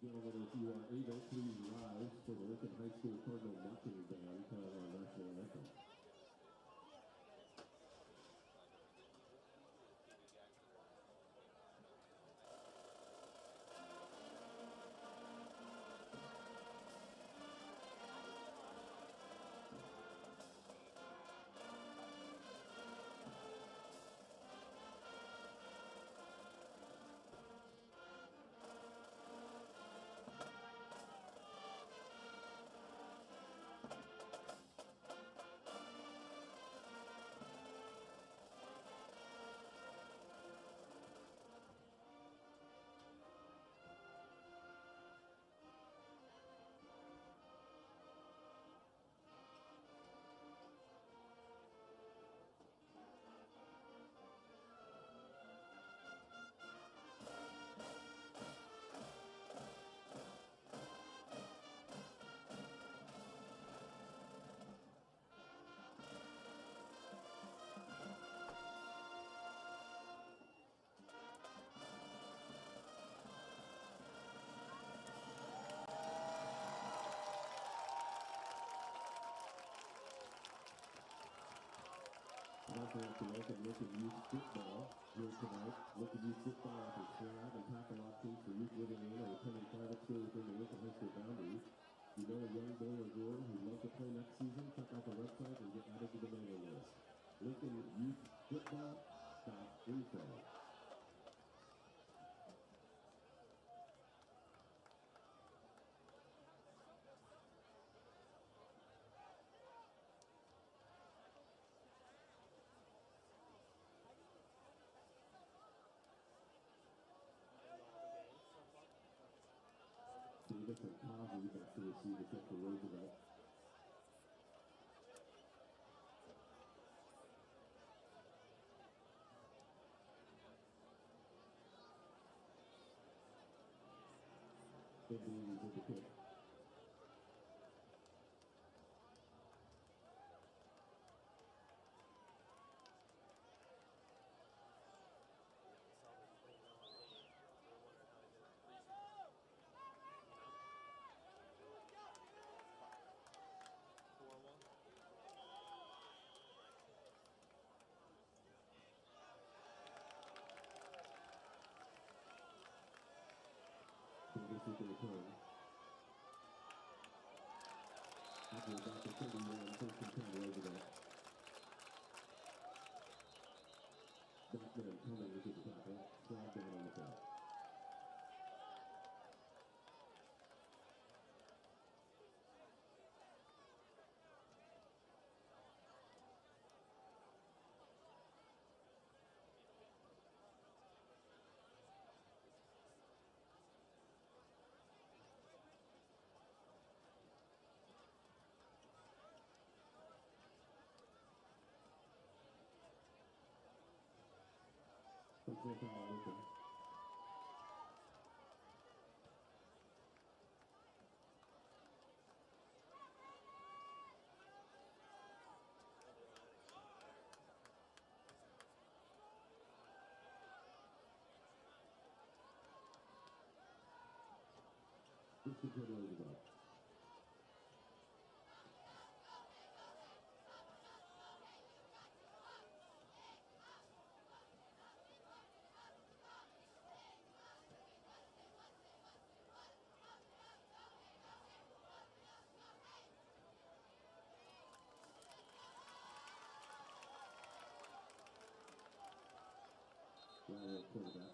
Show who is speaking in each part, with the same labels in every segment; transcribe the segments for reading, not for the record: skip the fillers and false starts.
Speaker 1: Gentlemen, if you are able, please rise for the Lincoln High School Cardinal Marching Band playing our national anthem. I'd like to welcome Lincoln Youth Football here tonight. Lincoln Youth Football offers flag and tackle options for youth living in or attending private school within the Lincoln High School boundaries. If you know a young boy or girl who'd love to play next season, check out the website and get added to the mailing list. LincolnYouthFootball.info. Davis and Cosby back to receive the kick for Roosevelt. Davies with the kick. Davis with the return. After about the 31, first and 10 Roosevelt. Backman coming into the tackle. Flag down on the field. First and 10 Lincoln. First and 10 Roosevelt. Quarterback.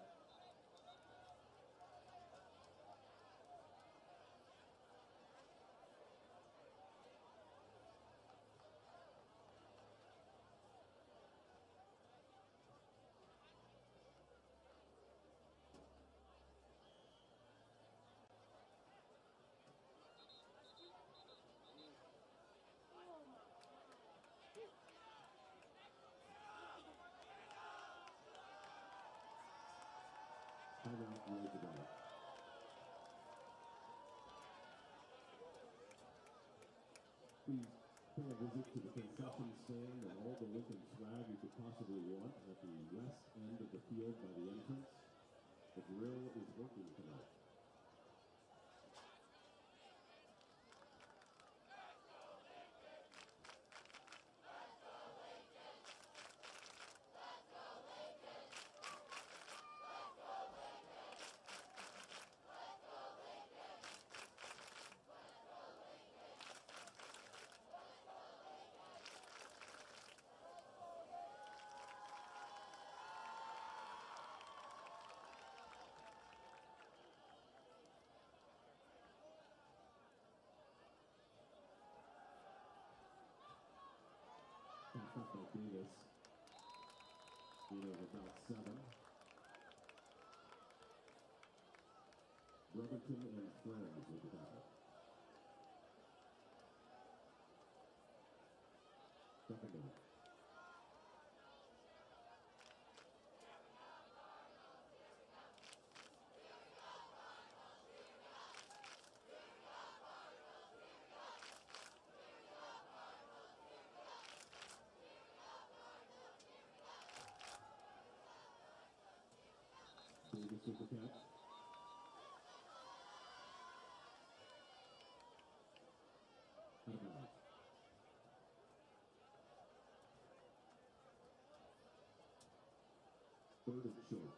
Speaker 1: Timeout Roosevelt. Please pay a visit to the concession stand and all the Lincoln swag you could possibly want at the west end of the field by the entrance. The grill is working tonight. minus, about 7. Brotherton and Friends with the battle. Second down. Davis with the catch. Out of bounds. Third and short.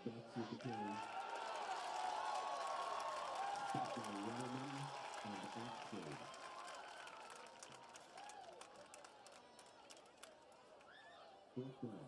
Speaker 1: That's with the carry. Stopped by Letterman and Oxford. Fourth down.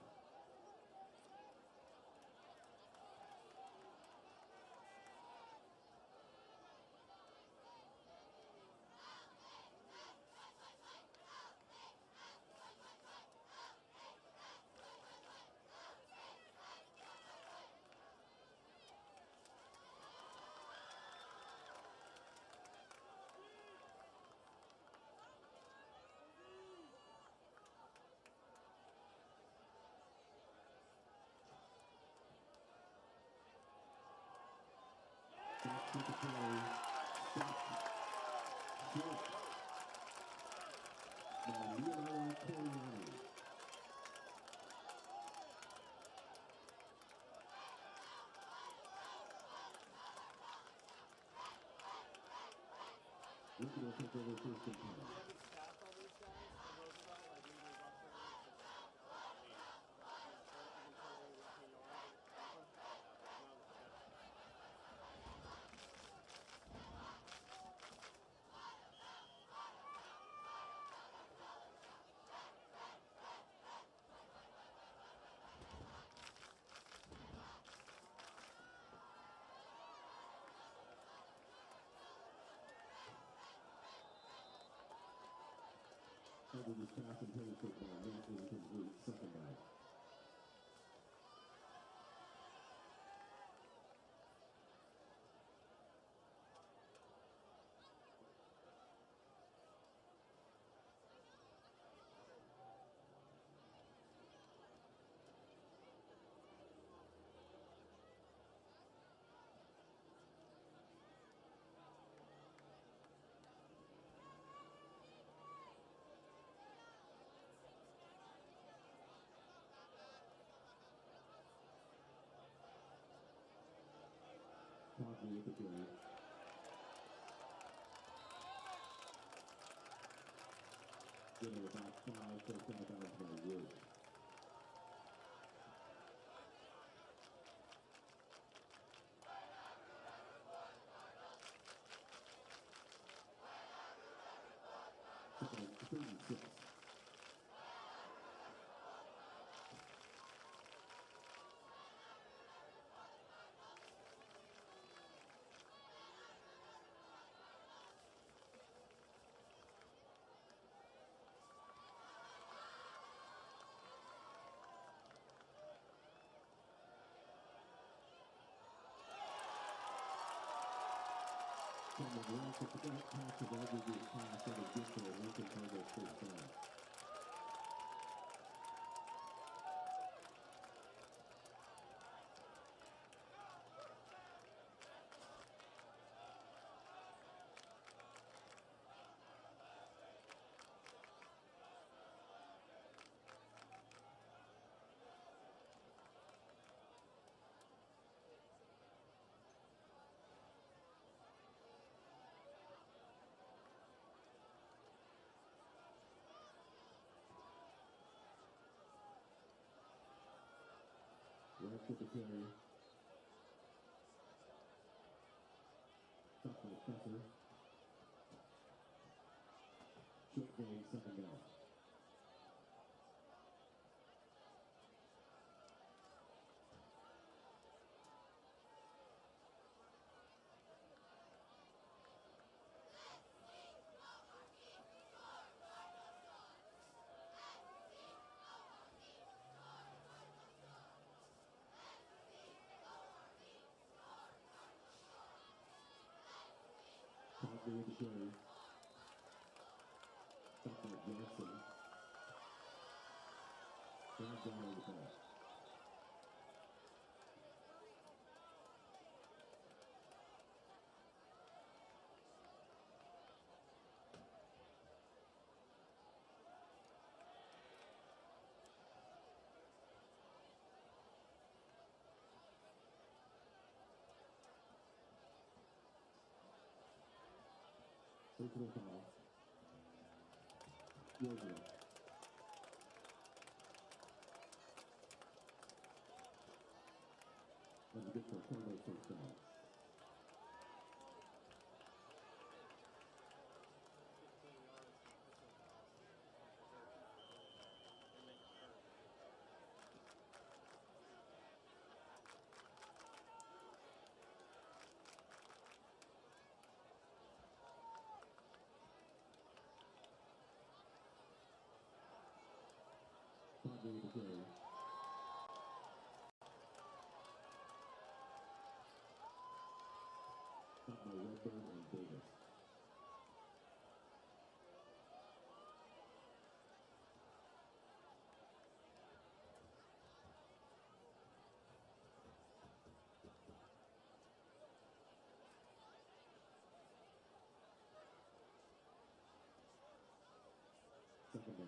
Speaker 1: Back to the play. Stopped short by Leonardo Coriani. Lincoln will take over first and 10.
Speaker 2: Do you have the stats on these guys for Roosevelt, like leading rushers, just even total rushing yards or something? No, okay.
Speaker 1: Over this pass intended for not incomplete. Second down. Talking with the carry. Getting about 5 first down bounds by Wood. Second and 36. From the left at the back pass of aggregate pass at a different Lincoln Togo first down. Left with the carry. Professor. Short game, second down. Cosby with the carry. Stop by Johnson. Drive down on the ball. Personal foul. Roosevelt. That's a good for a combo first down. Cosby with the carry. Stop by Redburn and Davis. Second down.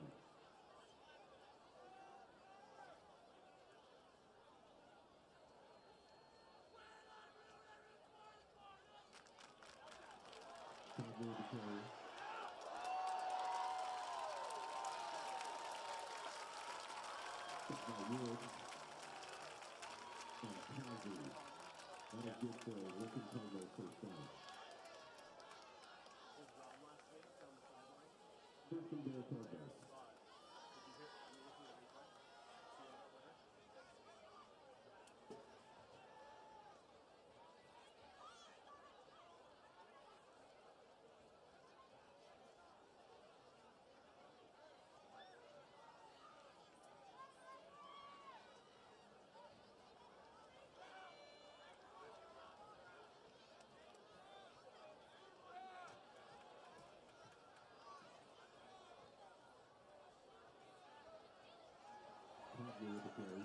Speaker 1: Cosby with the carry. Stop by Woods and Cosby. That is good for a working combo first down. First and goal, Cardinals. Cosby with the carry.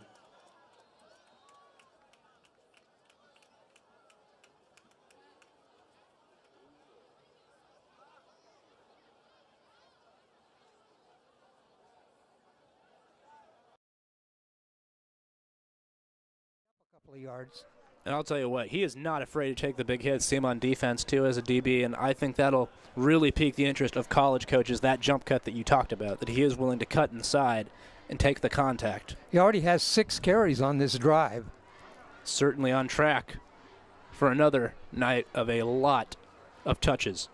Speaker 3: Couple of yards.
Speaker 4: And I'll tell you what, he is not afraid to take the big hits, see him on defense, too, as a DB, and I think that'll really pique the interest of college coaches, that jump cut that you talked about, that he is willing to cut inside and take the contact.
Speaker 3: He already has 6 carries on this drive.
Speaker 4: Certainly on track for another night of a lot of touches.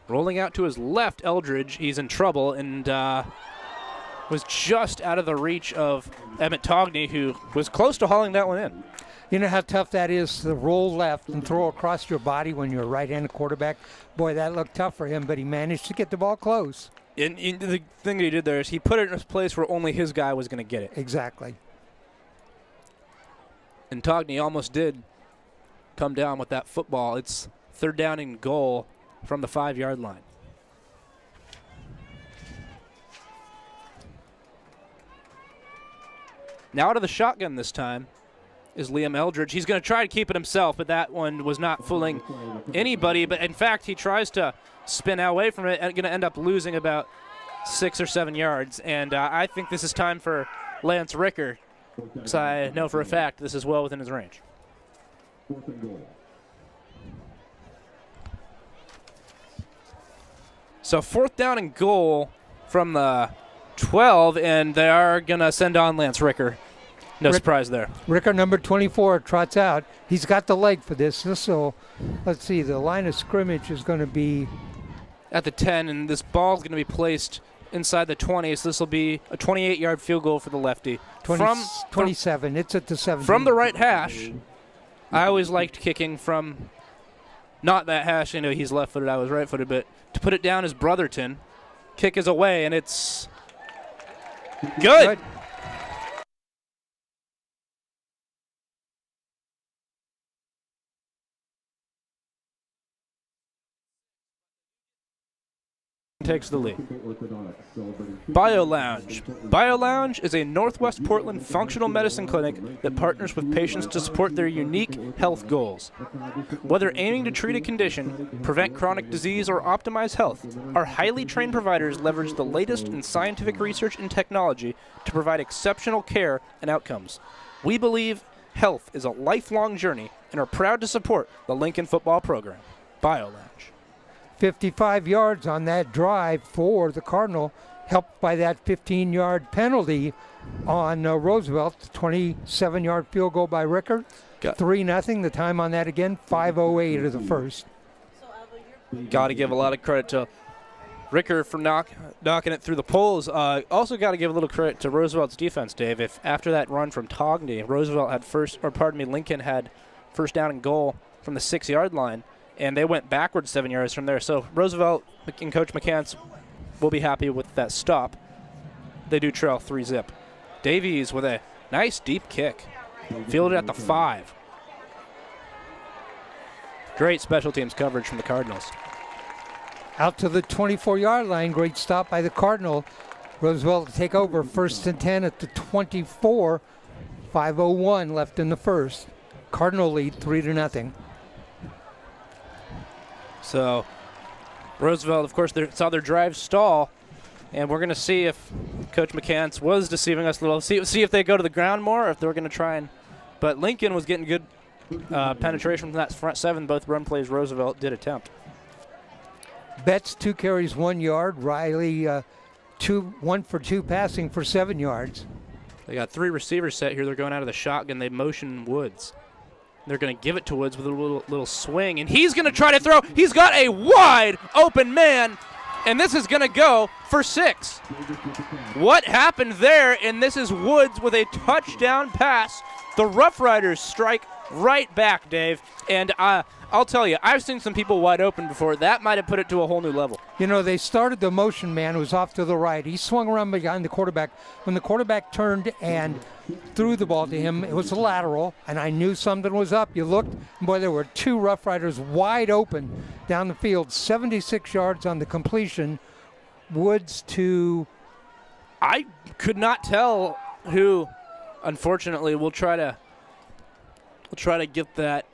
Speaker 4: Rolling out to his left, Eldridge, he's in trouble, and was just out of the reach of Emmett Togney, who was close to hauling that one in.
Speaker 3: You know how tough that is to roll left and throw across your body when you're a right-handed quarterback? Boy, that looked tough for him, but he managed to get the ball close.
Speaker 4: And the thing that he did there is he put it in a place where only his guy was going to get it.
Speaker 3: Exactly.
Speaker 4: And Togney almost did come down with that football. It's 3rd down and goal from the 5-yard line. Now out of the shotgun this time is Liam Eldridge. He's going to try to keep it himself, but that one was not fooling anybody. But, in fact, he tries to spin away from it and going to end up losing about 6 or 7 yards. And I think this is time for Lance Ricker, because I know for a fact this is well within his range.
Speaker 1: 4th and goal.
Speaker 4: So 4th down and goal from the 12, and they are going to send on Lance Ricker. No surprise there.
Speaker 3: Ricker, number 24, trots out. He's got the leg for this. So, let's see, the line of scrimmage is going to be
Speaker 4: at the 10, and this ball is going to be placed inside the 20, so this will be a 28-yard field goal for the lefty.
Speaker 3: 27. It's at the 17.
Speaker 4: From the right hash. I always liked kicking from not that hash. I know he's left-footed, I was right-footed, but to put it down is Brotherton. Kick is away, and it's good. Takes the lead. Bio Lounge. Bio Lounge is a Northwest Portland functional medicine clinic that partners with patients to support their unique health goals. Whether aiming to treat a condition, prevent chronic disease, or optimize health, our highly trained providers leverage the latest in scientific research and technology to provide exceptional care and outcomes. We believe health is a lifelong journey and are proud to support the Lincoln football program. Bio Lounge.
Speaker 3: 55 yards on that drive for the Cardinal, helped by that 15-yard penalty on Roosevelt. 27-yard field goal by Ricker. 3-0. The time on that again, 5:08 of the first.
Speaker 4: Got to give a lot of credit to Ricker for knocking it through the poles. Also got to give a little credit to Roosevelt's defense, Dave. If after that run from Togney, Lincoln had first down and goal from the 6-yard line, and they went backwards 7 yards from there. So Roosevelt and Coach McCants will be happy with that stop. They do trail 3-zip. Davies with a nice deep kick. Fielded at the 5. Great special teams coverage from the Cardinals.
Speaker 3: Out to the 24-yard line. Great stop by the Cardinal. Roosevelt to take over 1st and 10 at the 24. 5:01 left in the first. Cardinal lead 3-0.
Speaker 4: So Roosevelt, of course, saw their drive stall, and we're going to see if Coach McCants was deceiving us a little. See if they go to the ground more, or if they're going to try and. But Lincoln was getting good penetration from that front 7. Both run plays Roosevelt did attempt.
Speaker 3: Betts 2 carries 1 yard. Riley 1 for 2 passing for 7 yards.
Speaker 4: They got 3 receivers set here. They're going out of the shotgun. They motion Woods. They're going to give it to Woods with a little swing, and he's going to try to throw. He's got a wide open man, and this is going to go for 6. What happened there? And this is Woods with a touchdown pass. The Roughriders strike right back, Dave. And I'll tell you, I've seen some people wide open before. That might have put it to a whole new level.
Speaker 3: You know, they started the motion man who was off to the right. He swung around behind the quarterback. When the quarterback turned and threw the ball to him, it was a lateral, and I knew something was up. You looked, and boy, there were 2 Roughriders wide open down the field. 76 yards on the completion. Woods to...
Speaker 4: I could not tell who. Unfortunately, we'll try to get that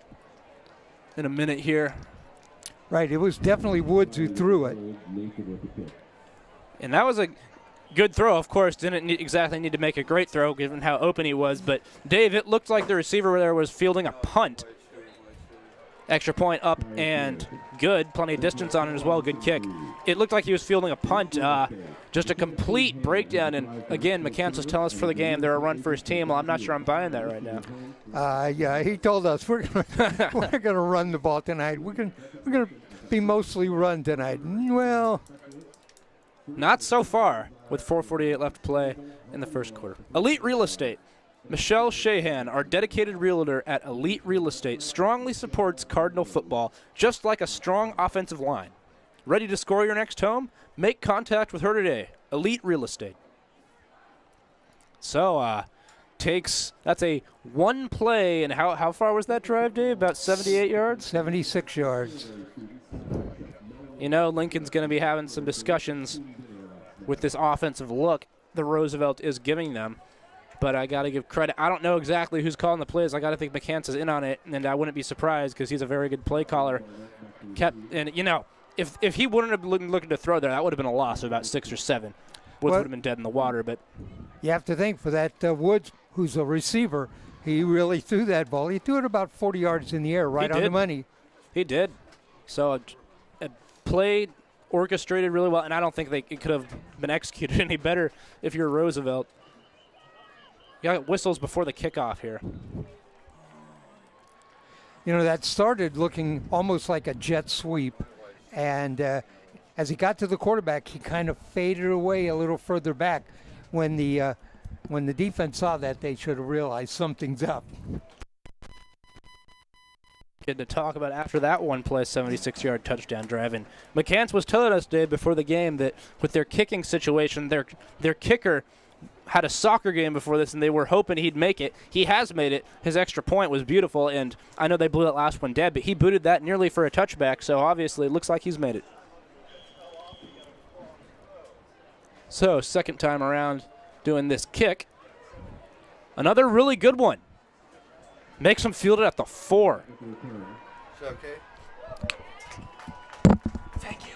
Speaker 4: in a minute here.
Speaker 3: Right, it was definitely Woods who threw it.
Speaker 4: And that was a good throw, of course. Didn't exactly need to make a great throw given how open he was. But, Dave, it looked like the receiver there was fielding a punt. Extra point up and good. Plenty of distance on it as well. Good kick. It looked like he was fielding a punt. Just a complete breakdown. And, again, McCants was telling us for the game they're a run-first team. Well, I'm not sure I'm buying that right now.
Speaker 3: Yeah, he told us we're gonna run the ball tonight. We're gonna be mostly run tonight. Well,
Speaker 4: not so far with 4:48 left to play in the first quarter. Elite Real Estate. Michelle Shahan, our dedicated realtor at Elite Real Estate, strongly supports Cardinal football, just like a strong offensive line. Ready to score your next home? Make contact with her today. Elite Real Estate. So, that's a 1 play, and how far was that drive, Dave? About 78 yards?
Speaker 3: 76 yards.
Speaker 4: You know, Lincoln's going to be having some discussions with this offensive look the Roosevelt is giving them. But I got to give credit. I don't know exactly who's calling the plays. I got to think McCants is in on it, and I wouldn't be surprised because he's a very good play caller. If he wouldn't have been looking to throw there, that would have been a loss of about 6 or 7. Woods would have been dead in the water. But
Speaker 3: you have to think for that Woods, who's a receiver, he really threw that ball. He threw it about 40 yards in the air, right on the money.
Speaker 4: He did. So a play orchestrated really well, and I don't think it could have been executed any better if you're Roosevelt. got whistles before the kickoff here.
Speaker 3: You know, that started looking almost like a jet sweep. And as he got to the quarterback, he kind of faded away a little further back. When the defense saw that, they should have realized something's up.
Speaker 4: Good to talk about after that one play, 76-yard touchdown drive. And McCants was telling us, Dave, before the game that with their kicking situation, their kicker had a soccer game before this, and they were hoping he'd make it. He has made it. His extra point was beautiful, and I know they blew that last one dead, but he booted that nearly for a touchback, so obviously it looks like he's made it. So, second time around doing this kick. Another really good one. Makes him field it at the 4.
Speaker 5: Is that okay?
Speaker 4: Thank you.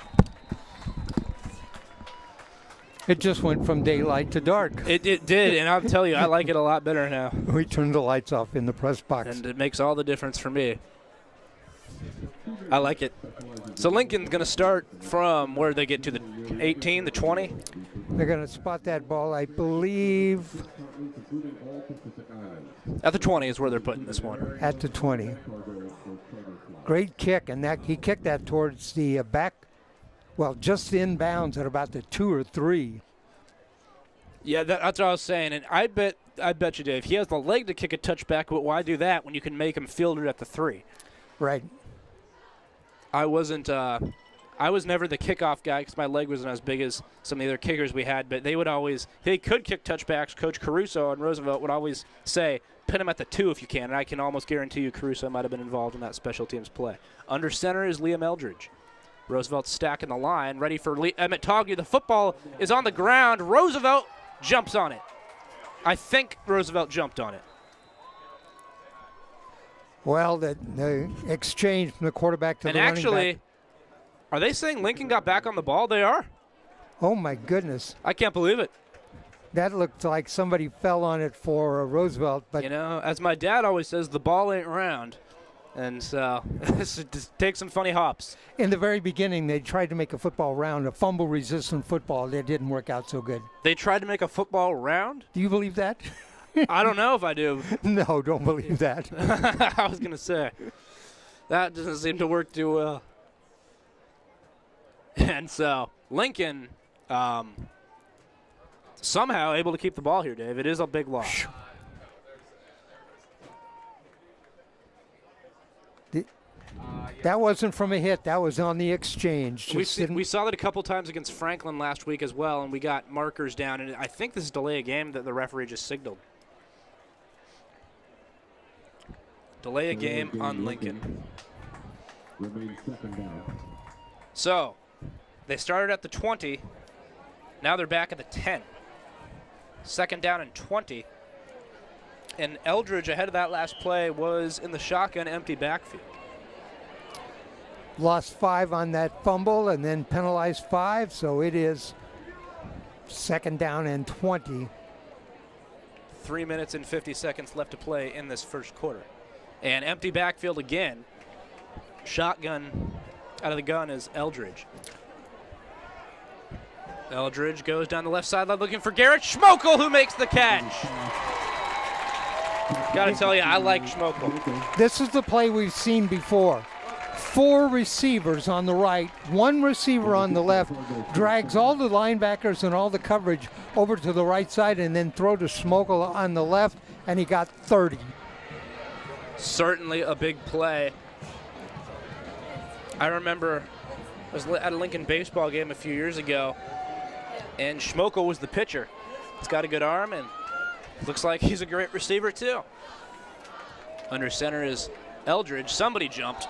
Speaker 3: It just went from daylight to dark.
Speaker 4: It did, and I'll tell you, I like it a lot better now.
Speaker 3: We turned the lights off in the press box.
Speaker 4: And it makes all the difference for me. I like it. So Lincoln's going to start from where they get to the 18, the 20.
Speaker 3: They're going to spot that ball, I believe,
Speaker 4: At the 20 is where they're putting this one.
Speaker 3: at the 20. Great kick, and that he kicked that towards the back, well, just inbounds at about the 2 or 3.
Speaker 4: Yeah, that's what I was saying. And I bet you, Dave, he has the leg to kick a touchback, but why do that when you can make him field it at the 3?
Speaker 3: Right.
Speaker 4: I was never the kickoff guy because my leg wasn't as big as some of the other kickers we had, but they could kick touchbacks. Coach Caruso and Roosevelt would always say, pin him at the 2 if you can, and I can almost guarantee you Caruso might have been involved in that special teams play. Under center is Liam Eldridge. Roosevelt stacking the line, ready for Emmett Togney. The football is on the ground. Roosevelt jumps on it. I think Roosevelt jumped on it.
Speaker 3: Well, the exchange from the quarterback to the running back.
Speaker 4: And actually, are they saying Lincoln got back on the ball? They are.
Speaker 3: Oh, my goodness.
Speaker 4: I can't believe it.
Speaker 3: That looked like somebody fell on it for Roosevelt. But
Speaker 4: you know, as my dad always says, the ball ain't round. And so it just takes some funny hops.
Speaker 3: in the very beginning, they tried to make a football round, a fumble-resistant football. That didn't work out so good.
Speaker 4: They tried to make a football round?
Speaker 3: Do you believe that?
Speaker 4: I don't know if I do.
Speaker 3: No, don't believe that.
Speaker 4: I was going to say, that doesn't seem to work too well. And so Lincoln somehow able to keep the ball here, Dave. It is a big loss.
Speaker 3: That wasn't from a hit. That was on the exchange.
Speaker 4: We saw that a couple times against Franklin last week as well, and we got markers down. And I think this is delay a game that the referee just signaled. Delay a game on Lincoln. So they started at the 20. Now they're back at the 10. Second down and 20. And Eldridge, ahead of that last play, was in the shotgun empty backfield.
Speaker 3: Lost 5 on that fumble and then penalized 5, so it is second down and 20.
Speaker 4: 3 minutes and 50 seconds left to play in this first quarter. And empty backfield again. Shotgun out of the gun is Eldridge. Eldridge goes down the left sideline looking for Garrett Schmokel, who makes the catch. Got to tell you, I like Schmokel.
Speaker 3: This is the play we've seen before. 4 receivers on the right, 1 receiver on the left, drags all the linebackers and all the coverage over to the right side and then throw to Schmokel on the left, and he got 30.
Speaker 4: Certainly a big play. I remember I was at a Lincoln baseball game a few years ago, and Schmokel was the pitcher. He's got a good arm, and looks like he's a great receiver too. Under center is Eldridge. Somebody jumped.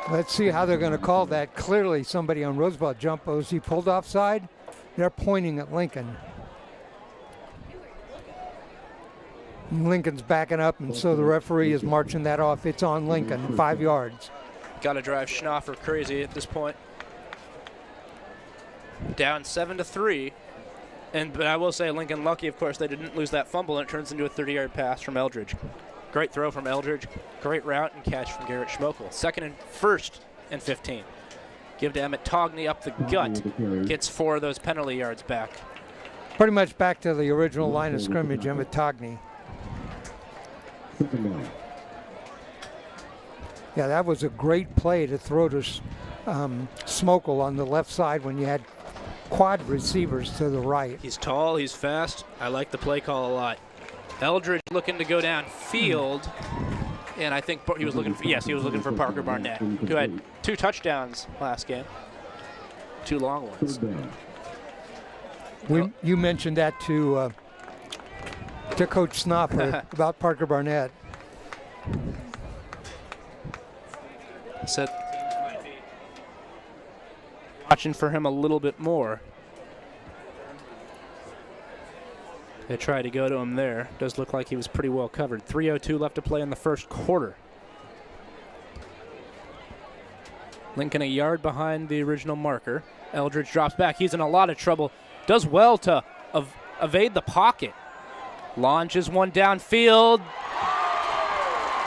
Speaker 3: Let's see how they're going to call that. Clearly somebody on Roosevelt jumped. Was he pulled offside? They're pointing at Lincoln. Lincoln's backing up, and so the referee is marching that off. It's on Lincoln, 5 yards.
Speaker 4: Got to drive Schnoffer crazy at this point. Down 7-3. But I will say Lincoln lucky, of course, they didn't lose that fumble, and it turns into a 30-yard pass from Eldridge. Great throw from Eldridge. Great route and catch from Garrett Schmokel. First and 15. Give to Emmett Togney up the gut. Gets 4 of those penalty yards back.
Speaker 3: Pretty much back to the original line of scrimmage, Emmett Togney.
Speaker 1: Second down.
Speaker 3: Yeah, that was a great play to throw to Smokel on the left side when you had quad receivers to the right.
Speaker 4: He's tall, he's fast. I like the play call a lot. Eldridge looking to go downfield, and I think he was looking for Parker Barnett, who had 2 touchdowns last game, 2 long ones.
Speaker 3: You mentioned that to Coach Snopper about Parker Barnett.
Speaker 4: Said watching for him a little bit more. They tried to go to him there. Does look like he was pretty well covered. 3:02 left to play in the first quarter. Lincoln a yard behind the original marker. Eldridge drops back. He's in a lot of trouble. Does well to evade the pocket. Launches one downfield.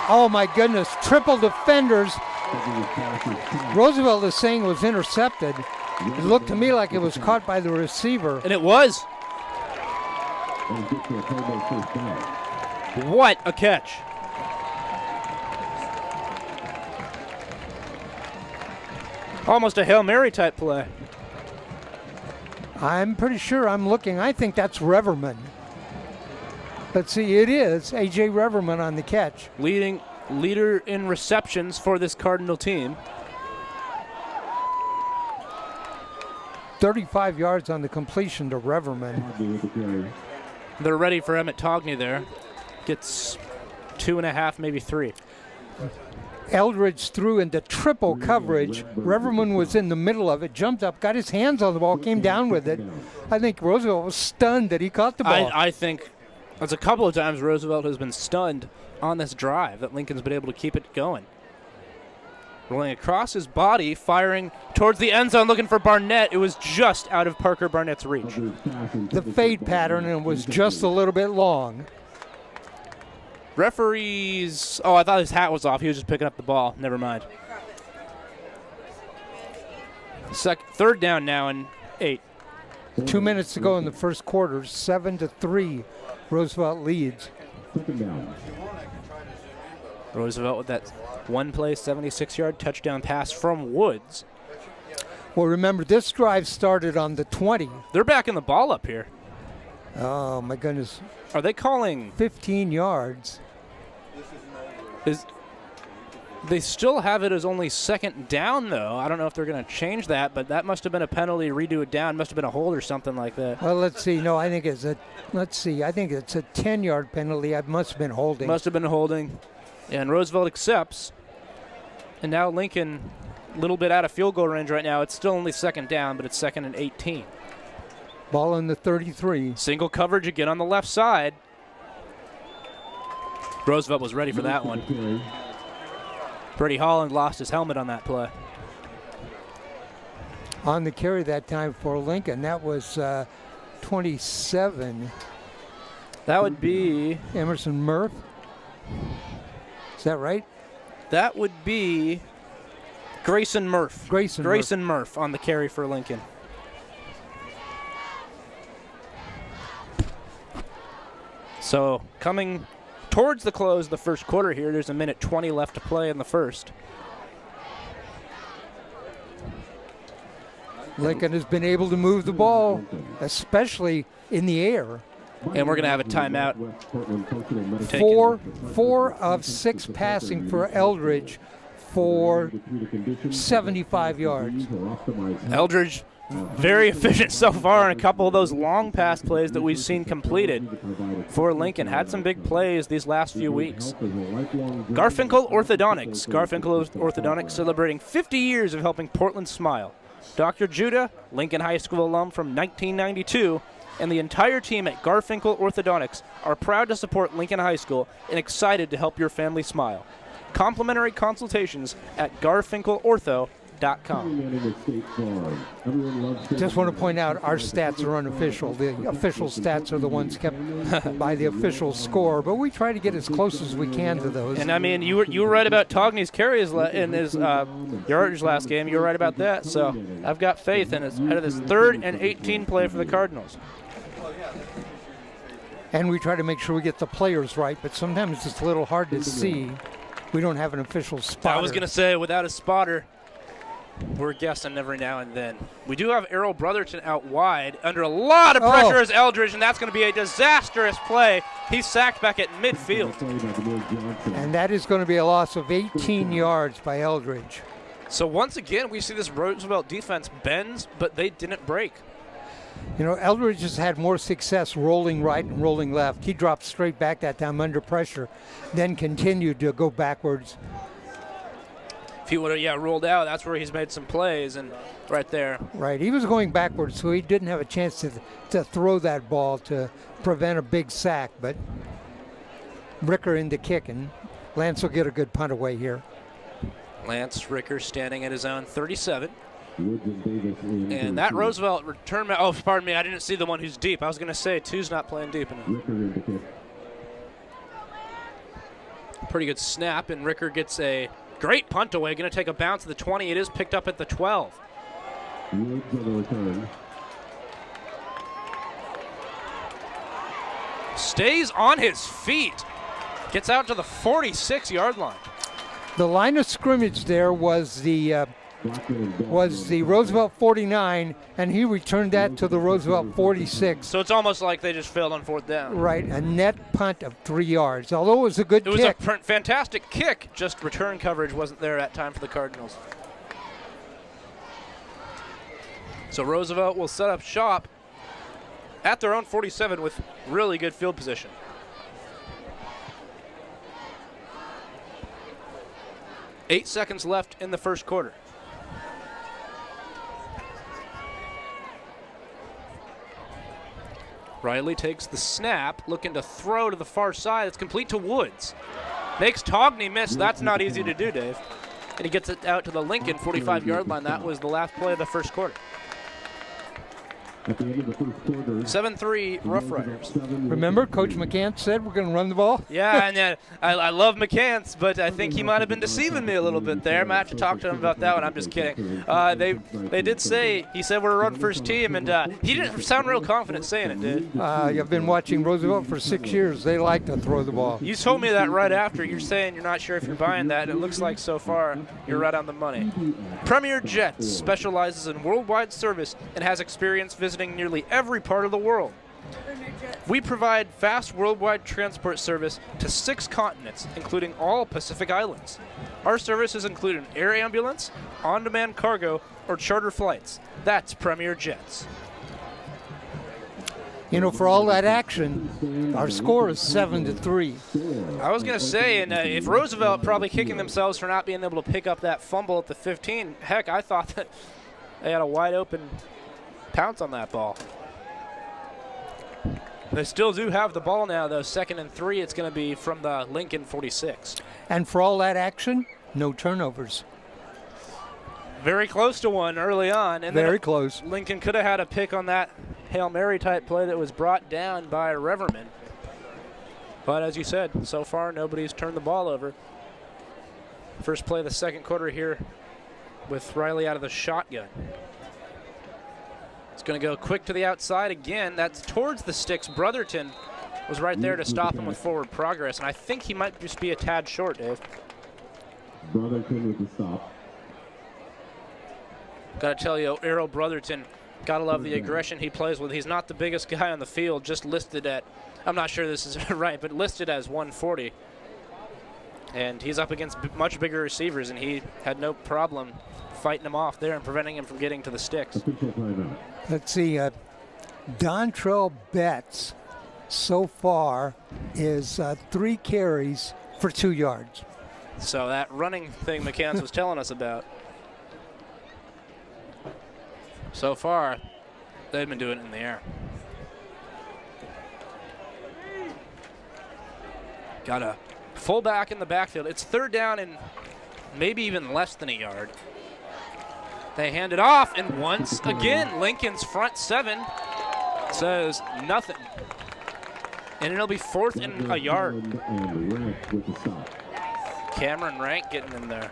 Speaker 3: Oh my goodness, triple defenders. Roosevelt is saying it was intercepted. It looked to me like it was caught by the receiver.
Speaker 4: And it was. What a catch. Almost a Hail Mary type play.
Speaker 3: I'm pretty sure I'm looking. I think that's Reverman. Let's see, it is A.J. Reverman on the catch.
Speaker 4: Leader in receptions for this Cardinal team.
Speaker 3: 35 yards on the completion to Reverman.
Speaker 4: They're ready for Emmett Togney there. Gets 2.5, maybe 3.
Speaker 3: Eldridge threw into triple coverage. Reverman was in the middle of it, jumped up, got his hands on the ball, came down with it. I think Roosevelt was stunned that he caught the ball.
Speaker 4: I think that's a couple of times Roosevelt has been stunned on this drive that Lincoln's been able to keep it going. Rolling across his body, firing towards the end zone, looking for Barnett. It was just out of Parker Barnett's reach.
Speaker 3: The fade pattern, and it was just a little bit long.
Speaker 4: Referees, I thought his hat was off. He was just picking up the ball. Never mind. Third down now and 8.
Speaker 3: 2 minutes to go in the first quarter. 7-3. Roosevelt leads.
Speaker 4: Roosevelt with that one play, 76-yard touchdown pass from Woods.
Speaker 3: Well, remember, this drive started on the 20.
Speaker 4: They're backing the ball up here.
Speaker 3: Oh, my goodness.
Speaker 4: Are they calling
Speaker 3: 15 yards?
Speaker 4: They still have it as only second down, though. I don't know if they're going to change that, but that must have been a penalty, redo it down. Must have been a hold or something like that.
Speaker 3: Well, let's see. No, I think it's a 10-yard penalty. I must have been holding.
Speaker 4: Must have been holding. And Roosevelt accepts. And now Lincoln, a little bit out of field goal range right now. It's still only second down, but it's 2nd and 18.
Speaker 3: Ball in the 33.
Speaker 4: Single coverage again on the left side. Roosevelt was ready for that one. Brady Holland lost his helmet on that play.
Speaker 3: On the carry that time for Lincoln, that was 27.
Speaker 4: That would be
Speaker 3: Emerson Murph. Is that right?
Speaker 4: That would be Grayson Murph.
Speaker 3: Grayson
Speaker 4: Murph on the carry for Lincoln. So coming towards the close of the first quarter here, there's 1:20 left to play in the first.
Speaker 3: Lincoln has been able to move the ball, especially in the air.
Speaker 4: And we're going to have a timeout.
Speaker 3: Four of 6 passing for Eldridge for 75 yards.
Speaker 4: Eldridge very efficient so far in a couple of those long pass plays that we've seen completed for Lincoln. Had some big plays these last few weeks. Garfinkel Orthodontics. Garfinkel Orthodontics celebrating 50 years of helping Portland smile. Dr. Judah, Lincoln High School alum from 1992, and the entire team at Garfinkel Orthodontics are proud to support Lincoln High School and excited to help your family smile. Complimentary consultations at garfinkelortho.com.
Speaker 3: Just want to point out our stats are unofficial. The official stats are the ones kept by the official score, but we try to get as close as we can to those.
Speaker 4: And I mean, you were right about Togney's carries in his yardage last game. You were right about that. So I've got faith in his 3rd and 18 play for the Cardinals.
Speaker 3: And we try to make sure we get the players right, but sometimes it's a little hard to see. We don't have an official spotter.
Speaker 4: I was going to say, without a spotter, we're guessing every now and then. We do have Errol Brotherton out wide under a lot of pressure as Eldridge, and that's going to be a disastrous play. He's sacked back at midfield.
Speaker 3: And that is going to be a loss of 18 yards by Eldridge.
Speaker 4: So once again, we see this Roosevelt defense bends, but they didn't break.
Speaker 3: You know, Eldridge has had more success rolling right and rolling left. He dropped straight back that time under pressure, then continued to go backwards.
Speaker 4: If he would have, rolled out, that's where he's made some plays, and right there.
Speaker 3: Right, he was going backwards, so he didn't have a chance to throw that ball to prevent a big sack, but Ricker in the kick, and Lance will get a good punt away here.
Speaker 4: Lance Ricker standing at his own 37. And that Roosevelt return, oh, pardon me, I didn't see the one who's deep. I was going to say, two's not playing deep enough. Pretty good snap, and Ricker gets a great punt away. Going to take a bounce at the 20. It is picked up at the 12. Stays on his feet. Gets out to the 46-yard line.
Speaker 3: The line of scrimmage there was the Roosevelt 49, and he returned that to the Roosevelt 46.
Speaker 4: So it's almost like they just failed on fourth down.
Speaker 3: Right, a net punt of 3 yards, although it was a good kick.
Speaker 4: It was a fantastic kick, just return coverage wasn't there at time for the Cardinals. So Roosevelt will set up shop at their own 47 with really good field position. Eight seconds left in the first quarter. Riley takes the snap, looking to throw to the far side. It's complete to Woods. Makes Togney miss. That's not easy to do, Dave. And he gets it out to the Lincoln 45-yard line. That was the last play of the first quarter. 7-3 Roughriders.
Speaker 3: Remember, Coach McCants said we're going to run the ball?
Speaker 4: Yeah, and I love McCants, but I think he might have been deceiving me a little bit there. I might have to talk to him about that one. I'm just kidding. They did say, he said we're a run first team, and he didn't sound real confident saying it, dude.
Speaker 3: I've been watching Roosevelt for 6 years. They like to throw the ball.
Speaker 4: You told me that right after. You're saying you're not sure if you're buying that, and it looks like so far you're right on the money. Premier Jets specializes in worldwide service and has experience visiting nearly every part of the world. We provide fast worldwide transport service to 6 continents, including all Pacific Islands. Our services include an air ambulance, on-demand cargo, or charter flights. That's Premier Jets.
Speaker 3: You know, for all that action, our score is 7-3.
Speaker 4: I was going to say, and if Roosevelt probably kicking themselves for not being able to pick up that fumble at the 15, heck, I thought that they had a wide open pounce on that ball. They still do have the ball now, though. 2nd and 3, it's going to be from the Lincoln 46.
Speaker 3: And for all that action, no turnovers.
Speaker 4: Very close to one early on. And
Speaker 3: very close.
Speaker 4: Lincoln could have had a pick on that Hail Mary type play that was brought down by Reverman. But as you said, so far nobody's turned the ball over. First play of the second quarter here with Riley out of the shotgun. It's going to go quick to the outside again. That's towards the sticks. Brotherton was right there to stop him with forward progress, and I think he might just be a tad short, Dave.
Speaker 1: Brotherton with the stop.
Speaker 4: Got to tell you, Errol Brotherton, got to love the aggression he plays with. He's not the biggest guy on the field, just listed at, I'm not sure this is right, but listed as 140. And he's up against much bigger receivers, and he had no problem fighting him off there and preventing him from getting to the sticks.
Speaker 3: Let's see, Dontrell Betts so far is 3 carries for 2 yards.
Speaker 4: So that running thing McCants was telling us about. So far, they've been doing it in the air. Got a fullback in the backfield. It's 3rd down and maybe even less than a yard. They hand it off, and once again, Lincoln's front 7 says nothing. And it'll be 4th and a yard. Cameron Rank getting in there.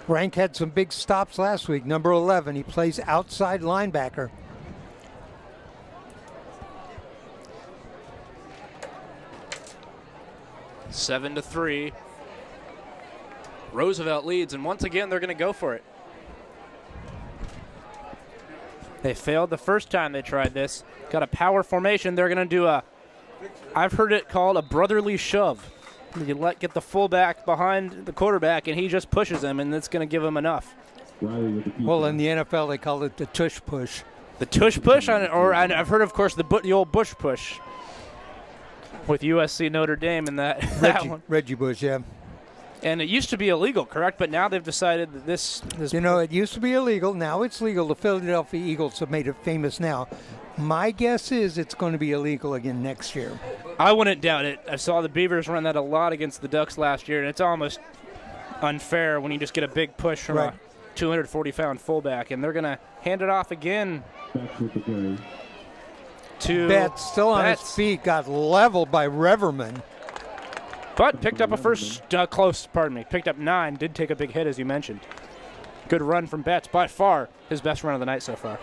Speaker 3: Rank had some big stops last week. Number 11, he plays outside linebacker.
Speaker 4: 7-3. Roosevelt leads, and once again, they're going to go for it. They failed the first time they tried this. Got a power formation. They're going to do I've heard it called a brotherly shove. You get the fullback behind the quarterback, and he just pushes him, and that's going to give him enough.
Speaker 3: Well, in the NFL, they call it the tush push.
Speaker 4: The tush push? I've heard, of course, the old Bush push with USC Notre Dame and that one.
Speaker 3: Reggie Bush, yeah.
Speaker 4: And it used to be illegal, correct? But now they've decided that this
Speaker 3: You know, it used to be illegal. Now it's legal. The Philadelphia Eagles have made it famous now. My guess is it's going to be illegal again next year.
Speaker 4: I wouldn't doubt it. I saw the Beavers run that a lot against the Ducks last year, and it's almost unfair when you just get a big push from a 240-pound fullback. And they're going to hand it off again to
Speaker 3: Betts, still on his feet, got leveled by Reverman.
Speaker 4: But picked up a picked up 9, did take a big hit, as you mentioned. Good run from Betts, by far his best run of the night so far.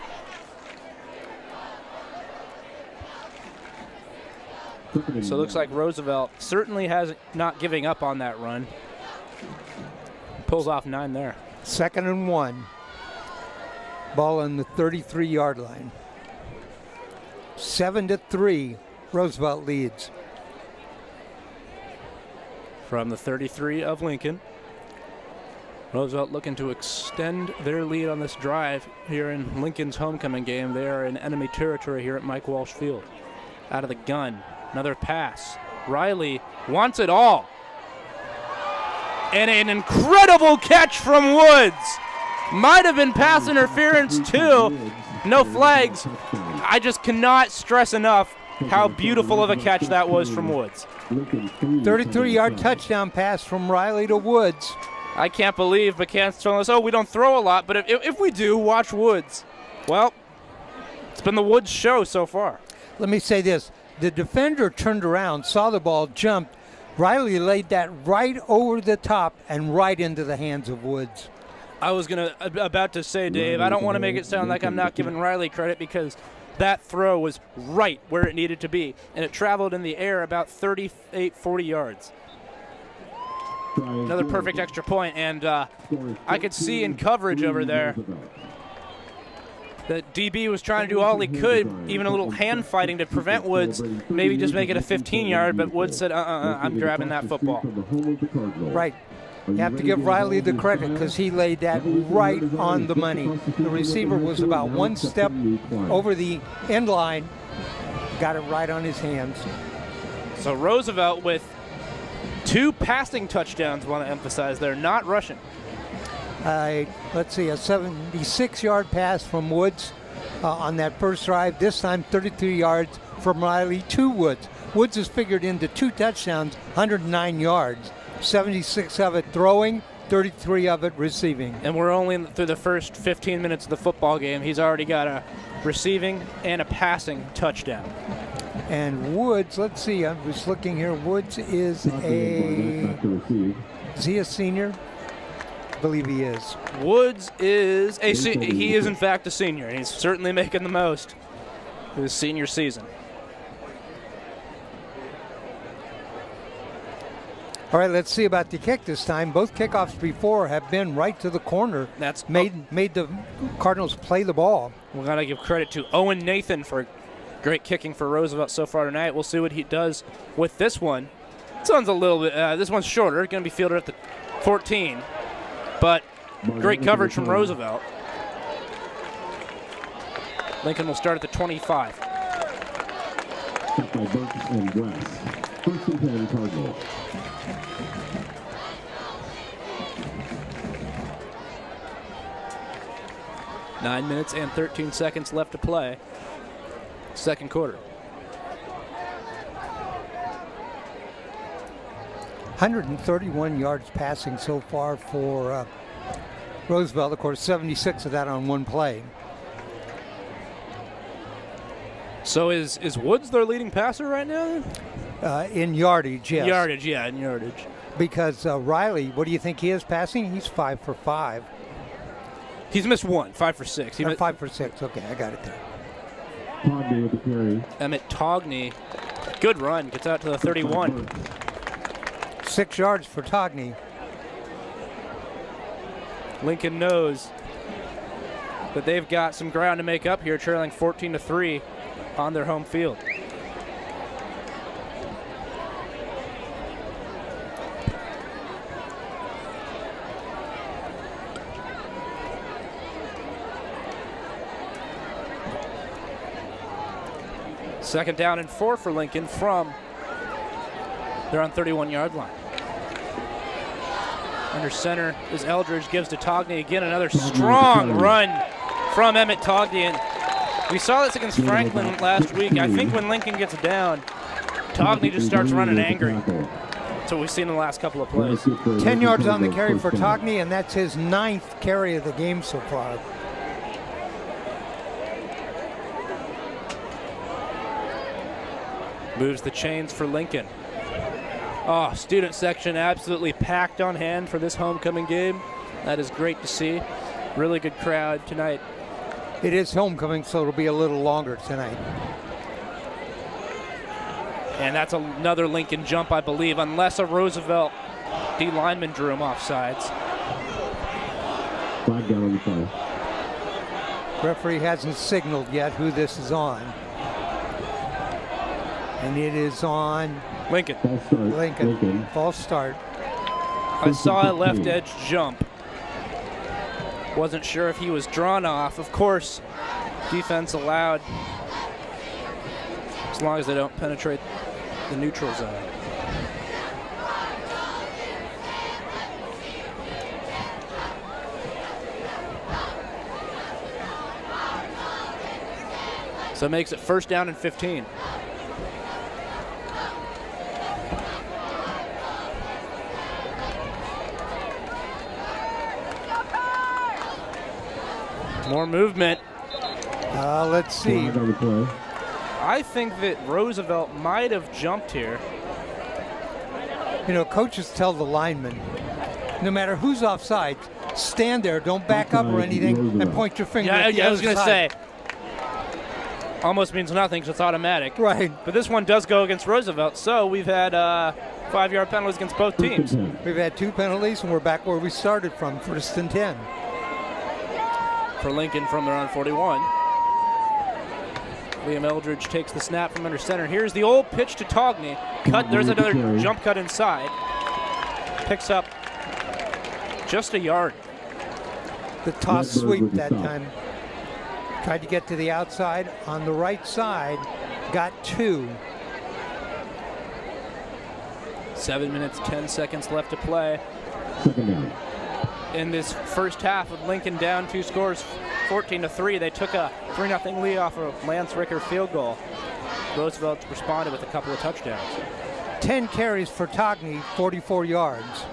Speaker 4: So it looks like Roosevelt certainly has not giving up on that run. Pulls off 9 there.
Speaker 3: 2nd and 1. Ball on the 33-yard line. 7-3, Roosevelt leads.
Speaker 4: From the 33 of Lincoln. Roosevelt looking to extend their lead on this drive here in Lincoln's homecoming game. They are in enemy territory here at Mike Walsh Field. Out of the gun, another pass. Riley wants it all. And an incredible catch from Woods. Might have been pass interference too. No flags. I just cannot stress enough how beautiful of a catch that was from Woods.
Speaker 3: 33-yard touchdown pass from Riley to Woods.
Speaker 4: I can't believe McCann's telling us, we don't throw a lot, but if we do, watch Woods. Well, it's been the Woods show so far.
Speaker 3: Let me say this. The defender turned around, saw the ball, jumped. Riley laid that right over the top and right into the hands of Woods.
Speaker 4: I was about to say, Dave, I don't want to make it sound like I'm not giving Riley credit because that throw was right where it needed to be, and it traveled in the air about 38, 40 yards. Another perfect extra point, and I could see in coverage over there that DB was trying to do all he could, even a little hand fighting to prevent Woods, maybe just make it a 15-yard, but Woods said, I'm grabbing that football.
Speaker 3: Right. You have to give Riley the credit because he laid that right on the money. The receiver was about one step over the end line, got it right on his hands.
Speaker 4: So Roosevelt with 2 passing touchdowns, want to emphasize. They're not rushing.
Speaker 3: Let's see, a 76-yard pass from Woods on that first drive. This time 33 yards from Riley to Woods. Woods is figured into 2 touchdowns, 109 yards. 76 of it throwing, 33 of it receiving.
Speaker 4: And we're only through the first 15 minutes of the football game. He's already got a receiving and a passing touchdown.
Speaker 3: And Woods, let's see, I was looking here. Woods is he a senior? I believe he is.
Speaker 4: Woods is he is in fact a senior, and he's certainly making the most of his senior season.
Speaker 3: All right, let's see about the kick this time. Both kickoffs before have been right to the corner.
Speaker 4: That's
Speaker 3: made the Cardinals play the ball.
Speaker 4: We're going to give credit to Owen Nathan for great kicking for Roosevelt so far tonight. We'll see what he does with this one. This one's a little bit, this one's shorter. Going to be fielded at the 14, but great coverage from Roosevelt. Lincoln will start at the 25. First and 10 Cardinals. 9 minutes and 13 seconds left to play. Second quarter.
Speaker 3: 131 yards passing so far for Roosevelt. Of course, 76 of that on one play.
Speaker 4: So is Woods their leading passer right now?
Speaker 3: In yardage, yes.
Speaker 4: Yardage, yeah, in yardage.
Speaker 3: Because Riley, what do you think he is passing? He's 5 for 5.
Speaker 4: He's missed 1, 5 for 6.
Speaker 3: 5 for 6. Okay, I got it there.
Speaker 1: Togney with the carry.
Speaker 4: Emmett Togney, good run, gets out to the 31.
Speaker 3: 6 yards for Togney.
Speaker 4: Lincoln knows that they've got some ground to make up here, trailing 14-3 on their home field. Second down and 4 for Lincoln from they're on 31-yard line. Under center is Eldridge, gives to Togney again, another strong run from Emmett Togney. And we saw this against Franklin last week. I think when Lincoln gets down, Togney just starts running angry. That's what we've seen in the last couple of plays.
Speaker 3: 10 yards on the carry for Togney, and that's his 9th carry of the game so far.
Speaker 4: Moves the chains for Lincoln. Oh, student section absolutely packed on hand for this homecoming game. That is great to see. Really good crowd tonight.
Speaker 3: It is homecoming, so it'll be a little longer tonight.
Speaker 4: And that's another Lincoln jump, I believe, unless a Roosevelt D lineman drew him offsides.
Speaker 1: Flag down on the play.
Speaker 3: Referee hasn't signaled yet who this is on. And it is on
Speaker 4: Lincoln.
Speaker 1: False start.
Speaker 3: Lincoln. False start.
Speaker 4: I saw a left edge jump. Wasn't sure if he was drawn off. Of course, defense allowed as long as they don't penetrate the neutral zone. So it makes it first down and 15. More movement.
Speaker 3: Let's see.
Speaker 1: Flag on the play.
Speaker 4: I think that Roosevelt might have jumped here.
Speaker 3: You know, coaches tell the linemen, no matter who's offside, stand there, don't back up or anything, and point your finger at the
Speaker 4: I was
Speaker 3: other
Speaker 4: going to
Speaker 3: side.
Speaker 4: say, almost means nothing because it's automatic.
Speaker 3: Right.
Speaker 4: But this one does go against Roosevelt, so we've had 5-yard penalties against both teams.
Speaker 3: We've had 2 penalties, and we're back where we started from, 1st and 10.
Speaker 4: For Lincoln from their own 41. Liam Eldridge takes the snap from under center. Here's the old pitch to Togney. Cut. There's another jump cut inside. Picks up just a yard.
Speaker 3: The toss sweep that time. Tried to get to the outside on the right side. Got 2.
Speaker 4: 7 minutes, 10 seconds left to play.
Speaker 1: Second down.
Speaker 4: In this first half of Lincoln down 2 scores, 14-3. They took a 3-0 lead off a Lance Ricker field goal. Roosevelt responded with a couple of touchdowns.
Speaker 3: 10 carries for Togney, 44 yards.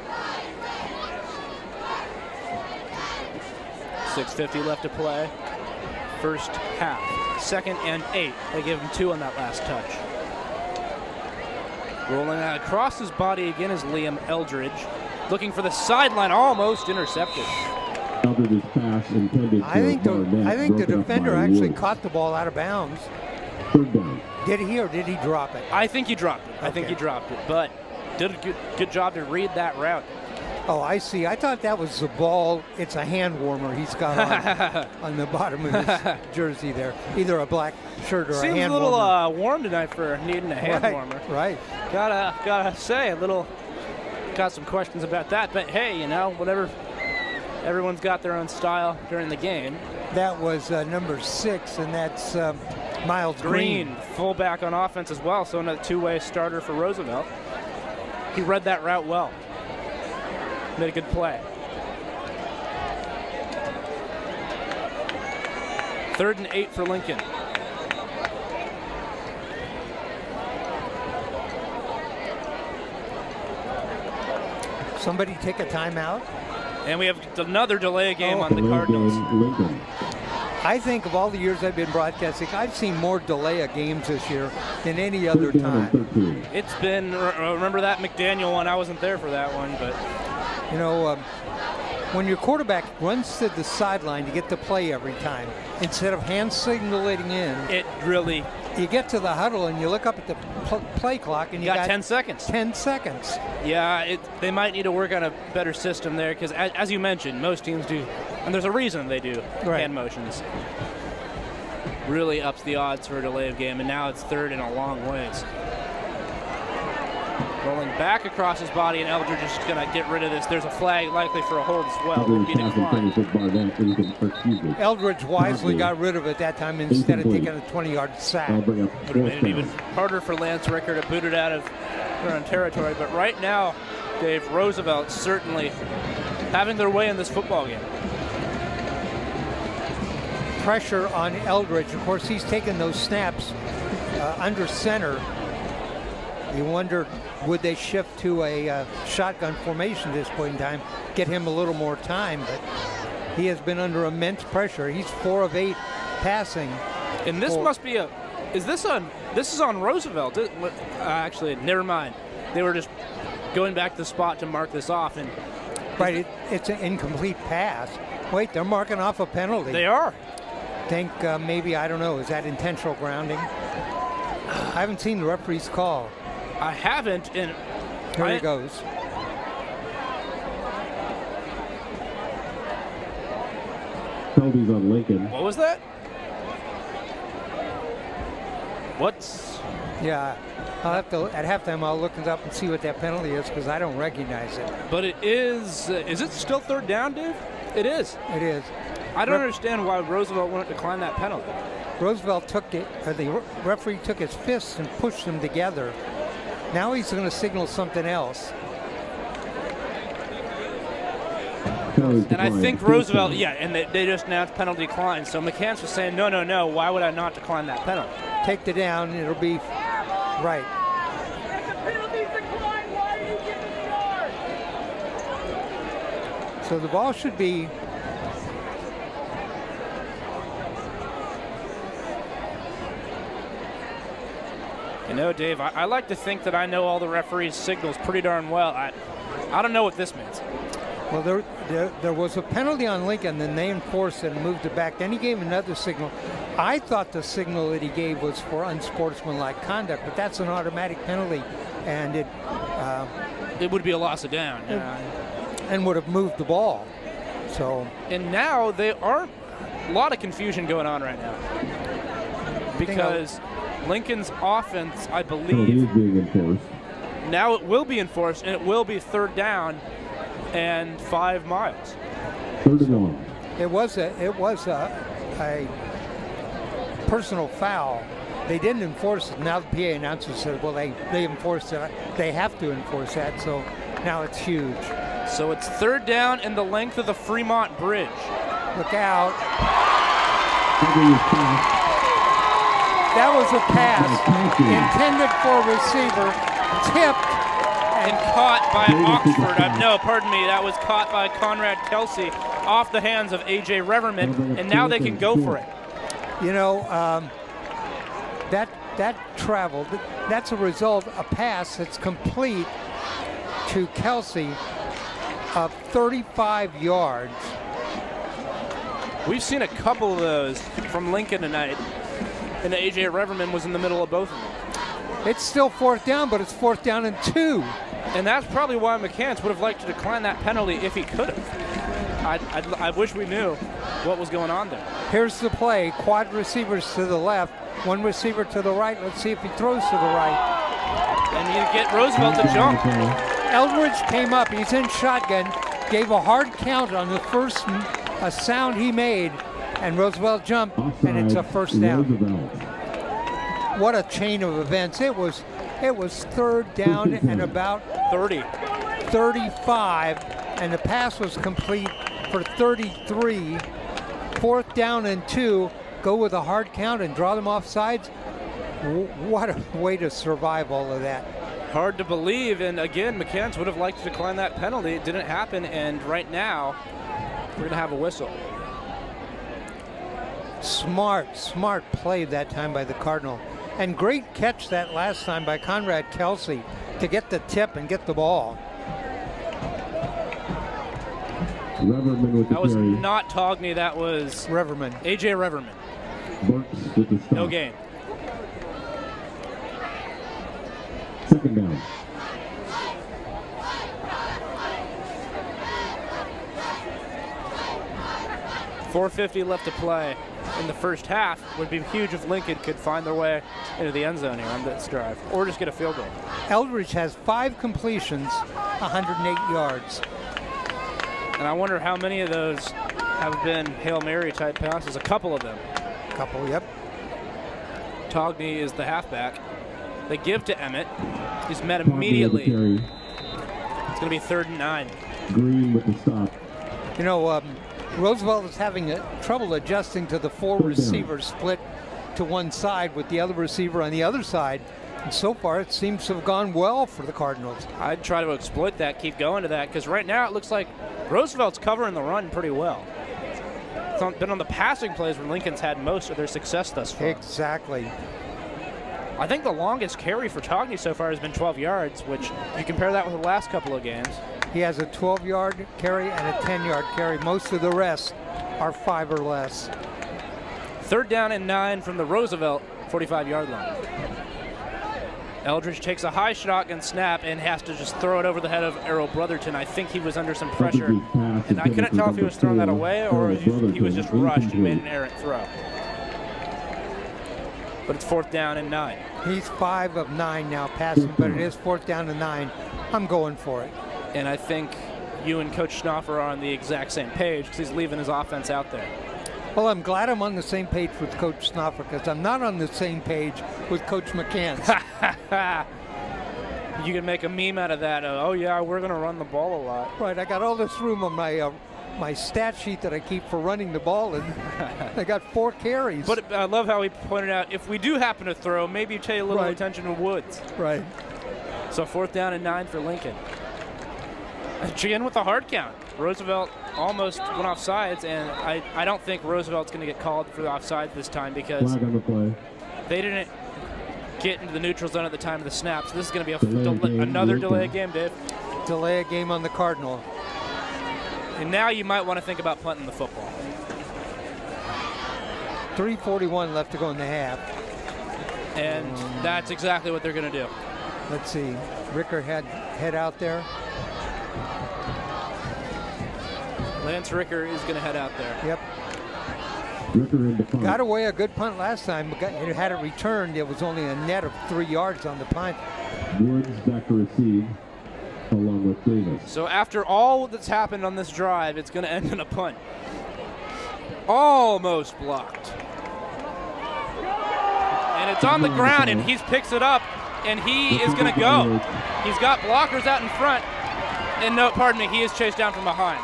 Speaker 4: 6:50 left to play. First half. 2nd and 8. They give him 2 on that last touch. Rolling out across his body again is Liam Eldridge. Looking for the sideline, almost intercepted.
Speaker 1: Eldridge's pass intended
Speaker 3: I think the
Speaker 1: broken up
Speaker 3: defender
Speaker 1: by
Speaker 3: actually
Speaker 1: Woods.
Speaker 3: caught the ball out of bounds.
Speaker 1: Third down.
Speaker 3: Did he or did he drop it?
Speaker 4: I think he dropped it. I think he dropped it, but did a good job to read that route.
Speaker 3: Oh, I see. I thought that was the ball. It's a hand warmer he's got on the bottom of his jersey there. Either a black shirt or
Speaker 4: Seems
Speaker 3: a hand
Speaker 4: a little
Speaker 3: warmer.
Speaker 4: warm tonight for needing a hand warmer.
Speaker 3: Right.
Speaker 4: Gotta say, got some questions about that. But hey, you know, whatever. Everyone's got their own style during the game.
Speaker 3: That was number 6, and that's Miles Green.
Speaker 4: Fullback on offense as well, so another 2-way starter for Roosevelt. He read that route well. Made a good play. 3rd and 8 for Lincoln.
Speaker 3: Somebody take a timeout.
Speaker 4: And we have another delay game on the
Speaker 1: Delay
Speaker 4: Cardinals.
Speaker 1: game, Lincoln.
Speaker 3: I think of all the years I've been broadcasting, I've seen more delay of games this year than any other
Speaker 1: Third down and
Speaker 3: time.
Speaker 1: 13.
Speaker 4: It's been, remember that McDaniel one? I wasn't there for that one, but
Speaker 3: You know, when your quarterback runs to the sideline to get the play every time, instead of hand signaling in,
Speaker 4: it really
Speaker 3: you get to the huddle and you look up at the play clock and you
Speaker 4: got 10 seconds.
Speaker 3: 10 seconds.
Speaker 4: Yeah, they might need to work on a better system there because, as you mentioned, most teams do, and there's a reason they do hand motions. Really ups the odds for a delay of game, and now it's third in a long ways. Rolling back across his body, and Eldridge is going to get rid of this. There's a flag likely for a hold as well.
Speaker 3: Eldridge wisely got rid of it that time instead of taking a 20-yard sack.
Speaker 4: Would have made it even harder for Lance Ricker to boot it out of their own territory. But right now, Dave, Roosevelt certainly having their way in this football game.
Speaker 3: Pressure on Eldridge. Of course, he's taken those snaps under center. You wonder, would they shift to a shotgun formation at this point in time, get him a little more time, but he has been under immense pressure. He's 4 of 8 passing.
Speaker 4: And this must be this is on Roosevelt. Actually, never mind. They were just going back to the spot to mark this off. And
Speaker 3: right, it's an incomplete pass. Wait, they're marking off a penalty.
Speaker 4: They are.
Speaker 3: Think maybe, I don't know, is that intentional grounding? I haven't seen the referee's call.
Speaker 4: I haven't, and
Speaker 3: here he goes.
Speaker 1: Penalties on Lincoln.
Speaker 4: What was that?
Speaker 3: Yeah, I'll have to, at halftime, I'll look it up and see what that penalty is because I don't recognize it.
Speaker 4: But it is it still third down, Dave? It is.
Speaker 3: It is.
Speaker 4: I don't understand why Roosevelt wouldn't decline that penalty.
Speaker 3: Roosevelt took it, or the referee took his fists and pushed them together. Now he's going to signal something else.
Speaker 4: And I think Roosevelt, and they just announced penalty decline. So McCants was saying, no, why would I not decline that penalty?
Speaker 3: Take the down, it'll be right. So the ball should be
Speaker 4: You know, Dave, I like to think that I know all the referees' signals pretty darn well. I don't know what this means.
Speaker 3: Well, there was a penalty on Lincoln, then they enforced it and moved it back. Then he gave another signal. I thought the signal that he gave was for unsportsmanlike conduct, but that's an automatic penalty, and
Speaker 4: it would be a loss of down.
Speaker 3: And would have moved the ball. So.
Speaker 4: And now they are a lot of confusion going on right now because Lincoln's offense, I believe,
Speaker 1: is being enforced.
Speaker 4: Now it will be enforced, and it will be third down and 5 miles.
Speaker 1: Third and long.
Speaker 3: It was a personal foul. They didn't enforce it. Now the PA announcer said, well, they enforced it. They have to enforce that, so now it's huge.
Speaker 4: So it's third down and the length of the Fremont Bridge.
Speaker 3: Look out. That was a pass intended for a receiver, tipped.
Speaker 4: And caught by Oxford. No, pardon me. That was caught by Conrad Kelsey off the hands of A.J. Reverman, and now they can go for it.
Speaker 3: You know, that traveled. That's a result, a pass that's complete to Kelsey of 35 yards.
Speaker 4: We've seen a couple of those from Lincoln tonight, and A.J. Reverman was in the middle of both of them.
Speaker 3: It's still fourth down, but it's fourth down and 2.
Speaker 4: And that's probably why McCants would have liked to decline that penalty if he could have. I wish we knew what was going on there.
Speaker 3: Here's the play. Quad receivers to the left, one receiver to the right. Let's see if he throws to the right.
Speaker 4: And you get Roosevelt to jump.
Speaker 3: Eldridge came up. He's in shotgun. Gave a hard count on the first sound he made. And Roosevelt jumped, and it's a first down. What a chain of events. It was third down and about 35, and the pass was complete for 33. Fourth down and 2. Go with a hard count and draw them off sides. What a way to survive all of that.
Speaker 4: Hard to believe, and again, McCants would have liked to decline that penalty. It didn't happen, and right now, we're going to have a whistle.
Speaker 3: Smart play that time by the Cardinal. And great catch that last time by Conrad Kelsey to get the tip and get the ball.
Speaker 1: That
Speaker 4: was not Togney, that was
Speaker 3: Reverman.
Speaker 4: A.J. Reverman. No gain.
Speaker 1: Second down.
Speaker 4: 4:50 left to play in the first half. Would be huge if Lincoln could find their way into the end zone here on this drive, or just get a field goal.
Speaker 3: Eldridge has 5 completions, 108 yards.
Speaker 4: And I wonder how many of those have been Hail Mary type passes. A couple of them.
Speaker 3: Couple, yep.
Speaker 4: Togney is the halfback. They give to Emmett. He's met immediately. It's going to be 3rd and 9.
Speaker 1: Green with the stop.
Speaker 3: You know, Roosevelt is having trouble adjusting to the 4 receivers split to one side with the other receiver on the other side. And so far, it seems to have gone well for the Cardinals.
Speaker 4: I'd try to exploit that, keep going to that, because right now it looks like Roosevelt's covering the run pretty well. It's been on the passing plays where Lincoln's had most of their success thus far.
Speaker 3: Exactly.
Speaker 4: I think the longest carry for Togney so far has been 12 yards, which you compare that with the last couple of games.
Speaker 3: He has a 12-yard carry and a 10-yard carry. Most of the rest are 5 or less.
Speaker 4: 3rd down and 9 from the Roosevelt 45-yard line. Eldridge takes a high shotgun snap and has to just throw it over the head of Errol Brotherton. I think he was under some pressure, and I couldn't tell if he was throwing that away or he was just rushed and made an errant throw. But it's 4th down and 9.
Speaker 3: He's 5 of 9 now passing, but it is 4th down and 9. I'm going for it.
Speaker 4: And I think you and Coach Schnoffer are on the exact same page because he's leaving his offense out there.
Speaker 3: Well, I'm glad I'm on the same page with Coach Schnoffer because I'm not on the same page with Coach McCants.
Speaker 4: You can make a meme out of that. Oh, yeah, we're going to run the ball a lot.
Speaker 3: Right, I got all this room on my stat sheet that I keep for running the ball, and I got 4 carries.
Speaker 4: But I love how he pointed out, if we do happen to throw, maybe pay a little attention to Woods.
Speaker 3: Right.
Speaker 4: So 4th down and 9 for Lincoln. Again with the hard count. Roosevelt almost went off sides, and I don't think Roosevelt's going to get called for the offside this time because they didn't get into the neutral zone at the time of the snap. So this is going to be another delay game, Dave.
Speaker 3: Delay a game on the Cardinal.
Speaker 4: And now you might want to think about punting the football.
Speaker 3: 3:41 left to go in the half.
Speaker 4: And that's exactly what they're going to do.
Speaker 3: Let's see. Ricker head out there.
Speaker 4: Lance Ricker is going to head out there.
Speaker 3: Yep.
Speaker 1: Ricker in the punt.
Speaker 3: Got away a good punt last time. It had it returned. It was only a net of 3 yards on the punt.
Speaker 1: Woods back to receive along with Davis.
Speaker 4: So after all that's happened on this drive, it's going to end in a punt. Almost blocked. And it's on the ground, and he picks it up, and he is going to go. He's got blockers out in front. And no, pardon me, he is chased down from behind.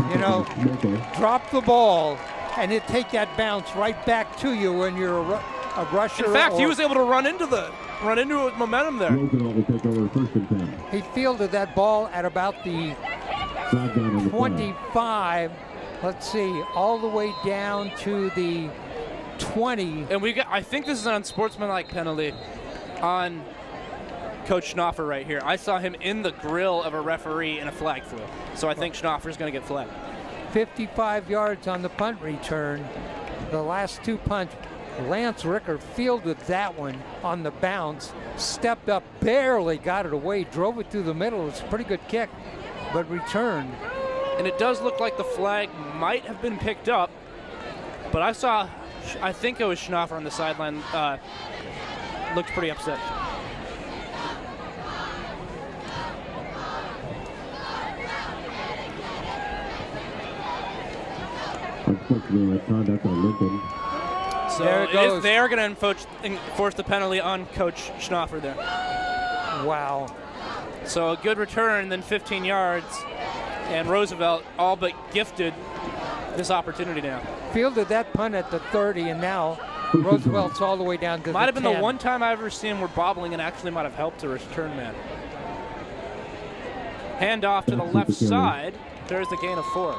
Speaker 3: You know, drop the ball, and it take that bounce right back to you when you're a rusher.
Speaker 4: In fact, he was able to run into momentum there.
Speaker 1: Roosevelt will take over 1st and 10.
Speaker 3: He fielded that ball at about the 25. Let's see, all the way down to the 20.
Speaker 4: And I think this is an unsportsmanlike penalty on Coach Schnoffer right here. I saw him in the grill of a referee and a flag flew. So I think Schnoffer's going to get flagged.
Speaker 3: 55 yards on the punt return. The last 2 punts, Lance Ricker fielded that one on the bounce, stepped up, barely got it away, drove it through the middle. It's a pretty good kick, but returned.
Speaker 4: And it does look like the flag might have been picked up, but I think it was Schnoffer on the sideline, looked pretty upset.
Speaker 1: Unfortunately, conduct on Lincoln.
Speaker 4: So they are going to enforce the penalty on Coach Schnoffer there.
Speaker 3: Wow.
Speaker 4: So a good return, then 15 yards, and Roosevelt all but gifted this opportunity now.
Speaker 3: Fielded that punt at the 30, and now Roosevelt's all the way down to the 10.
Speaker 4: Might have been the one time I've ever seen him where bobbling and actually might have helped a return man. Hand off to the left side. There's the gain of 4.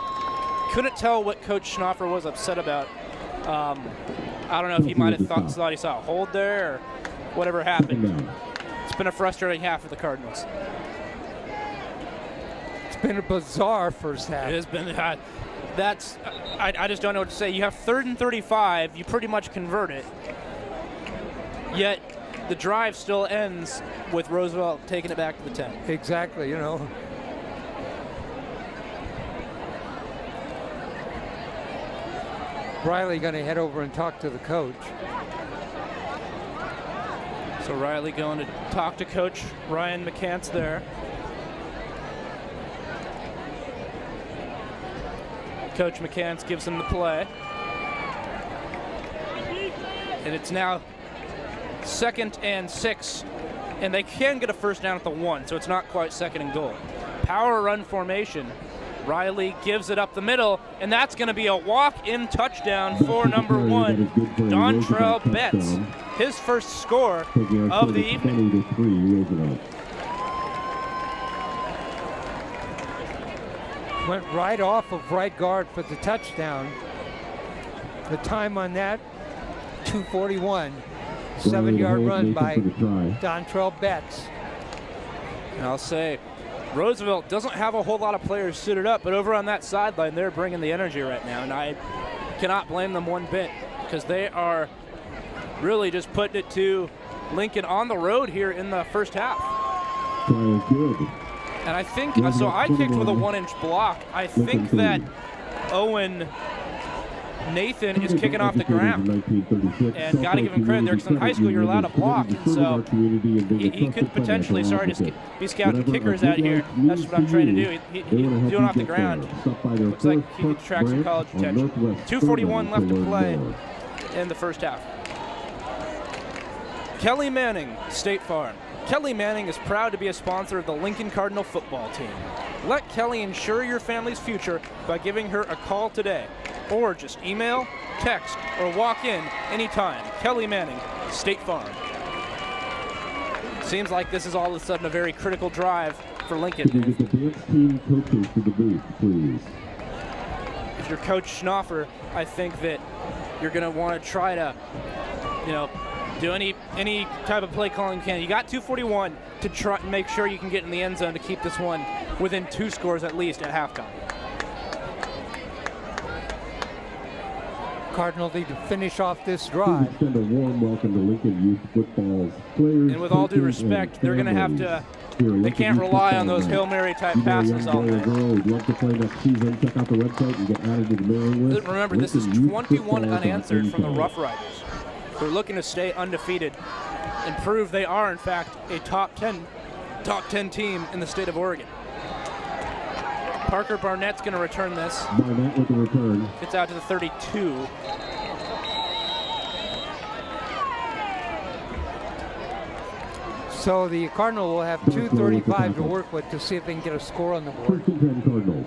Speaker 4: Couldn't tell what Coach Schnoffer was upset about. I don't know if he might have thought he saw a hold there or whatever happened. It's been a frustrating half for the Cardinals.
Speaker 3: It's been a bizarre first half.
Speaker 4: It has been. I just don't know what to say. You have 3rd and 35. You pretty much convert it. Yet the drive still ends with Roosevelt taking it back to the 10.
Speaker 3: Exactly, you know. Riley going to head over and talk to the coach.
Speaker 4: So Riley going to talk to Coach Ryan McCants there. Coach McCants gives him the play. And it's now 2nd and 6. And they can get a first down at the 1, so it's not quite 2nd and goal. Power run formation. Riley gives it up the middle, and that's going to be a walk-in touchdown for number 1, Dontrell Betts. His first score of the evening.
Speaker 3: Went right off of right guard for the touchdown. The time on that, 2:41. 7-yard run by Dontrell Betts.
Speaker 4: And I'll say, Roosevelt doesn't have a whole lot of players suited up, but over on that sideline, they're bringing the energy right now, and I cannot blame them one bit because they are really just putting it to Lincoln on the road here in the first half. And I think, so I kicked with a 1-inch block. I think that Owen Nathan is kicking off the ground. And got to give him credit there because in high school you're allowed to block. And so he could potentially, sorry to be scouting kickers out here. That's what I'm trying to do. He's doing off the ground. Looks like he could attract some college attention. 2:41 left to play in the first half. Kelly Manning, State Farm. Kelly Manning is proud to be a sponsor of the Lincoln Cardinal football team. Let Kelly ensure your family's future by giving her a call today, or just email, text, or walk in anytime. Kelly Manning, State Farm. Seems like this is all of a sudden a very critical drive for Lincoln. If you're Coach Schnoffer, I think that you're going to want to try to, do any type of play calling you can. You got 2:41 to try and make sure you can get in the end zone to keep this one within 2 scores at least at halftime.
Speaker 3: Cardinals need to finish off this drive.
Speaker 1: Extend a warm welcome to Lincoln Youth Football's players.
Speaker 4: And with all due respect, they're going to have to. They can't rely on those Hail Mary type passes all day.
Speaker 1: Love to play next season. Check out the website and get added to the mailing list.
Speaker 4: Remember, this is 21 unanswered from the Roughriders. They're looking to stay undefeated and prove they are, in fact, a top 10 team in the state of Oregon. Parker Barnett's going to return this.
Speaker 1: Barnett with the return.
Speaker 4: Gets out to the 32.
Speaker 3: So the Cardinal will have 2:35 to work with to see if they can get a score on the board.
Speaker 1: Cardinals.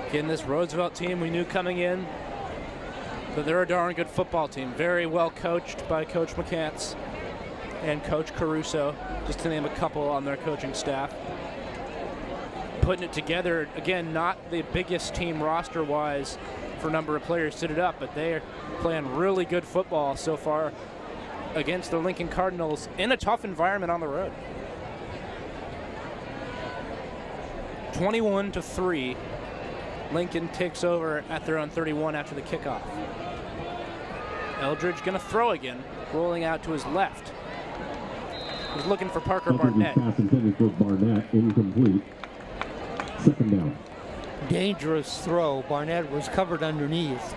Speaker 4: Again, this Roosevelt team we knew coming in, but they're a darn good football team. Very well coached by Coach McCants and Coach Caruso, just to name a couple on their coaching staff. Putting it together, again, not the biggest team roster-wise for number of players suited up, but they're playing really good football so far against the Lincoln Cardinals in a tough environment on the road. 21-3, Lincoln takes over at their own 31 after the kickoff. Eldridge going to throw again, rolling out to his left. He's looking for Parker Barnett.
Speaker 1: Pass intended for Barnett, incomplete. 2nd down.
Speaker 3: Dangerous throw. Barnett was covered underneath.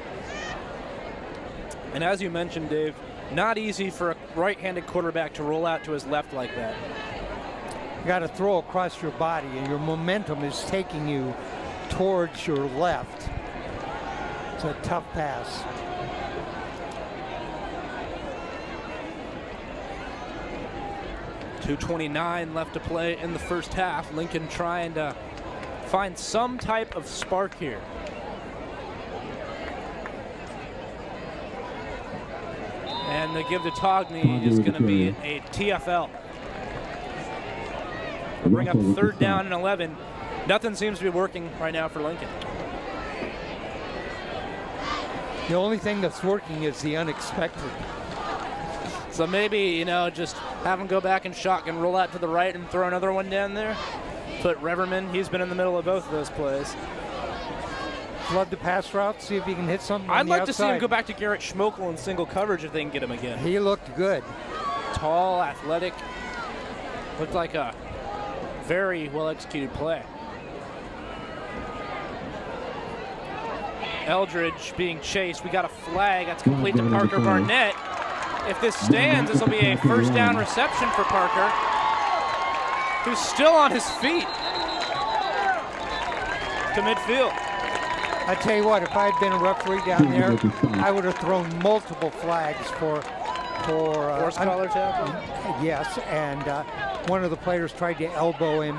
Speaker 4: And as you mentioned, Dave, not easy for a right-handed quarterback to roll out to his left like that.
Speaker 3: You got to throw across your body, and your momentum is taking you towards your left. It's a tough pass.
Speaker 4: .229 left to play in the first half. Lincoln trying to find some type of spark here. And the give to Togney is going to be a TFL. We'll bring up 3rd down and 11. Nothing seems to be working right now for Lincoln.
Speaker 3: The only thing that's working is the unexpected.
Speaker 4: So maybe, just have him go back and shotgun, roll out to the right and throw another one down there. Put Reverman, he's been in the middle of both of those plays.
Speaker 3: flood the pass route, see if he can hit something on
Speaker 4: I'd
Speaker 3: the
Speaker 4: like
Speaker 3: outside.
Speaker 4: to see him go back to Garrett Schmokel in single coverage if they can get him again.
Speaker 3: He looked good.
Speaker 4: Tall, athletic, looked like a very well-executed play. Eldridge being chased. We got a flag. That's complete to Parker Barnett. If this stands, this will be a first down reception for Parker, who's still on his feet to midfield.
Speaker 3: I tell you what, if I had been a referee down there, I would have thrown multiple flags for
Speaker 4: Horse collar tackle?
Speaker 3: Yes, and one of the players tried to elbow him.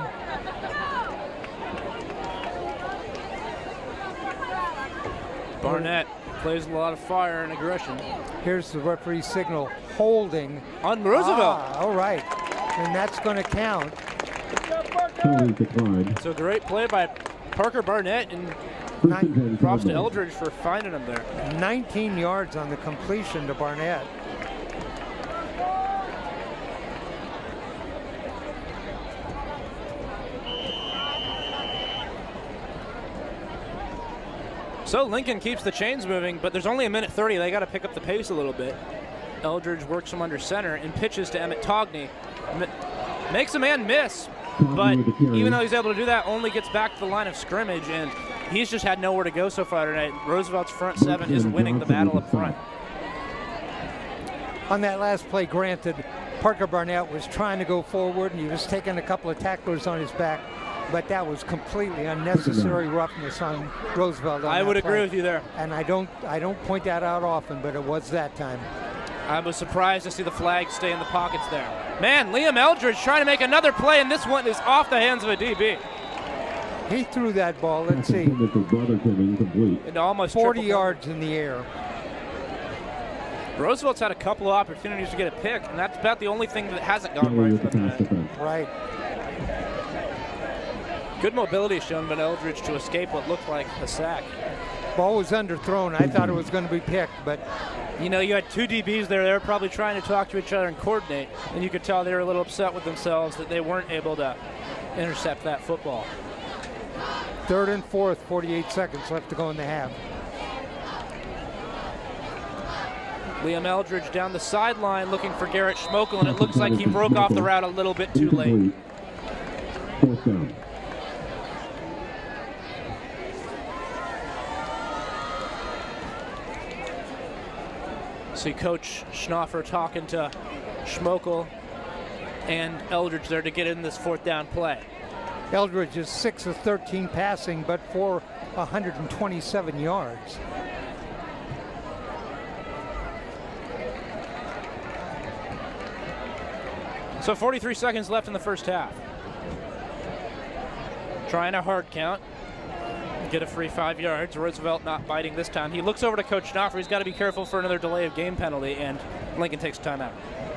Speaker 4: Barnett plays a lot of fire and aggression.
Speaker 3: Here's the referee signal, holding.
Speaker 4: On Roosevelt.
Speaker 3: All right, and that's going to count.
Speaker 4: So great play by Parker Barnett, and props to Eldridge for finding him there.
Speaker 3: 19 yards on the completion to Barnett.
Speaker 4: So Lincoln keeps the chains moving, but there's only a minute 30. They got to pick up the pace a little bit. Eldridge works from under center and pitches to Emmett Togney. Makes a man miss, but even though he's able to do that, only gets back to the line of scrimmage, and he's just had nowhere to go so far tonight. Roosevelt's front seven is winning the battle up front.
Speaker 3: On that last play, granted, Parker Barnett was trying to go forward, and he was taking a couple of tacklers on his back, but that was completely unnecessary roughness on Roosevelt.
Speaker 4: I would agree with you there.
Speaker 3: And I don't point that out often, but it was that time.
Speaker 4: I was surprised to see the flag stay in the pockets there. Man, Liam Eldridge trying to make another play, and this one is off the hands of a DB.
Speaker 3: He threw that ball, let's see,
Speaker 4: into almost
Speaker 3: 40 yards in the air.
Speaker 4: Roosevelt's had a couple of opportunities to get a pick, and that's about the only thing that hasn't gone right for them tonight.
Speaker 3: Right.
Speaker 4: Good mobility shown by Eldridge to escape what looked like a sack.
Speaker 3: Ball was underthrown. I thought it was going to be picked, but
Speaker 4: you know, you had two DBs there. They were probably trying to talk to each other and coordinate, and you could tell they were a little upset with themselves that they weren't able to intercept that football.
Speaker 3: 3rd and 4th, 48 seconds left to go in the half.
Speaker 4: Liam Eldridge down the sideline looking for Garrett Schmokel, and it looks like he broke off the route a little bit too late.
Speaker 1: 4th down.
Speaker 4: See Coach Schnoffer talking to Schmokel and Eldridge there to get in this 4th down play.
Speaker 3: Eldridge is 6 of 13 passing, but for 127 yards.
Speaker 4: So 43 seconds left in the first half. Trying a hard count. Get a free 5 yards. Roosevelt not biting this time. He looks over to Coach Schnoffer. He's got to be careful for another delay of game penalty, and Lincoln takes timeout.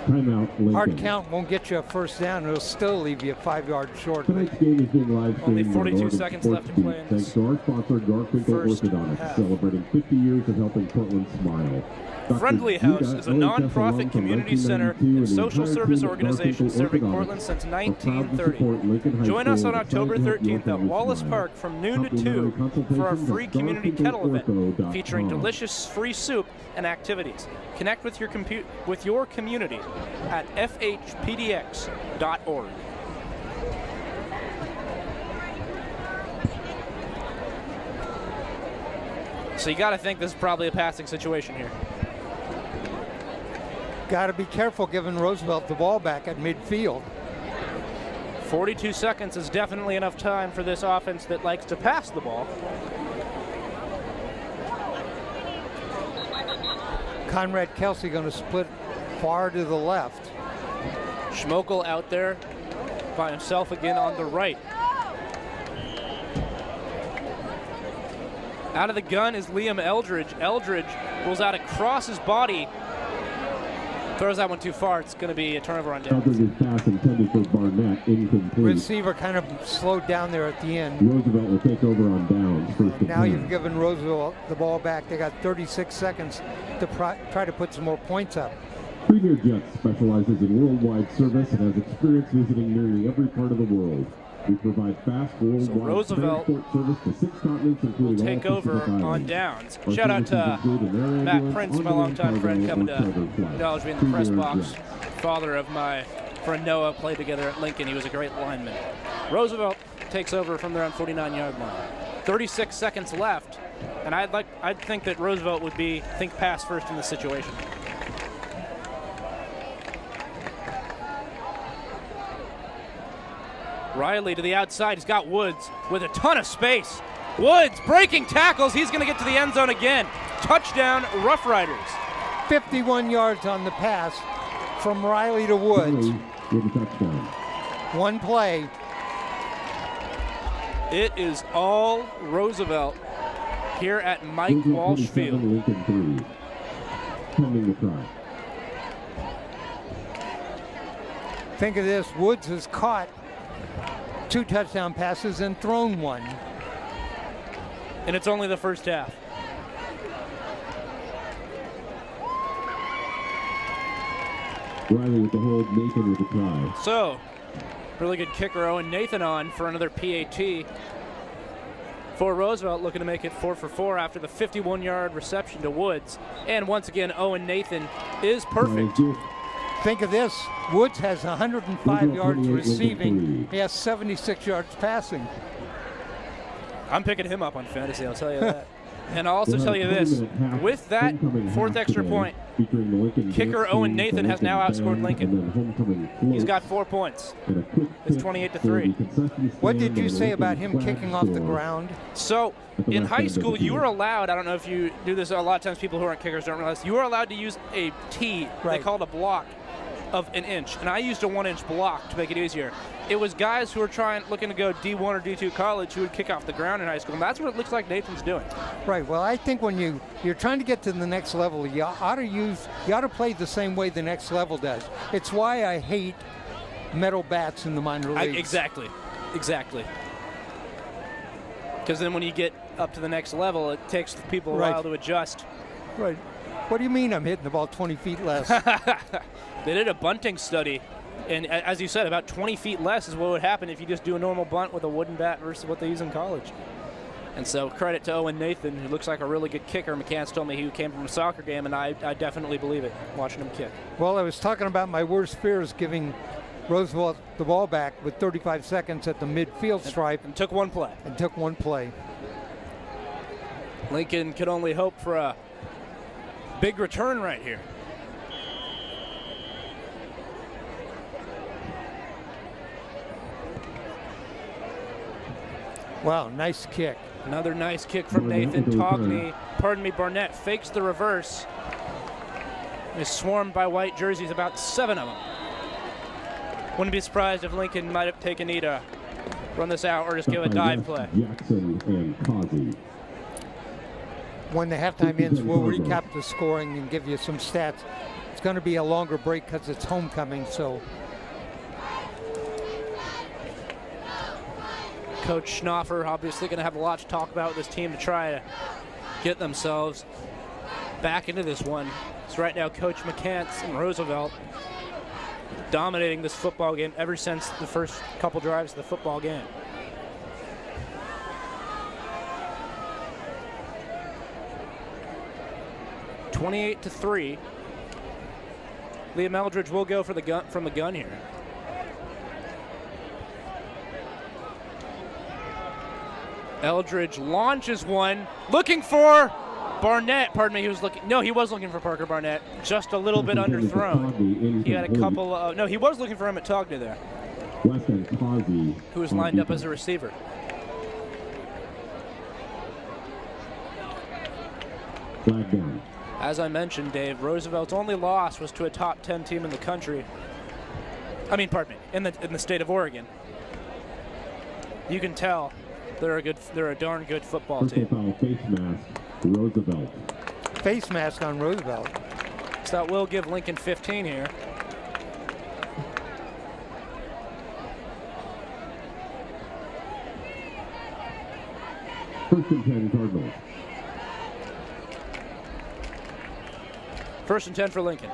Speaker 1: Timeout, Lincoln.
Speaker 3: Hard count won't get you a first down. It'll still leave you 5 yards short.
Speaker 1: Tonight's game is being live streamed.
Speaker 4: Only 42 seconds left to play in this
Speaker 1: thanks to our sponsor, Garfinkel Orthodontics,
Speaker 4: half.
Speaker 1: celebrating 50 years of helping Portland smile.
Speaker 4: Friendly House is a non-profit community center and social service organization serving Portland since 1930. Join us on October 13th at Wallace Park from noon to 2 for our free community kettle event featuring delicious free soup and activities. Connect with your community at fhpdx.org. So you got to think this is probably a passing situation here.
Speaker 3: Got to be careful giving Roosevelt the ball back at midfield.
Speaker 4: 42 seconds is definitely enough time for this offense that likes to pass the ball.
Speaker 3: Conrad Kelsey going to split far to the left.
Speaker 4: Schmokel out there by himself again on the right. Out of the gun is Liam Eldridge. Eldridge rolls out across his body. Throws that one too far. It's going to be a turnover on downs.
Speaker 1: Eldridge's pass intended for Barnett, incomplete.
Speaker 3: Receiver kind of slowed down there at the end.
Speaker 1: Roosevelt will take over on downs. First
Speaker 3: Now
Speaker 1: and
Speaker 3: you've
Speaker 1: 10.
Speaker 3: given Roosevelt the ball back. They got 36 seconds to try to put some more points up.
Speaker 1: Premier Jets specializes in worldwide service and has experience visiting nearly every part of the world. We provide fast worldwide
Speaker 4: Roosevelt
Speaker 1: transport service to 6 continents, including
Speaker 4: will take
Speaker 1: all
Speaker 4: over
Speaker 1: Pacific
Speaker 4: on
Speaker 1: islands.
Speaker 4: downs.
Speaker 1: Our
Speaker 4: Shout out
Speaker 1: services
Speaker 4: to
Speaker 1: include an air
Speaker 4: Matt
Speaker 1: ambulance,
Speaker 4: Prince, my
Speaker 1: on-demand
Speaker 4: longtime friend,
Speaker 1: cargo,
Speaker 4: coming
Speaker 1: or
Speaker 4: to
Speaker 1: charter flights.
Speaker 4: acknowledge me in the press
Speaker 1: Premier
Speaker 4: box.
Speaker 1: jet.
Speaker 4: Father of my friend Noah played together at Lincoln. He was a great lineman. Roosevelt takes over from their own 49-yard line. 36 seconds left, and I'd think that Roosevelt would think pass first in this situation. Riley to the outside. He's got Woods with a ton of space. Woods breaking tackles. He's going to get to the end zone again. Touchdown, Roughriders.
Speaker 3: 51 yards on the pass from Riley to Woods.
Speaker 1: With a touchdown.
Speaker 3: One play.
Speaker 4: It is all Roosevelt here at Mike Walsh Field.
Speaker 1: Lincoln 3. Pending the try.
Speaker 3: Think of this. Woods has caught 2 touchdown passes and thrown 1.
Speaker 4: And it's only the first half.
Speaker 1: Riley with the hold, Nathan with the try.
Speaker 4: So, really good kicker Owen Nathan on for another PAT. For Roosevelt, looking to make it 4 for 4 after the 51-yard reception to Woods. And once again, Owen Nathan is perfect.
Speaker 3: Think of this. Woods has 105 yards
Speaker 1: 28,
Speaker 3: receiving. He has 76 yards passing.
Speaker 4: I'm picking him up on fantasy, I'll tell you that. And I'll also tell you this, with that 4th extra point, kicker Owen Nathan has now outscored Lincoln. He's got 4 points. It's 28-3.
Speaker 3: What did you say about him kicking off the ground?
Speaker 4: So, in high school, you were allowed, I don't know if you do this, a lot of times people who aren't kickers don't realize, you were allowed to use a tee, they call it a block, of an inch. And I used a 1-inch block to make it easier. It was guys who were looking to go D1 or D2 college who would kick off the ground in high school. And that's what it looks like Nathan's doing.
Speaker 3: Right. Well, I think when you're trying to get to the next level, you ought to play the same way the next level does. It's why I hate metal bats in the minor leagues.
Speaker 4: Exactly. Because then when you get up to the next level, it takes people a while to adjust.
Speaker 3: Right. What do you mean I'm hitting the ball 20 feet less?
Speaker 4: They did a bunting study, and as you said, about 20 feet less is what would happen if you just do a normal bunt with a wooden bat versus what they use in college. And so credit to Owen Nathan, who looks like a really good kicker. McCants told me he came from a soccer game, and I definitely believe it, watching him kick.
Speaker 3: Well, I was talking about my worst fears giving Roosevelt the ball back with 35 seconds at the midfield stripe.
Speaker 4: And took one play. Lincoln could only hope for a big return right here.
Speaker 3: Wow, nice kick.
Speaker 4: Another nice kick from Nathan Barnett fakes the reverse. Is swarmed by white jerseys, about 7 of them. Wouldn't be surprised if Lincoln might have taken a knee to run this out or just give a dive play.
Speaker 1: Jackson and Causey.
Speaker 3: When the halftime ends, we'll recap the scoring and give you some stats. It's going to be a longer break because it's homecoming, so.
Speaker 4: Coach Schnoffer obviously going to have a lot to talk about with this team to try to get themselves back into this one. So right now, Coach McCants and Roosevelt dominating this football game ever since the first couple drives of the football game. (28-3). Liam Eldridge will go for the gun from the gun here. Eldridge launches one, looking for Barnett. Pardon me, he was looking for Parker Barnett. Just a little bit underthrown. He had a couple of, no, he was looking for Emmett Togna there, who was lined up as a receiver.
Speaker 1: Flag down.
Speaker 4: As I mentioned, Dave, Roosevelt's only loss was to a top 10 team in the country. In the state of Oregon. You can tell they're a darn good football team.
Speaker 1: Foul, face mask, Roosevelt.
Speaker 3: Face mask on Roosevelt.
Speaker 4: So that will give Lincoln 15 here.
Speaker 1: First and 10 Cardinals.
Speaker 4: First and 10 for Lincoln.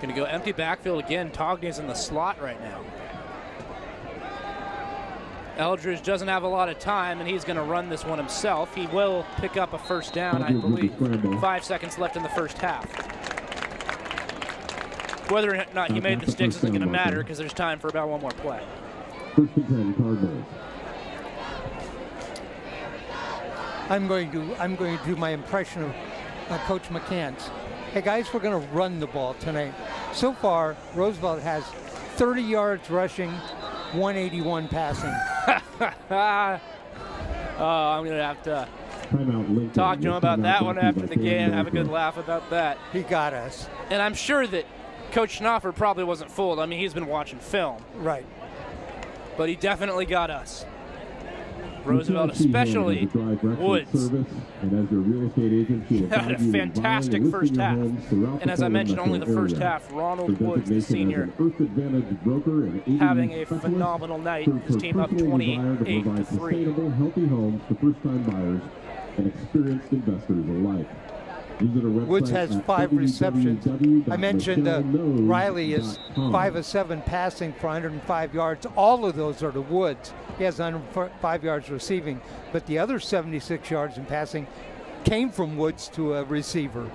Speaker 4: Going to go empty backfield again. Togney's in the slot right now. Eldridge doesn't have a lot of time, and he's going to run this one himself. He will pick up a first down, I believe. 5 seconds left in the first half. Whether or not he made the sticks isn't going to matter because there's time for about one more play.
Speaker 1: First and 10, Cardinals.
Speaker 3: I'm going to do my impression of Coach McCants. Hey guys, we're going to run the ball tonight. So far, Roosevelt has 30 yards rushing, 181 passing.
Speaker 4: I'm going to have to
Speaker 1: Lincoln.
Speaker 4: talk to him about that one after the game, have a good laugh about that.
Speaker 3: He got us.
Speaker 4: And I'm sure that Coach Schnoffer probably wasn't fooled. I mean, he's been watching film.
Speaker 3: Right.
Speaker 4: But he definitely got us. Roosevelt, especially Woods, had a fantastic first half. And as I mentioned, only the first half. Ronald Woods, the senior, having a phenomenal night. His team up 28-3.
Speaker 1: Healthy homes to first-time buyers and experienced investors alike.
Speaker 3: Woods has 5 receptions. I mentioned Riley is 5 of 7 passing for 105 yards. All of those are to Woods. He has 105 yards receiving, but the other 76 yards in passing came from Woods to a receiver.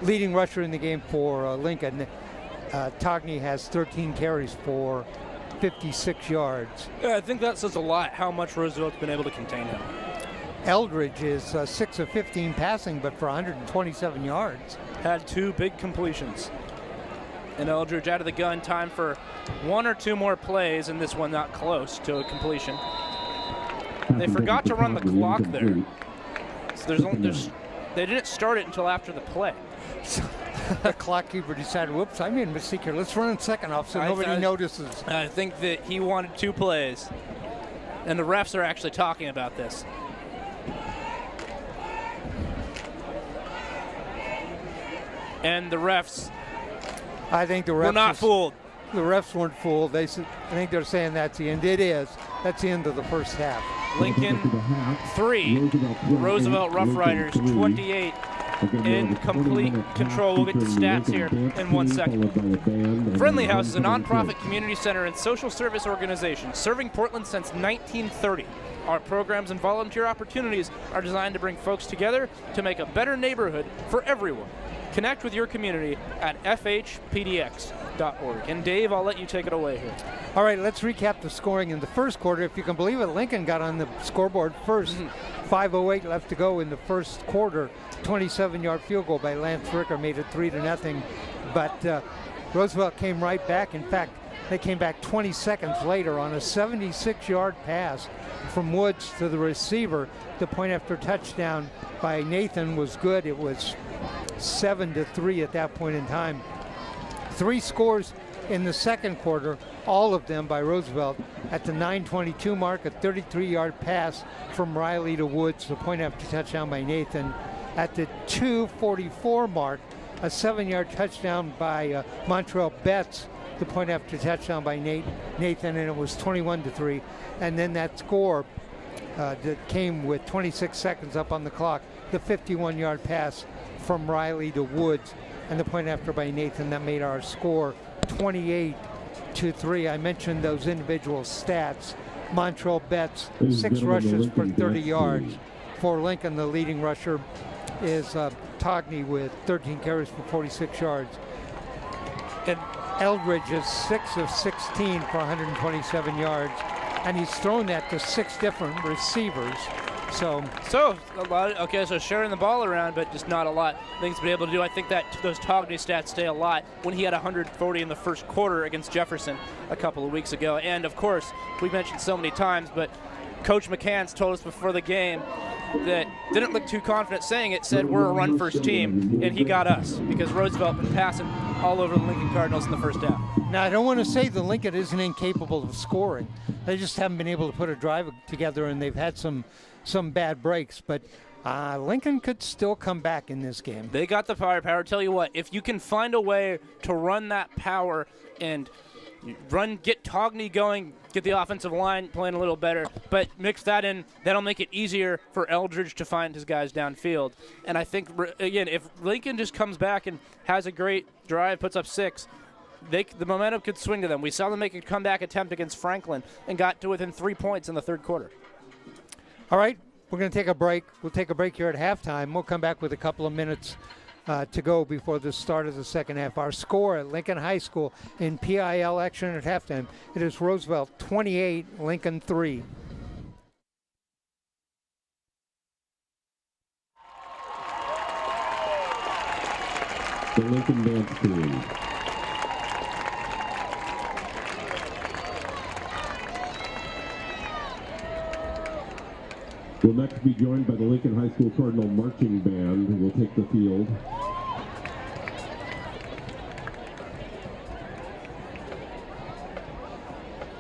Speaker 3: Leading rusher in the game for Lincoln, Togney has 13 carries for 56 yards.
Speaker 4: Yeah, I think that says a lot how much Roosevelt's been able to contain him.
Speaker 3: Eldridge is 6 of 15 passing, but for 127 yards.
Speaker 4: Had 2 big completions. And Eldridge out of the gun, time for 1 or 2 more plays, and this one not close to a completion. They forgot to run the clock there. So they didn't start it until after the play.
Speaker 3: The clock keeper decided, whoops, I made a mistake here. Let's run it second off so nobody notices.
Speaker 4: I think that he wanted 2 plays. And the refs are actually talking about this. And the refs,
Speaker 3: I think the refs
Speaker 4: were not fooled.
Speaker 3: The refs weren't fooled. I think they're saying that's the end. It is. That's the end of the first half.
Speaker 4: Lincoln 3, Roosevelt Roughriders 28 in complete control. We'll get the stats here in 1 second. Friendly House is a nonprofit community center and social service organization serving Portland since 1930. Our programs and volunteer opportunities are designed to bring folks together to make a better neighborhood for everyone. Connect with your community at fhpdx.org. And Dave, I'll let you take it away here.
Speaker 3: All right, let's recap the scoring in the first quarter. If you can believe it, Lincoln got on the scoreboard first. 5:08 left to go in the first quarter. 27-yard field goal by Lance Ricker made it 3-0. But Roosevelt came right back. In fact, they came back 20 seconds later on a 76-yard pass from Woods to the receiver. The point after touchdown by Nathan was good. It was 7-3 at that point in time. 3 scores in the second quarter, all of them by Roosevelt. At the 9:22 mark, a 33-yard pass from Riley to Woods, the point after touchdown by Nathan. At the 2:44 mark, a 7-yard touchdown by Montrell Betts, the point after touchdown by Nathan, and it was 21-3. And then that score that came with 26 seconds up on the clock, the 51-yard pass from Riley to Woods, and the point after by Nathan, that made our score 28-3. I mentioned those individual stats. Montrell Betts, 6 rushes for 30 yards. For Lincoln, the leading rusher is Togney with 13 carries for 46 yards. And Eldridge is 6 of 16 for 127 yards, and he's thrown that to 6 different receivers. So a lot.
Speaker 4: Okay, so sharing the ball around, but just not a lot things to be able to do. I think that those Togney stats stay a lot when he had 140 in the first quarter against Jefferson a couple of weeks ago. And of course, we mentioned so many times, but Coach McCants told us before the game that didn't look too confident saying it, said we're a run-first team, and he got us because Roosevelt been passing all over the Lincoln Cardinals in the first half.
Speaker 3: Now, I don't want to say the Lincoln isn't incapable of scoring. They just haven't been able to put a drive together, and they've had some bad breaks, but Lincoln could still come back in this game.
Speaker 4: They got the firepower. Tell you what, if you can find a way to run that power and get Togney going, get the offensive line playing a little better, but mix that in. That'll make it easier for Eldridge to find his guys downfield. And I think, again, if Lincoln just comes back and has a great drive, puts up 6, the momentum could swing to them. We saw them make a comeback attempt against Franklin and got to within 3 points in the third quarter.
Speaker 3: All right, we're going to take a break. We'll take a break here at halftime. We'll come back with a couple of minutes to go before the start of the second half. Our score at Lincoln High School in PIL action at halftime, it is Roosevelt 28, Lincoln 3.
Speaker 1: The Lincoln Dance Team. We'll next be joined by the Lincoln High School Cardinal Marching Band, who will take the field.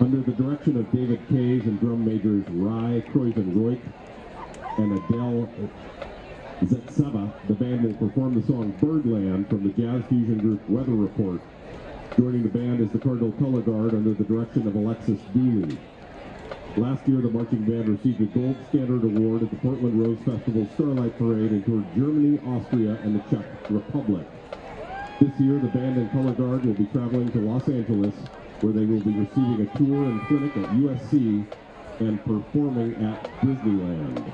Speaker 1: Under the direction of David Kays and drum majors Rye Kreuzenroik and Adele Zetseva, the band will perform the song Birdland from the jazz fusion group Weather Report. Joining the band is the Cardinal Color Guard under the direction of Alexis Dooley. Last year, the marching band received a Gold Standard Award at the Portland Rose Festival Starlight Parade and toured Germany, Austria, and the Czech Republic. This year, the band and color guard will be traveling to Los Angeles, where they will be receiving a tour and clinic at USC and performing at Disneyland.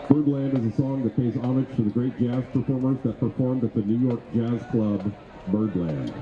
Speaker 1: Birdland is a song that pays homage to the great jazz performers that performed at the New York Jazz Club, Birdland.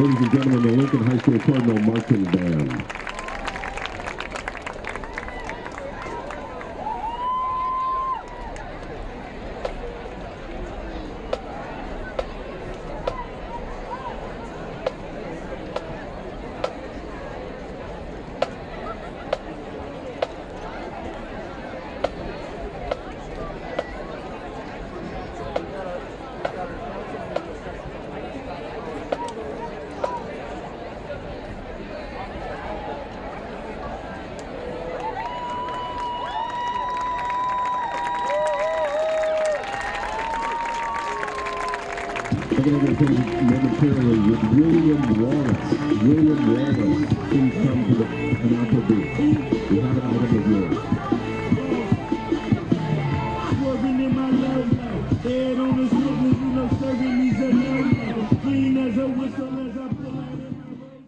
Speaker 1: Ladies and gentlemen, the Lincoln High School Cardinal Marching Band. We're going to begin momentarily with William Wallace. William Wallace, please come to the pineapple booth. We have an item of yours.
Speaker 6: Swerving in my low, head on the swivel, you know, serving these a no-no. Clean as a whistle as I pull out in my road.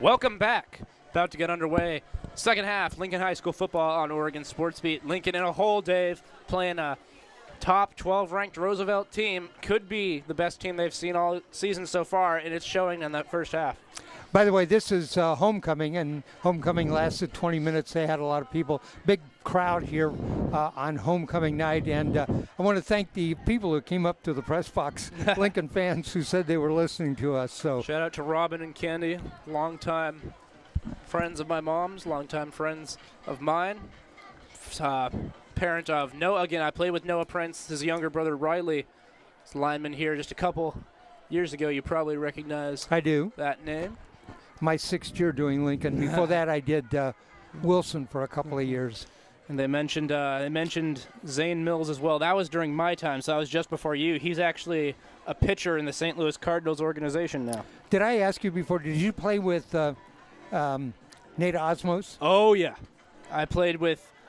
Speaker 4: Welcome back. About to get underway. Second half, Lincoln High School football on Oregon Sports Beat. Lincoln in a hole, Dave, playing a top 12-ranked Roosevelt team. Could be the best team they've seen all season so far, and it's showing in that first half.
Speaker 3: By the way, this is homecoming, and homecoming lasted 20 minutes. They had a lot of people, big crowd here on homecoming night, and I want to thank the people who came up to the press box, Lincoln fans who said they were listening to us. So
Speaker 4: shout out to Robin and Candy, longtime friends of my mom's, longtime friends of mine. Parent of Noah. Again, I played with Noah Prince, his younger brother Riley. His lineman here just a couple years ago. You probably recognize
Speaker 3: I do
Speaker 4: that name.
Speaker 3: My 6th year doing Lincoln. Before that, I did Wilson for a couple of years.
Speaker 4: And they mentioned Zane Mills as well. That was during my time, so that was just before you. He's actually a pitcher in the St. Louis Cardinals organization now.
Speaker 3: Did I ask you before, did you play with Nate Osmos?
Speaker 4: Oh, yeah.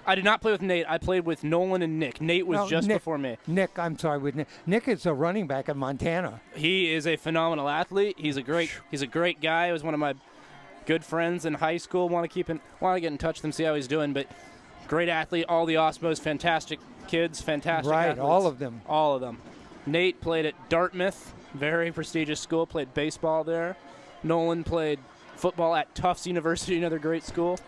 Speaker 4: I did not play with Nate. I played with Nolan and Nick. Nate was just
Speaker 3: Nick,
Speaker 4: before me.
Speaker 3: With Nick. Nick is a running back at Montana.
Speaker 4: He is a phenomenal athlete. He's a great guy. He was one of my good friends in high school. Want to get in touch with him, see how he's doing. But great athlete. All the Osmos, fantastic kids, fantastic athletes.
Speaker 3: All of them.
Speaker 4: All of them. Nate played at Dartmouth, very prestigious school. Played baseball there. Nolan played football at Tufts University, another great school.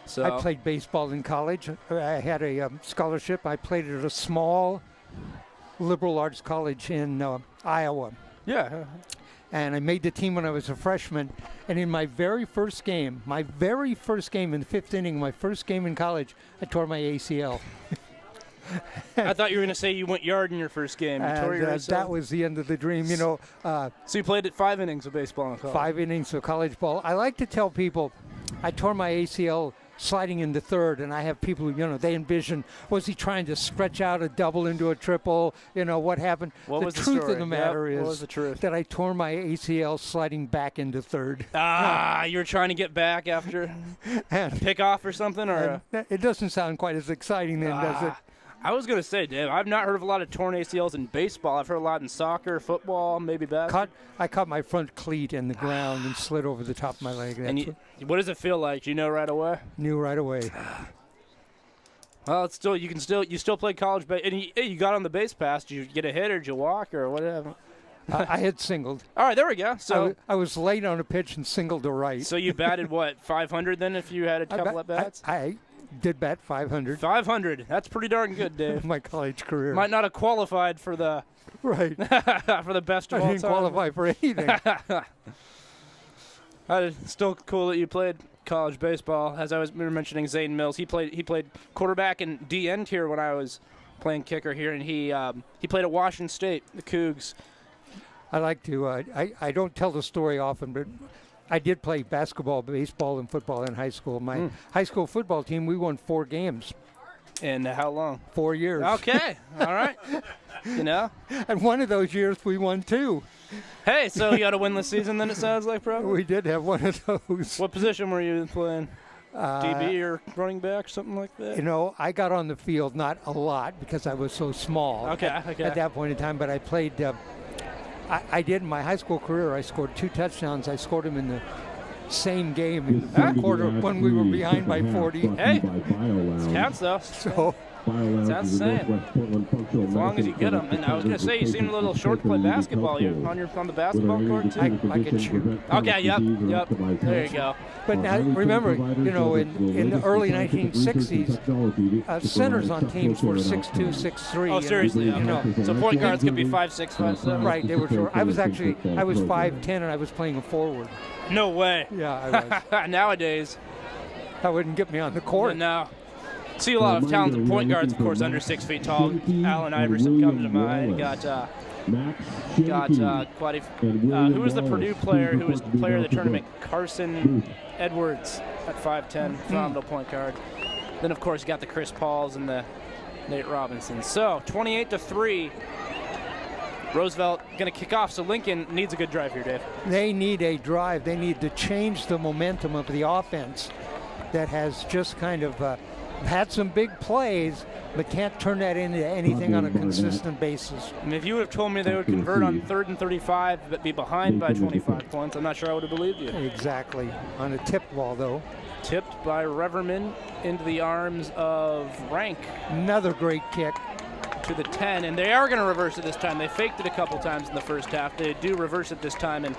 Speaker 4: So
Speaker 3: I played baseball in college. I had a scholarship. I played at a small liberal arts college in Iowa.
Speaker 4: Yeah.
Speaker 3: And I made the team when I was a freshman. And in my very first game in the 5th inning, my first game in college, I tore my ACL.
Speaker 4: I thought you were going to say you went yard in your first game. You tore your ACL.
Speaker 3: That was the end of the dream.
Speaker 4: So you played at 5 innings of baseball in college.
Speaker 3: 5 innings of college ball. I like to tell people I tore my ACL sliding into third, and I have people who, they envision, was he trying to stretch out a double into a triple? What happened?
Speaker 4: The
Speaker 3: truth of the matter is
Speaker 4: what was the truth?
Speaker 3: That I tore my ACL sliding back into third.
Speaker 4: You were trying to get back after a pick-off or something? Or
Speaker 3: it doesn't sound quite as exciting then, does it?
Speaker 4: I was going to say, Dave, I've not heard of a lot of torn ACLs in baseball. I've heard a lot in soccer, football, maybe basketball.
Speaker 3: I caught my front cleat in the ground and slid over the top of my leg.
Speaker 4: And what does it feel like? Do you know right away?
Speaker 3: Knew right away.
Speaker 4: Well, it's still you still play college, but you got on the base pass. Did you get a hit or did you walk or whatever?
Speaker 3: I had singled.
Speaker 4: All right, there we go. So
Speaker 3: I was late on a pitch and singled to right.
Speaker 4: So you batted what, 500 then? If you had a couple at bats,
Speaker 3: I did bat 500.
Speaker 4: 500. That's pretty darn good, Dave.
Speaker 3: My college career.
Speaker 4: Might not have qualified for the
Speaker 3: right
Speaker 4: for the best of all time.
Speaker 3: I didn't qualify for anything.
Speaker 4: It's still cool that you played college baseball. As we were mentioning, Zane Mills. He played quarterback and D end here when I was playing kicker here, and he played at Washington State, the Cougs.
Speaker 3: I like to. I don't tell the story often, but I did play basketball, baseball, and football in high school. My high school football team, we won 4 games.
Speaker 4: And how long?
Speaker 3: 4 years.
Speaker 4: Okay, all right.
Speaker 3: And one of those years we won 2.
Speaker 4: Hey, so you got a winless season then, it sounds like, probably?
Speaker 3: We did have one of those.
Speaker 4: What position were you playing? DB or running back, something like that?
Speaker 3: I got on the field not a lot because I was so small
Speaker 4: okay.
Speaker 3: At that point in time, but I played I did in my high school career. I scored 2 touchdowns. I scored them in the same game in the third quarter when we were behind by 40.
Speaker 4: Hey, it counts though.
Speaker 3: So
Speaker 4: sounds the same. As long as you get them. And I was going to say, you seem a little short to play basketball. You're on the basketball court too?
Speaker 3: I can shoot.
Speaker 4: Okay, yep. There you go.
Speaker 3: But now, remember, in the early 1960s, centers on teams were 6'2", 6'3".
Speaker 4: Oh, seriously? Okay. So point guards could be 5'6", 5'7".
Speaker 3: Right, they were short. I was 5'10", and I was playing a forward.
Speaker 4: No way.
Speaker 3: Yeah, I was.
Speaker 4: Nowadays.
Speaker 3: That wouldn't get me on the court.
Speaker 4: No. See a lot of talented point guards, of course, under 6 feet tall. Allen Iverson comes to mind. Got quite a. Who was the Purdue player who was the player of the tournament? Carson Edwards at 5'10", phenomenal point guard. Then, of course, you got the Chris Pauls and the Nate Robinson. So 28-3. Roosevelt going to kick off, so Lincoln needs a good drive here, Dave.
Speaker 3: They need a drive. They need to change the momentum of the offense that has just kind of had some big plays, but can't turn that into anything on a consistent basis.
Speaker 4: And if you would have told me they would convert on 3rd and 35 but be behind by 25 points, I'm not sure I would have believed you.
Speaker 3: Exactly. On a tip ball, though.
Speaker 4: Tipped by Reverman into the arms of Rank.
Speaker 3: Another great kick.
Speaker 4: To the 10, and they are going to reverse it this time. They faked it a couple times in the first half. They do reverse it this time, and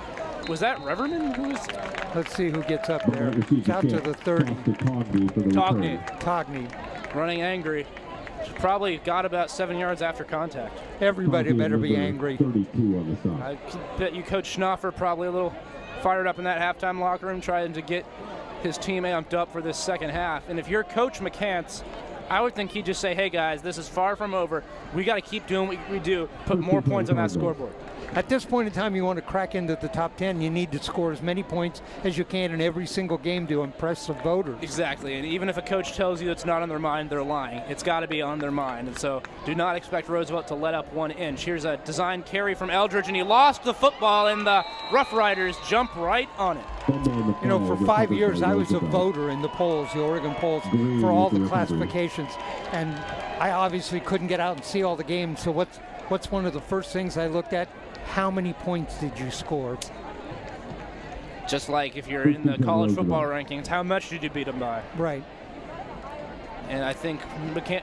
Speaker 4: was that Reverman who was?
Speaker 3: Let's see who gets up there. It's out to the 30. Togney.
Speaker 4: Running angry. Probably got about 7 yards after contact.
Speaker 3: Everybody better be angry.
Speaker 4: I bet you Coach Schnoffer probably a little fired up in that halftime locker room trying to get his team amped up for this second half. And if you're Coach McCants, I would think he'd just say, hey guys, this is far from over. We got to keep doing what we do, put more points on that scoreboard.
Speaker 3: At this point in time, you want to crack into the top 10. You need to score as many points as you can in every single game to impress the voters.
Speaker 4: Exactly, and even if a coach tells you it's not on their mind, they're lying. It's got to be on their mind, and so do not expect Roosevelt to let up 1 inch. Here's a design carry from Eldridge, and he lost the football, and the Roughriders jump right on it.
Speaker 3: You know, for 5 years, I was a voter in the polls, the Oregon polls, for all the classifications, and I obviously couldn't get out and see all the games, so what's one of the first things I looked at? How many points did you score?
Speaker 4: Just like if you're in the college football rankings, how much did you beat them by?
Speaker 3: Right.
Speaker 4: And I think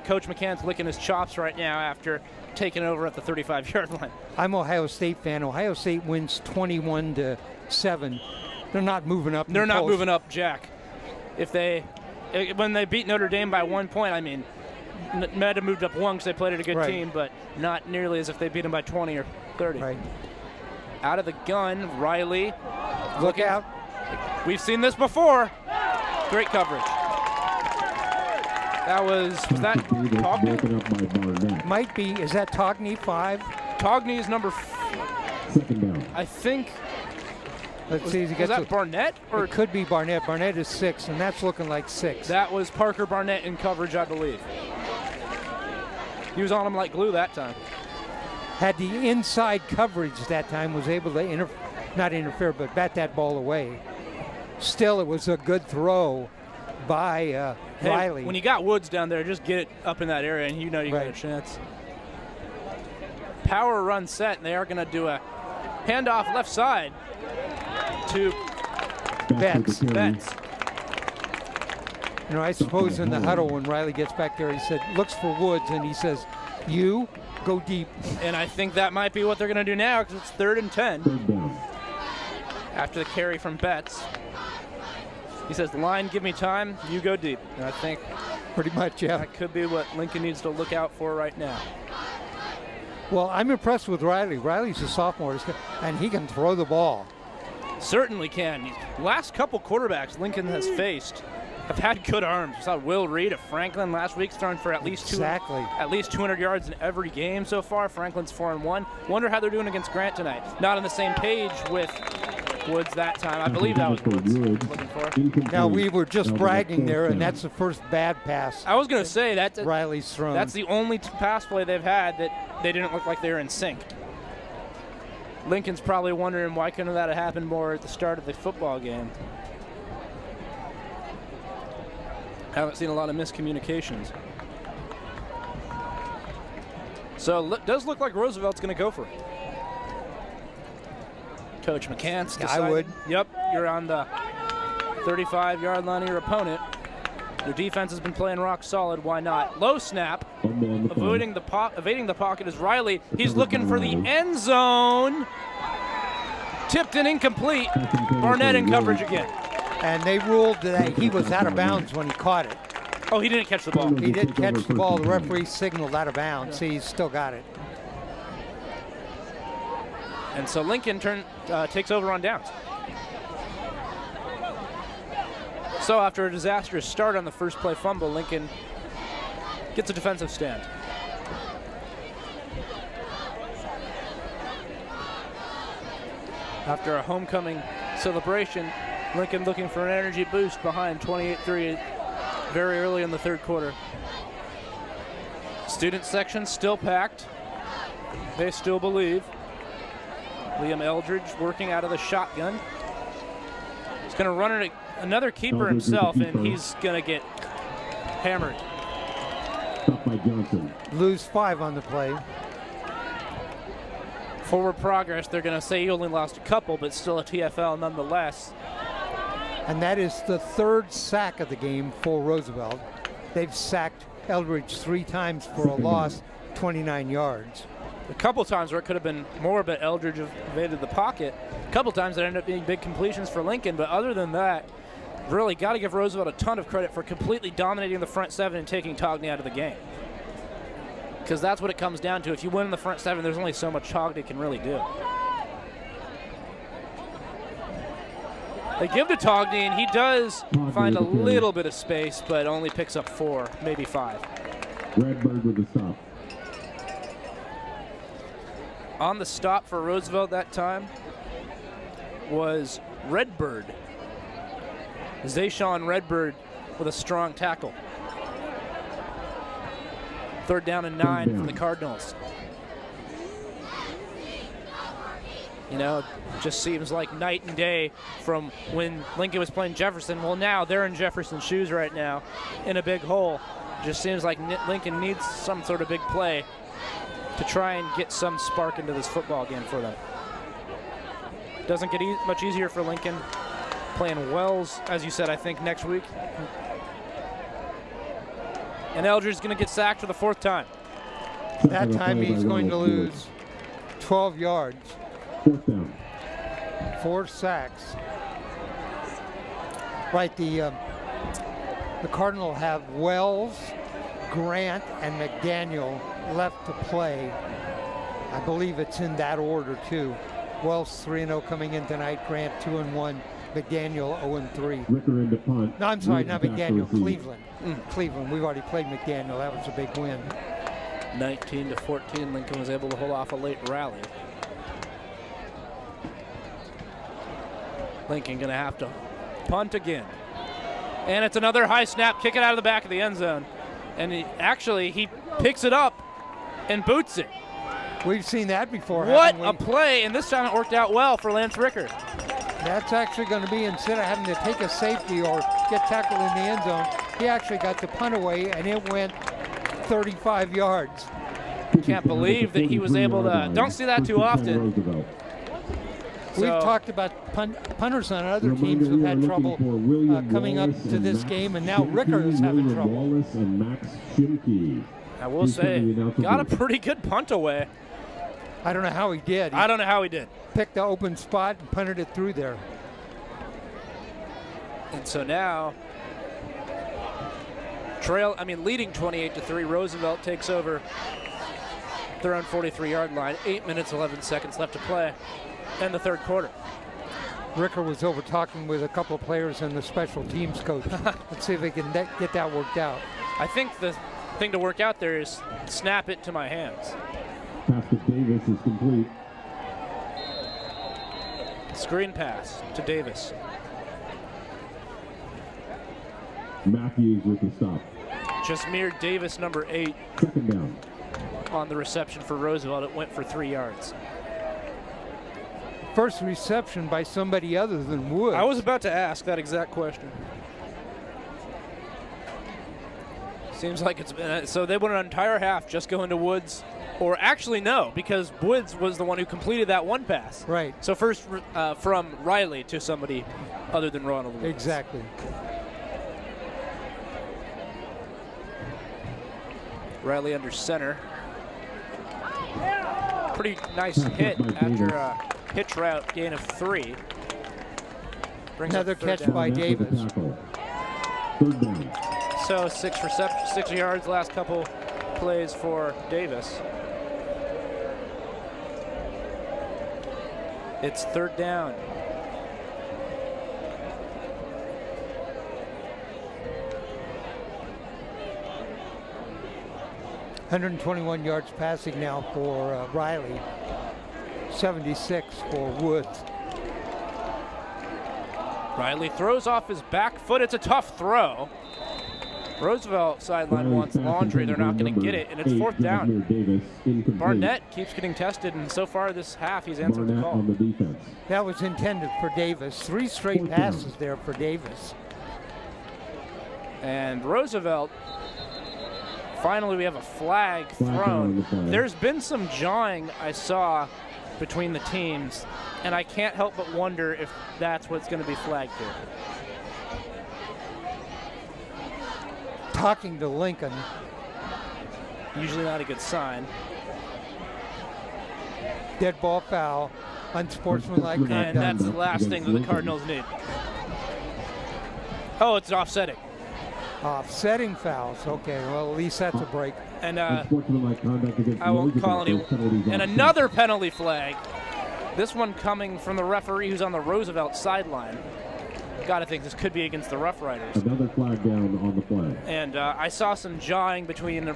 Speaker 4: Coach McCann's licking his chops right now after taking over at the 35-yard line.
Speaker 3: I'm an Ohio State fan. Ohio State wins 21-7. They're not moving up.
Speaker 4: They're not moving up, Jack. When they beat Notre Dame by 1 point, I mean, might have moved up one because they played at a good team, but not nearly as if they beat them by 20 or 30.
Speaker 3: Right.
Speaker 4: Out of the gun, Riley.
Speaker 3: Look out.
Speaker 4: We've seen this before. Great coverage. Was that Togney?
Speaker 3: Might be. Is that Togney 5?
Speaker 4: Togney is number
Speaker 1: Second down.
Speaker 4: I think.
Speaker 3: Let's see.
Speaker 4: Was that Barnett?
Speaker 3: Or it could be Barnett. Barnett is 6, and that's looking like 6.
Speaker 4: That was Parker Barnett in coverage, I believe. He was on him like glue that time.
Speaker 3: Had the inside coverage that time, was able to not interfere, but bat that ball away. Still, it was a good throw by Riley.
Speaker 4: When you got Woods down there, just get it up in that area, and you know you got a chance. Power run set, and they are going to do a handoff left side to
Speaker 3: Betts. You know, I suppose in the
Speaker 1: Hall.
Speaker 3: huddle when Riley gets back there, he said, looks for Woods, and he says, you go deep.
Speaker 4: And I think that might be what they're going to do now because it's 3rd and 10.
Speaker 1: Third down.
Speaker 4: After the carry from Betts. He says, the line, give me time, you go deep. And I think
Speaker 3: Pretty much, yeah.
Speaker 4: that could be what Lincoln needs to look out for right now.
Speaker 3: Well, I'm impressed with Riley. Riley's a sophomore, and he can throw the ball.
Speaker 4: Certainly can. Last couple quarterbacks Lincoln has faced have had good arms. We saw Will Reed of Franklin last week throwing for at least 200 yards in every game so far. Franklin's 4-1. Wonder how they're doing against Grant tonight. Not on the same page with Woods that time. I believe that was Woods looking for.
Speaker 3: Now, we were just bragging there, and that's the first bad pass
Speaker 4: I was going to say that
Speaker 3: Riley's thrown.
Speaker 4: that's the only pass play they've had that they didn't look like they were in sync. Lincoln's probably wondering why couldn't that have happened more at the start of the football game. Haven't seen a lot of miscommunications. So it does look like Roosevelt's going to go for it. Coach McCants decided,
Speaker 3: I would.
Speaker 4: Yep, you're on the 35-yard line of your opponent. Your defense has been playing rock solid. Why not? Low snap. Evading the pocket is Riley. He's looking for the end zone. Tipped and incomplete. Barnett in coverage again.
Speaker 3: And they ruled that he was out of bounds when he caught it.
Speaker 4: Oh, he didn't catch the ball.
Speaker 3: He did catch the ball. The referee signaled out of bounds. See, he's still got it.
Speaker 4: And so Lincoln takes over on downs. So after a disastrous start on the first play fumble, Lincoln gets a defensive stand. After a homecoming celebration, Lincoln looking for an energy boost behind 28-3 very early in the third quarter. Student section still packed. They still believe. Liam Eldridge working out of the shotgun. He's going to run it another keeper himself, and he's going to get hammered.
Speaker 1: Stop by Johnson.
Speaker 3: Lose 5 on the play.
Speaker 4: Forward progress, they're going to say he only lost a couple, but still a TFL nonetheless.
Speaker 3: And that is the 3rd sack of the game for Roosevelt. They've sacked Eldridge 3 times for a loss, 29 yards.
Speaker 4: A couple times where it could have been more, but Eldridge evaded the pocket. A couple times that ended up being big completions for Lincoln, but other than that, really got to give Roosevelt a ton of credit for completely dominating the front 7 and taking Togney out of the game. Because that's what it comes down to. If you win in the front 7, there's only so much Togney can really do. They give to Togney, and he does find a little bit of space, but only picks up 4, maybe 5.
Speaker 1: Redbird with the stop.
Speaker 4: On the stop for Roosevelt that time was Redbird. Zayshawn Redbird with a strong tackle. 3rd down and 9 for the Cardinals. You know, it just seems like night and day from when Lincoln was playing Jefferson. Well, now they're in Jefferson's shoes right now in a big hole. Just seems like Lincoln needs some sort of big play to try and get some spark into this football game for them. Doesn't get much easier for Lincoln. Playing Wells, as you said, I think next week. And Eldridge is going to get sacked for the 4th time.
Speaker 3: That time he's going to lose 12 yards.
Speaker 1: 4th down.
Speaker 3: 4 sacks. Right, the Cardinal have Wells, Grant, and McDaniel left to play. I believe it's in that order too. Wells 3-0 coming in tonight. Grant 2-1. McDaniel 0-3.
Speaker 1: Ricker into punt.
Speaker 3: No, I'm sorry, not McDaniel.
Speaker 1: Receive.
Speaker 3: Cleveland. Cleveland. We've already played McDaniel. That was a big win.
Speaker 4: 19-14. Lincoln was able to hold off a late rally. Lincoln going to have to punt again. And it's another high snap. Kick it out of the back of the end zone. And he picks it up and boots it.
Speaker 3: We've seen that before.
Speaker 4: What a play, and this time it worked out well for Lance Ricker.
Speaker 3: That's actually going to be, instead of having to take a safety or get tackled in the end zone, he actually got the punt away, and it went 35 yards.
Speaker 4: Can't believe that he was able to. Don't see that too often.
Speaker 3: We've talked about punters on other teams who've had trouble coming up to this game, and now Ricker is having trouble.
Speaker 1: Wallace and Max Shimke.
Speaker 4: I will say, got a pretty good punt away.
Speaker 3: I don't know how he did.
Speaker 4: I don't know how he did.
Speaker 3: Picked the open spot and punted it through there.
Speaker 4: And so now, leading 28-3, Roosevelt takes over their own 43-yard line. 8 minutes, 11 seconds left to play in the 3rd quarter.
Speaker 3: Ricker was over talking with a couple of players and the special teams coach. Let's see if they can get that worked out.
Speaker 4: I think the thing to work out there is snap it to my hands.
Speaker 1: Pass to Davis is complete.
Speaker 4: Screen pass to Davis.
Speaker 1: Matthews with the stop.
Speaker 4: Jasmine Davis, number 8.
Speaker 1: 2nd down.
Speaker 4: On the reception for Roosevelt, it went for 3 yards.
Speaker 3: First reception by somebody other than Woods.
Speaker 4: I was about to ask that exact question. Seems like it's been, so they went an entire half just going to Woods, or actually no, because Woods was the one who completed that one pass.
Speaker 3: Right.
Speaker 4: So first from Riley to somebody other than Ronald Woods.
Speaker 3: Exactly.
Speaker 4: Riley under center. Pretty nice hit after a hitch route gain of 3. Brings
Speaker 3: Another catch by Davis.
Speaker 1: 3rd down.
Speaker 4: So 6 yards last couple plays for Davis. It's 3rd down.
Speaker 3: $121 yards passing now for Riley. 76 for Woods.
Speaker 4: Riley throws off his back foot. It's a tough throw. Roosevelt sideline wants laundry. They're not going to get it, and it's 4th down. Barnett keeps getting tested, and so far this half he's answered the call.
Speaker 1: On the defense.
Speaker 3: That was intended for Davis. 3 straight passes there for Davis.
Speaker 4: And Roosevelt, finally we have a flag thrown. There's been some jawing I saw between the teams, and I can't help but wonder if that's what's going to be flagged here.
Speaker 3: Talking to Lincoln.
Speaker 4: Usually not a good sign.
Speaker 3: Dead ball foul. Unsportsmanlike conduct.
Speaker 4: And that's the last thing that the Cardinals need. Oh, it's offsetting.
Speaker 3: Offsetting fouls. Okay, well, at least that's a break.
Speaker 4: And I won't call any. And another penalty flag. This one coming from the referee who's on the Roosevelt sideline. Got to think this could be against the Roughriders.
Speaker 1: Another flag down on the play.
Speaker 4: And I saw some jawing between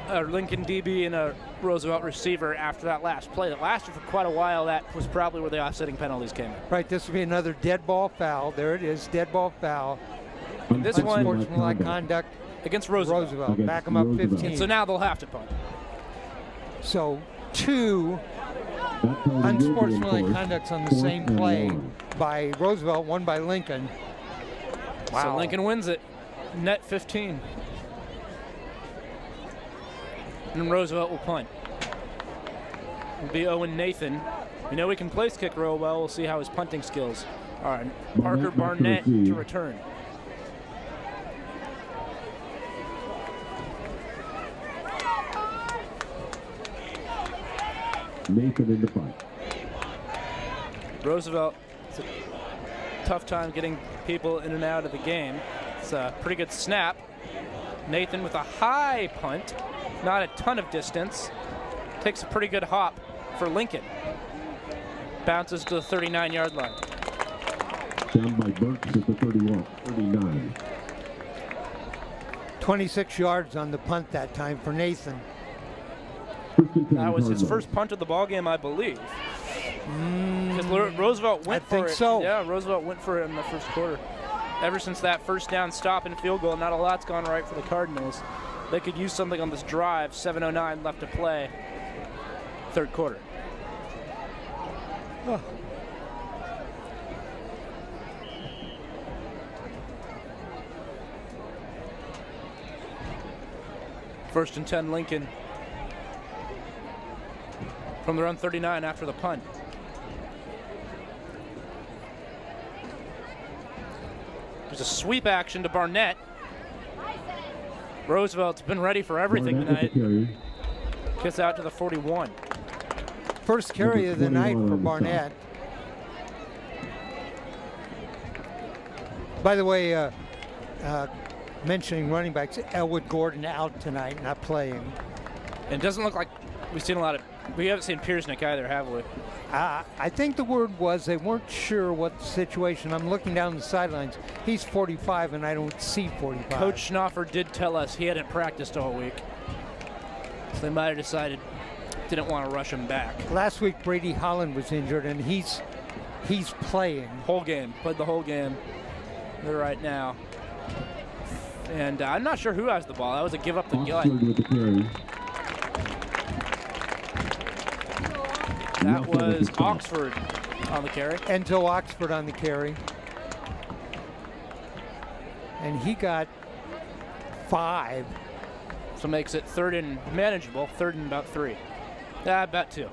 Speaker 4: a Lincoln DB and a Roosevelt receiver after that last play that lasted for quite a while. That was probably where the offsetting penalties came in.
Speaker 3: Right, this will be another dead ball foul. There it is, dead ball foul.
Speaker 4: This one,
Speaker 3: unsportsmanlike conduct
Speaker 4: against Roosevelt.
Speaker 3: Back them up 15.
Speaker 4: So now they'll have to punt.
Speaker 3: So 2 unsportsmanlike conducts on the same play by Roosevelt, one by Lincoln. Wow.
Speaker 4: So Lincoln wins it, net 15. And Roosevelt will punt. It'll be Owen Nathan. We know he can place kick real well. We'll see how his punting skills are. Parker Barnett to return.
Speaker 1: Nathan in the fight.
Speaker 4: Roosevelt, it's a tough time getting people in and out of the game. It's a pretty good snap. Nathan with a high punt, not a ton of distance. Takes a pretty good hop for Lincoln. Bounces to the 39-yard line.
Speaker 1: Down by Burks at the 39.
Speaker 3: 26 yards on the punt that time for Nathan.
Speaker 4: That was his first punt of the ball game, I believe. Because Roosevelt went for it.
Speaker 3: I think so.
Speaker 4: Yeah, Roosevelt went for it in the first quarter. Ever since that first down stop and field goal, not a lot's gone right for the Cardinals. They could use something on this drive. 7:09 left to play. Third quarter.
Speaker 3: Oh.
Speaker 4: First and 10, Lincoln. From the run 39 after the punt. There's a sweep action to Barnett. Roosevelt's been ready for everything tonight. Gets out to the 41.
Speaker 3: First carry of the night for Barnett. By the way, mentioning running backs, Elwood Gordon out tonight, not playing.
Speaker 4: And it doesn't look like we've seen a lot of. We haven't seen Piersnick either, have we?
Speaker 3: I think the word was they weren't sure what the situation. I'm looking down the sidelines. He's 45, and I don't see 45.
Speaker 4: Coach Schnoffer did tell us he hadn't practiced all week. So they might have decided didn't want to rush him back.
Speaker 3: Last week, Brady Holland was injured, and he's playing.
Speaker 4: Whole game. Played the whole game. They're right now. And I'm not sure who has the ball. That was a give up the gut. That was Oxford on the carry.
Speaker 3: Enzo Oxford on the carry. And he got 5.
Speaker 4: So makes it third and manageable, third and about 3. About 2.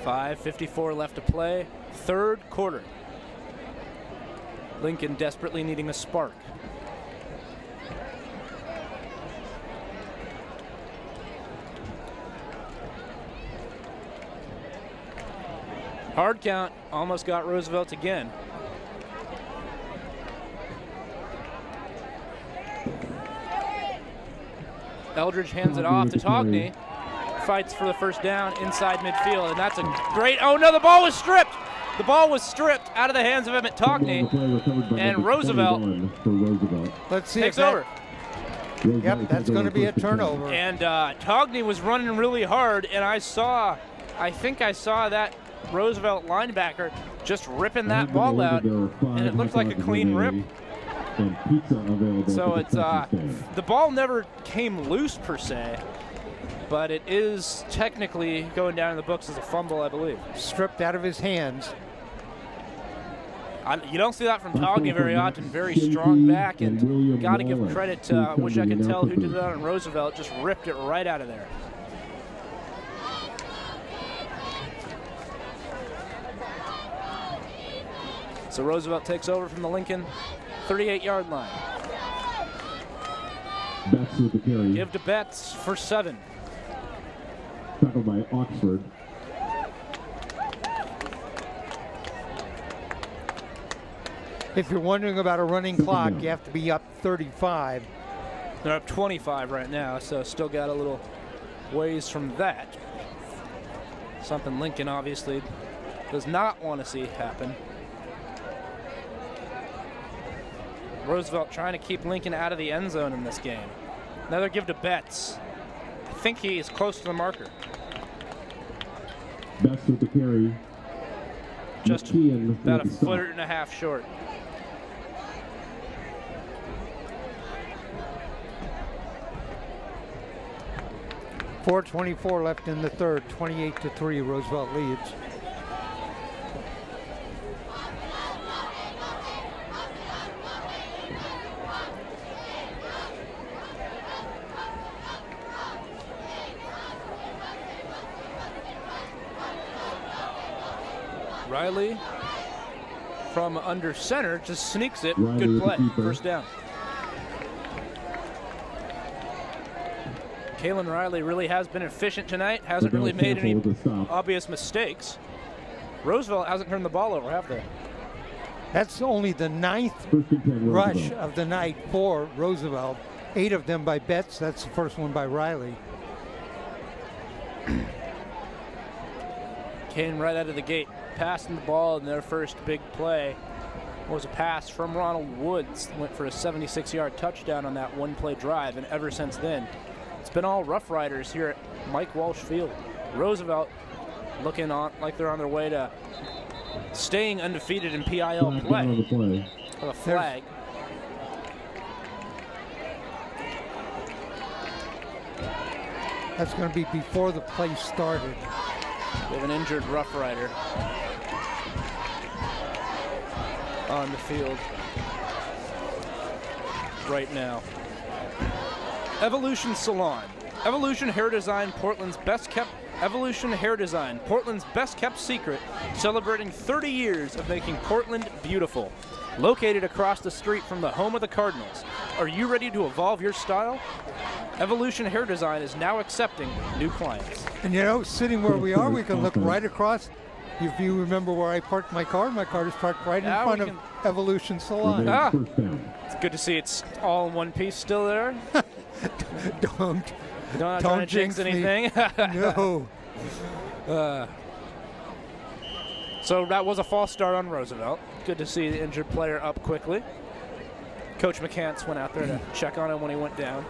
Speaker 4: $5:54 left to play. Third quarter. Lincoln desperately needing a spark. Hard count, almost got Roosevelt again. Eldridge hands it off to Togney. Fights for the first down inside midfield, and that's a great, oh no, the ball was stripped! The ball was stripped out of the hands of Emmett Togney, and Roosevelt
Speaker 3: Let's see
Speaker 4: takes over.
Speaker 3: Yep, that's going to be a turnover.
Speaker 4: And Togney was running really hard, and I think I saw that Roosevelt linebacker just ripping that ball out, and it looked like a clean rip. So it's the ball never came loose per se, but it is technically going down in the books as a fumble, I believe.
Speaker 3: Stripped out of his hands.
Speaker 4: You don't see that from Toggy very often. Very strong back, and got to give credit to, I wish I could tell who did that on Roosevelt, just ripped it right out of there. So Roosevelt takes over from the Lincoln 38-yard line.
Speaker 1: Betts with the carry.
Speaker 4: Give to Betts for 7.
Speaker 1: Tackled by Oxford.
Speaker 3: If you're wondering about a running clock, you have to be up 35.
Speaker 4: They're up 25 right now, so still got a little ways from that. Something Lincoln obviously does not want to see happen. Roosevelt trying to keep Lincoln out of the end zone in this game. Another give to Betts. I think he is close to the marker.
Speaker 1: Betts with the carry.
Speaker 4: Just about a foot and a half short.
Speaker 3: .424 left in the third, 28-3, Roosevelt leads.
Speaker 4: Riley from under center just sneaks it.
Speaker 1: Riley
Speaker 4: Good play.
Speaker 1: keeper.
Speaker 4: First down. Kalen Riley really has been efficient tonight. Hasn't really made any obvious mistakes. Roosevelt hasn't turned the ball over, have they?
Speaker 3: That's only the 9th rush of the night for Roosevelt. 8 of them by Betts. That's the first one by Riley.
Speaker 4: Came right out of the gate, passing the ball in their first big play. Was a pass from Ronald Woods. Went for a 76-yard touchdown on that one-play drive, and ever since then, it's been all Roughriders here at Mike Walsh Field. Roosevelt looking on like they're on their way to staying undefeated in PIL play. With a flag.
Speaker 3: That's going to be before the play started.
Speaker 4: We have an injured Rough Rider on the field right now. Evolution Salon. Evolution Hair Design, Portland's best kept secret, celebrating 30 years of making Portland beautiful. Located across the street from the home of the Cardinals. Are you ready to evolve your style? Evolution Hair Design is now accepting new clients.
Speaker 3: And you know, sitting where we are, we can look right across. If you remember where I parked my car is parked right in front of Evolution Salon.
Speaker 4: It's good to see it's all in one piece still there.
Speaker 3: Don't
Speaker 4: trying to jinx anything.
Speaker 3: No.
Speaker 4: So that was a false start on Roosevelt. Good to see the injured player up quickly. Coach McCants went out there to check on him when he went down.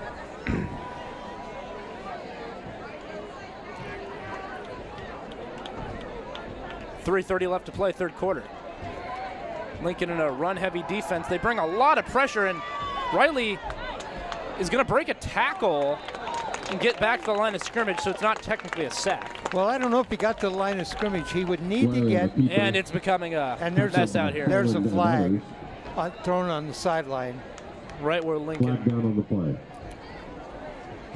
Speaker 4: .3:30 left to play, third quarter. Lincoln in a run-heavy defense. They bring a lot of pressure, and Riley is going to break a tackle and get back to the line of scrimmage, so it's not technically a sack.
Speaker 3: Well, I don't know if he got to the line of scrimmage. He would need to get...
Speaker 4: And it's becoming a mess out here.
Speaker 3: There's a flag thrown on the sideline.
Speaker 4: Right where Lincoln...
Speaker 1: Flag down on the play.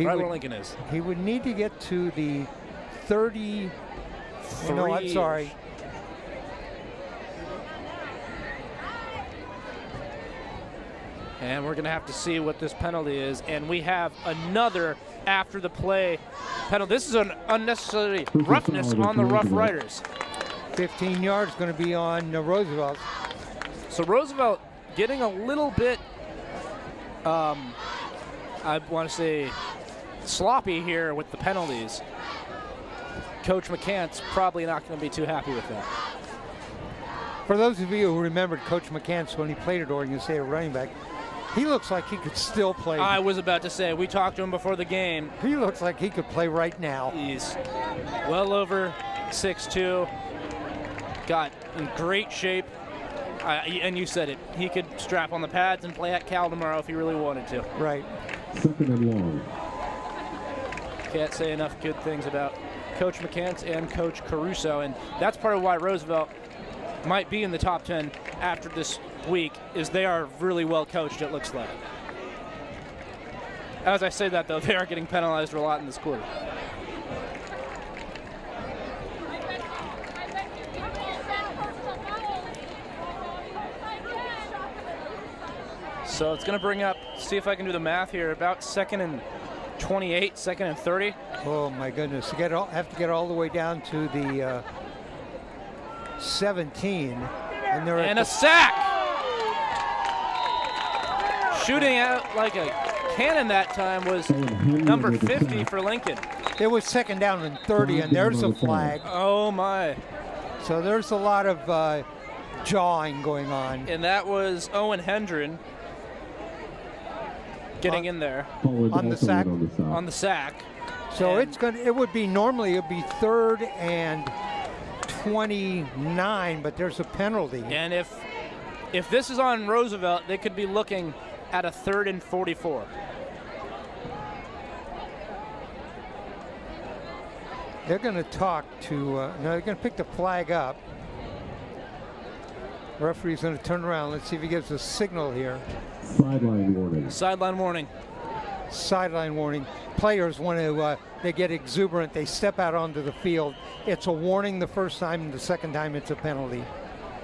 Speaker 4: Where Lincoln is.
Speaker 3: He would need to get to the 30... No, I'm sorry.
Speaker 4: And we're going to have to see what this penalty is. And we have another after the play penalty. This is an unnecessary roughness on the Rough Riders.
Speaker 3: 15 yards going to be on Roosevelt.
Speaker 4: So Roosevelt getting a little bit, I want to say, sloppy here with the penalties. Coach McCants probably not going to be too happy with that.
Speaker 3: For those of you who remembered Coach McCants when he played at Oregon State running back, he looks like he could still play.
Speaker 4: I was about to say, we talked to him before the game.
Speaker 3: He looks like he could play right now.
Speaker 4: He's well over 6'2", got in great shape. And you said it, he could strap on the pads and play at Cal tomorrow if he really wanted to.
Speaker 3: Right.
Speaker 1: Second and long.
Speaker 4: Can't say enough good things about Coach McCants and Coach Caruso, and that's part of why Roosevelt might be in the top 10 after this week is they are really well coached, it looks like. As I say that, though, they are getting penalized a lot in this quarter. So it's going to bring up, see if I can do the math here, about 2nd and 28, 2nd and 30.
Speaker 3: Oh my goodness! You have to get all the way down to the 17, and they're
Speaker 4: and a sack. Shooting out like a cannon that time was number 50 for Lincoln.
Speaker 3: It was 2nd down and 30, and there's a flag.
Speaker 4: Oh my!
Speaker 3: So there's a lot of jawing going on.
Speaker 4: And that was Owen Hendren getting in there
Speaker 3: on the sack.
Speaker 4: On the sack.
Speaker 3: So it would be normally 3rd and 29, but there's a penalty.
Speaker 4: And if this is on Roosevelt, they could be looking at a 3rd and 44.
Speaker 3: They're going to talk to. No, they're going to pick the flag up. The referee's going to turn around. Let's see if he gives a signal here.
Speaker 1: Sideline warning.
Speaker 4: Sideline warning.
Speaker 3: Sideline warning. Players want to, they get exuberant. They step out onto the field. It's a warning the first time, and the second time it's a penalty.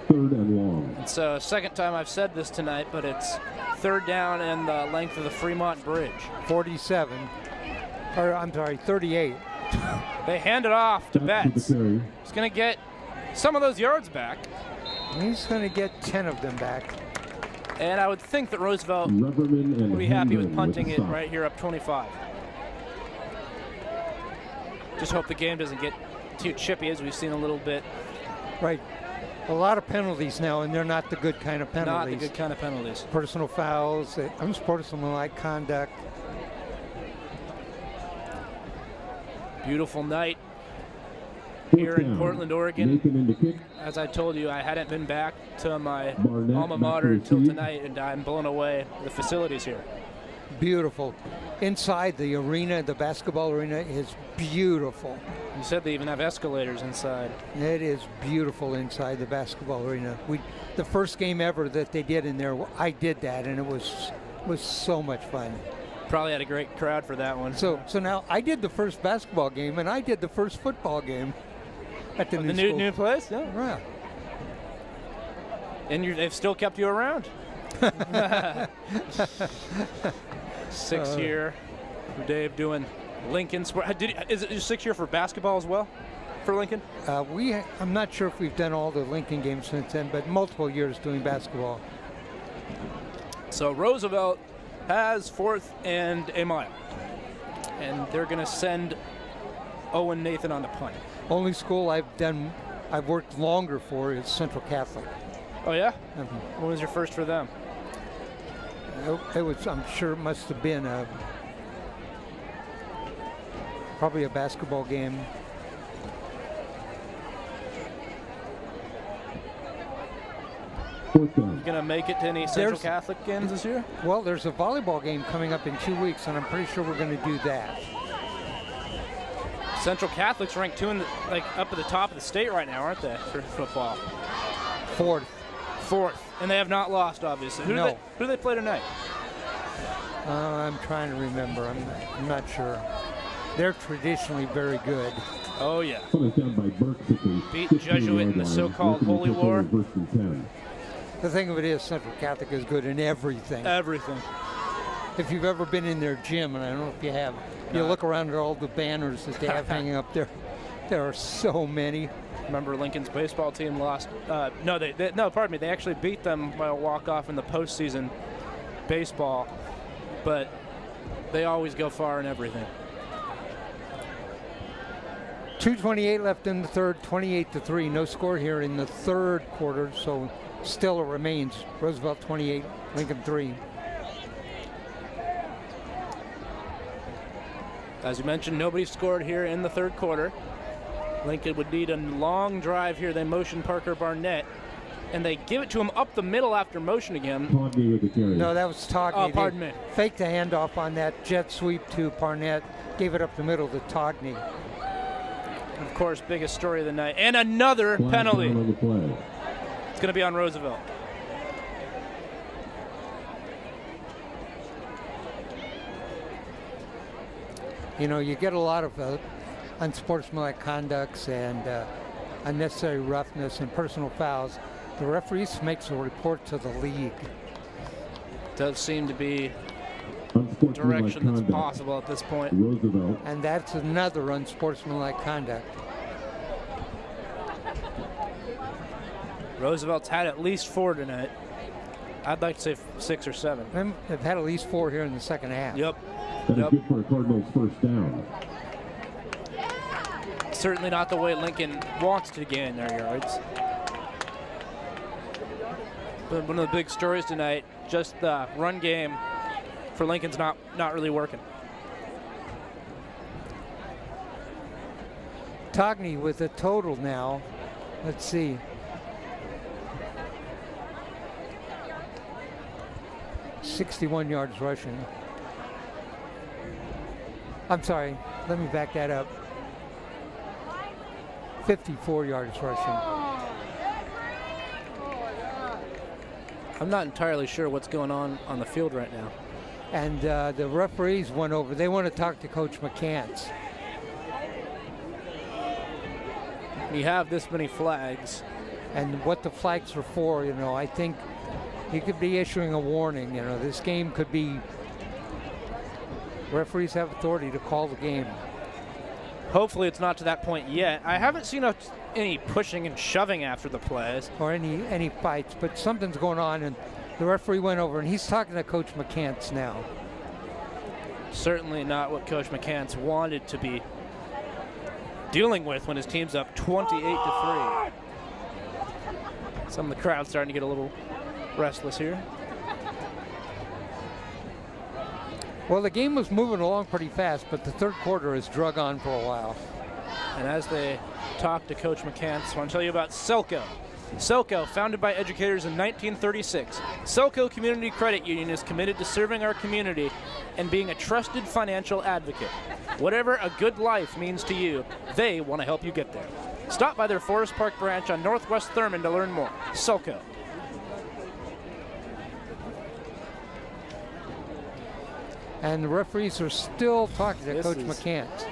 Speaker 1: 3rd and long.
Speaker 4: It's the second time I've said this tonight, but it's 3rd down and the length of the Fremont Bridge.
Speaker 3: 47. Or, I'm sorry, 38.
Speaker 4: They hand it off to Betts. He's going to get some of those yards back.
Speaker 3: He's going to get 10 of them back.
Speaker 4: And I would think that Roosevelt would be happy with punting it right here up 25. Just hope the game doesn't get too chippy, as we've seen a little bit.
Speaker 3: Right. A lot of penalties now, and they're not the good kind of penalties.
Speaker 4: Not the good kind of penalties.
Speaker 3: Personal fouls, unsportsmanlike conduct.
Speaker 4: Beautiful night here in Portland, Oregon. As I told you, I hadn't been back to my alma mater until tonight, and I'm blown away with the facilities here.
Speaker 3: Beautiful. Inside the arena, the basketball arena is beautiful.
Speaker 4: You said they even have escalators inside.
Speaker 3: It is beautiful inside the basketball arena. The first game ever that they did in there, I did that, and it was so much fun.
Speaker 4: Probably had a great crowd for that one.
Speaker 3: So now I did the first basketball game, and I did the first football game at the
Speaker 4: new place. Yeah.
Speaker 3: Yeah.
Speaker 4: And they've still kept you around. 6 year for Dave doing Lincoln sport. Is it your 6 year for basketball as well for Lincoln?
Speaker 3: I'm not sure if we've done all the Lincoln games since then, but multiple years doing basketball.
Speaker 4: So Roosevelt has 4th and a mile, and they're going to send Owen Nathan on the punt.
Speaker 3: Only school I've worked longer for is Central Catholic.
Speaker 4: Oh yeah?
Speaker 3: Mm-hmm.
Speaker 4: When was your first for them?
Speaker 3: It was, I'm sure it must have been probably a basketball game.
Speaker 4: You gonna make it to any Central Catholic games this year?
Speaker 3: Well, there's a volleyball game coming up in 2 weeks, and I'm pretty sure we're going to do that.
Speaker 4: Central Catholic's ranked up at the top of the state right now, aren't they, for football?
Speaker 3: 4th.
Speaker 4: 4th, and they have not lost, obviously. Who do they play tonight?
Speaker 3: I'm trying to remember. I'm not sure. They're traditionally very good.
Speaker 4: Oh yeah. Beat Jesuit in the so-called Holy War.
Speaker 3: The thing of it is, Central Catholic is good in everything.
Speaker 4: Everything.
Speaker 3: If you've ever been in their gym, and I don't know if you have, you look around at all the banners that they have hanging up there. There are so many.
Speaker 4: Remember Lincoln's baseball team lost? Pardon me. They actually beat them by a walk-off in the postseason baseball, but they always go far in everything.
Speaker 3: 2:28 left in the third, 28-3. No score here in the third quarter, so still it remains Roosevelt 28, Lincoln 3.
Speaker 4: As you mentioned, nobody scored here in the third quarter. Lincoln would need a long drive here. They motion Parker Barnett, and they give it to him up the middle after motion again.
Speaker 3: No, that was Togney.
Speaker 4: Oh, pardon me.
Speaker 3: Faked the handoff on that jet sweep to Barnett, gave it up the middle to Togney.
Speaker 4: Of course, biggest story of the night. And another penalty. It's going to be on Roosevelt.
Speaker 3: You know, you get a lot of unsportsmanlike conducts and unnecessary roughness and personal fouls. The referees makes a report to the league.
Speaker 4: Does seem to be the direction that's possible at this point.
Speaker 1: Roosevelt.
Speaker 3: And that's another unsportsmanlike conduct.
Speaker 4: Roosevelt's had at least 4 tonight. I'd like to say 6 or 7.
Speaker 3: They've had at least 4 here in the second half.
Speaker 4: Yep.
Speaker 1: That is good for a Cardinals first down.
Speaker 4: Certainly not the way Lincoln wants to gain their yards. But one of the big stories tonight, just the run game for Lincoln's not really working.
Speaker 3: Togney with a total now. Let's see. .61 yards rushing. I'm sorry, let me back that up. 54 yards rushing.
Speaker 4: I'm not entirely sure what's going on the field right now.
Speaker 3: And the referees went over. They want to talk to Coach McCants.
Speaker 4: You have this many flags.
Speaker 3: And what the flags are for, you know, I think he could be issuing a warning. You know, this game could be, referees have authority to call the game.
Speaker 4: Hopefully it's not to that point yet. I haven't seen any pushing and shoving after the plays.
Speaker 3: Or any fights, but something's going on, and the referee went over, and he's talking to Coach McCants now.
Speaker 4: Certainly not what Coach McCants wanted to be dealing with when his team's up 28-3. Some of the crowd's starting to get a little restless here.
Speaker 3: Well, the game was moving along pretty fast, but the third quarter has drug on for a while.
Speaker 4: And as they talk to Coach McCants, I want to tell you about Selco. Selco, founded by educators in 1936, Selco Community Credit Union is committed to serving our community and being a trusted financial advocate. Whatever a good life means to you, they want to help you get there. Stop by their Forest Park branch on Northwest Thurman to learn more. Selco.
Speaker 3: And the referees are still talking to Coach McCants.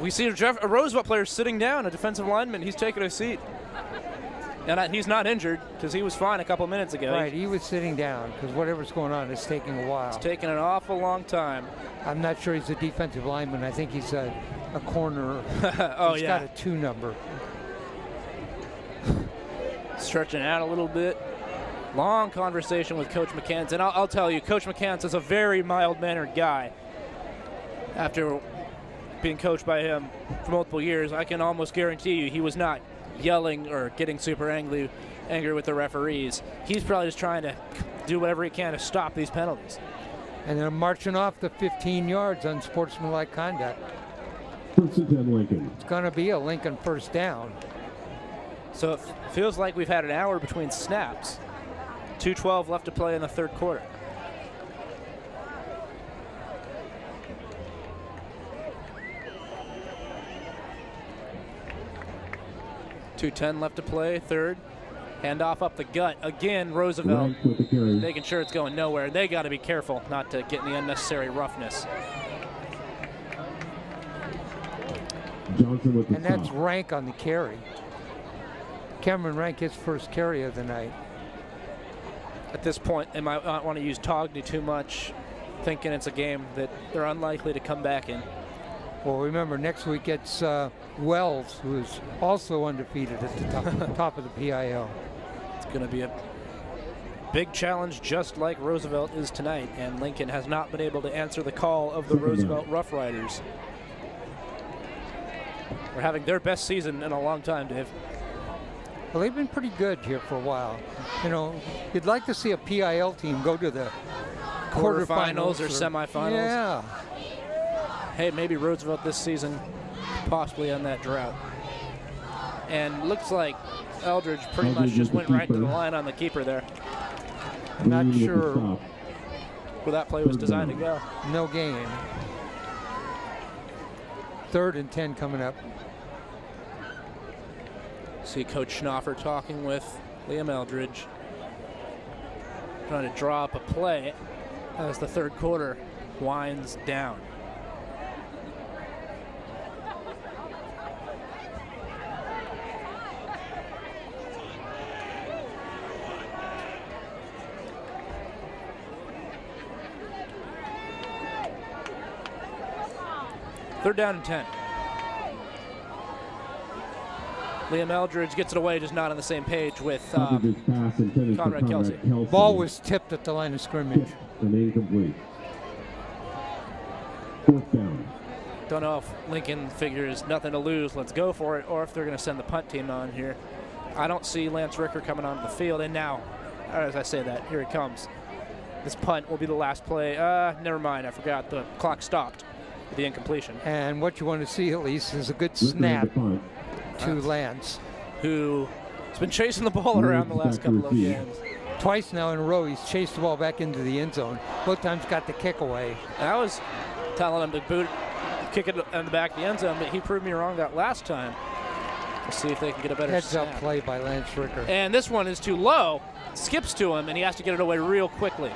Speaker 4: We see a Roosevelt player sitting down, a defensive lineman. He's taking a seat. And he's not injured because he was fine a couple minutes ago.
Speaker 3: Right, he was sitting down because whatever's going on is taking a while.
Speaker 4: It's taking an awful long time.
Speaker 3: I'm not sure he's a defensive lineman. I think he's a corner.
Speaker 4: Oh,
Speaker 3: he's
Speaker 4: yeah.
Speaker 3: got a 2 number.
Speaker 4: Stretching out a little bit. Long conversation with Coach McCants. And I'll tell you, Coach McCants is a very mild-mannered guy. After being coached by him for multiple years, I can almost guarantee you he was not yelling or getting super angry with the referees. He's probably just trying to do whatever he can to stop these penalties.
Speaker 3: And they're marching off the 15 yards on sportsmanlike conduct.
Speaker 1: First and 10 Lincoln.
Speaker 3: It's going to be a Lincoln first down.
Speaker 4: So it feels like we've had an hour between snaps. 2:12 left to play in the third quarter. .210 left to play, third. Handoff up the gut. Again, Roosevelt
Speaker 1: Right with the carry.
Speaker 4: making sure it's going nowhere. They got to be careful not to get in the unnecessary roughness.
Speaker 1: Johnson with the
Speaker 3: And that's
Speaker 1: stop.
Speaker 3: Rank on the carry. Cameron Rank, his first carry of the night.
Speaker 4: At this point, they might not want to use Togney too much, thinking it's a game that they're unlikely to come back in.
Speaker 3: Well, remember, next week it's Wells, who is also undefeated at the top of the PIL.
Speaker 4: It's going to be a big challenge, just like Roosevelt is tonight, and Lincoln has not been able to answer the call of the Roosevelt Roughriders. They're having their best season in a long time, Dave.
Speaker 3: Well, they've been pretty good here for a while. You know, you'd like to see a PIL team go to the
Speaker 4: Quarterfinals or semifinals.
Speaker 3: Yeah.
Speaker 4: Hey, maybe Roosevelt this season possibly on that drought. And looks like Eldridge pretty much just went right to the line on the keeper there.
Speaker 3: I'm not
Speaker 1: Green with the
Speaker 3: sure
Speaker 1: stop.
Speaker 4: Where that play was designed to go.
Speaker 3: no gain. 3rd and 10 coming up.
Speaker 4: See Coach Schnoffer talking with Liam Eldridge, trying to draw up a play as the third quarter winds down. 3rd down and 10. Liam Eldridge gets it away, just not on the same page with
Speaker 1: Conrad
Speaker 4: Kelsey.
Speaker 3: Ball was tipped at the line of scrimmage.
Speaker 1: And incomplete. 4th down.
Speaker 4: Don't know if Lincoln figures nothing to lose, let's go for it, or if they're going to send the punt team on here. I don't see Lance Ricker coming onto the field, and now, as I say that, here he comes. This punt will be the last play. Never mind, I forgot. The clock stopped with the incompletion.
Speaker 3: And what you want to see at least is a good snap to Lance,
Speaker 4: who has been chasing the ball around the last couple of games.
Speaker 3: Twice now in a row, he's chased the ball back into the end zone. Both times got the kick away.
Speaker 4: And I was telling him to kick it in the back of the end zone, but he proved me wrong that last time. We'll see if they can get a better snap.
Speaker 3: Heads up play by Lance Ricker.
Speaker 4: And this one is too low. Skips to him, and he has to get it away real quickly.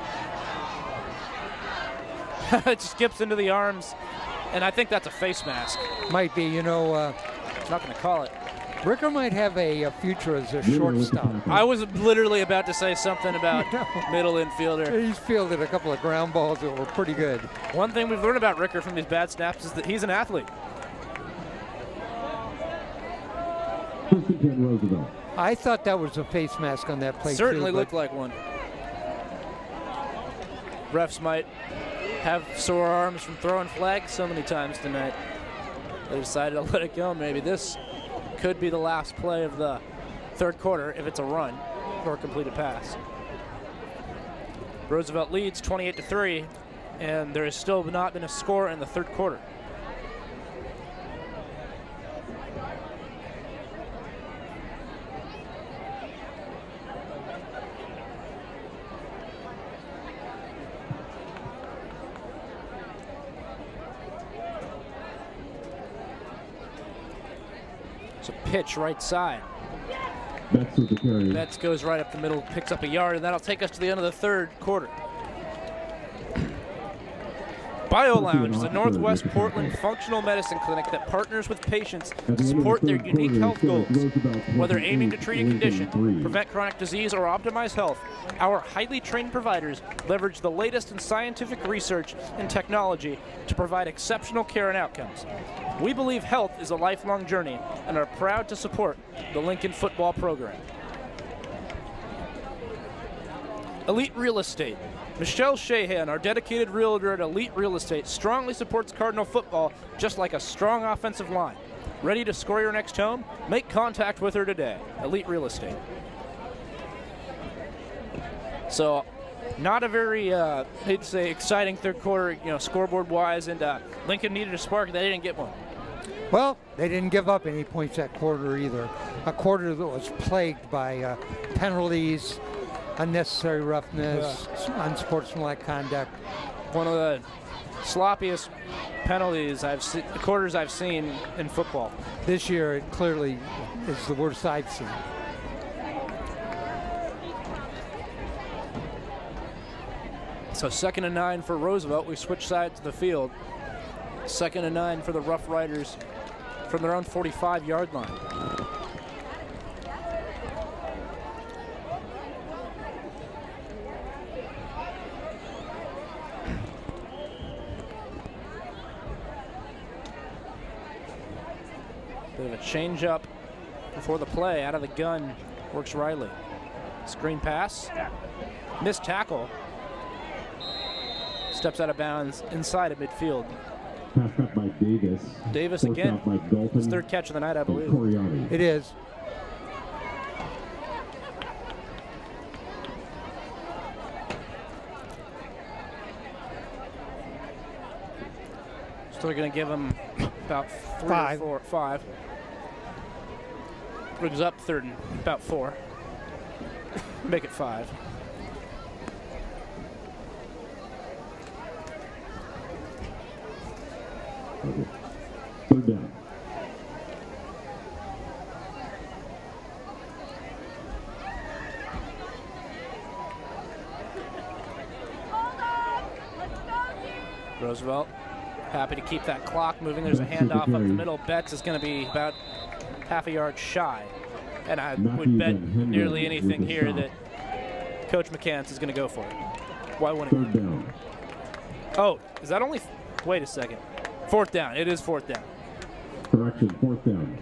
Speaker 4: It skips into the arms, and I think that's a face mask.
Speaker 3: Might be, you know.
Speaker 4: Not going to call it.
Speaker 3: Ricker might have a future as a shortstop.
Speaker 4: I was literally about to say something about middle infielder.
Speaker 3: He's fielded a couple of ground balls that were pretty good.
Speaker 4: One thing we've learned about Ricker from these bad snaps is that he's an athlete.
Speaker 1: Roosevelt.
Speaker 3: I thought that was a face mask on that play.
Speaker 4: Certainly
Speaker 3: too,
Speaker 4: looked like one. Refs might have sore arms from throwing flags so many times tonight. They decided to let it go. Maybe this could be the last play of the 3rd quarter if it's a run or a completed pass. Roosevelt leads 28-3, and there has still not been a score in the 3rd quarter. Pitch right side.
Speaker 1: Betts with the carry.
Speaker 4: Betts goes right up the middle, picks up a yard, and that'll take us to the end of the 3rd quarter. Bio Lounge is a Northwest Portland functional medicine clinic that partners with patients to support their unique health goals. Whether aiming to treat a condition, prevent chronic disease, or optimize health, our highly trained providers leverage the latest in scientific research and technology to provide exceptional care and outcomes. We believe health is a lifelong journey and are proud to support the Lincoln football program. Elite Real Estate. Michelle Shahan, our dedicated realtor at Elite Real Estate, strongly supports Cardinal football just like a strong offensive line. Ready to score your next home? Make contact with her today. Elite Real Estate. So, not a very, I'd say, exciting 3rd quarter, scoreboard-wise, and Lincoln needed a spark. They didn't get one.
Speaker 3: Well, they didn't give up any points that quarter either. A quarter that was plagued by penalties, unnecessary roughness, unsportsmanlike conduct.
Speaker 4: One of the sloppiest penalties quarters I've seen in football.
Speaker 3: This year, it clearly is the worst I've seen.
Speaker 4: So 2nd and 9 for Roosevelt. We switch sides of the field. 2nd and 9 for the Roughriders from their own 45-yard line. Bit of a change up before the play. Out of the gun works Riley. Screen pass. Missed tackle. Steps out of bounds inside of midfield.
Speaker 1: Passed up by Davis.
Speaker 4: Davis again. His 3rd catch of the night, I believe.
Speaker 3: It is.
Speaker 4: Still going to give him about
Speaker 3: 5.
Speaker 4: 5. Brings up 3rd and about 4. Make it 5.
Speaker 1: Okay. 3rd down.
Speaker 4: Roosevelt happy to keep that clock moving. There's a handoff up the middle. Betts is going to be about half a yard shy. And I would bet nearly anything here that Coach McCants is going to go for it. Why wouldn't he?
Speaker 1: 3rd down.
Speaker 4: Oh, is that only... Wait a second. Fourth down. It is fourth down.
Speaker 1: Correction, fourth down.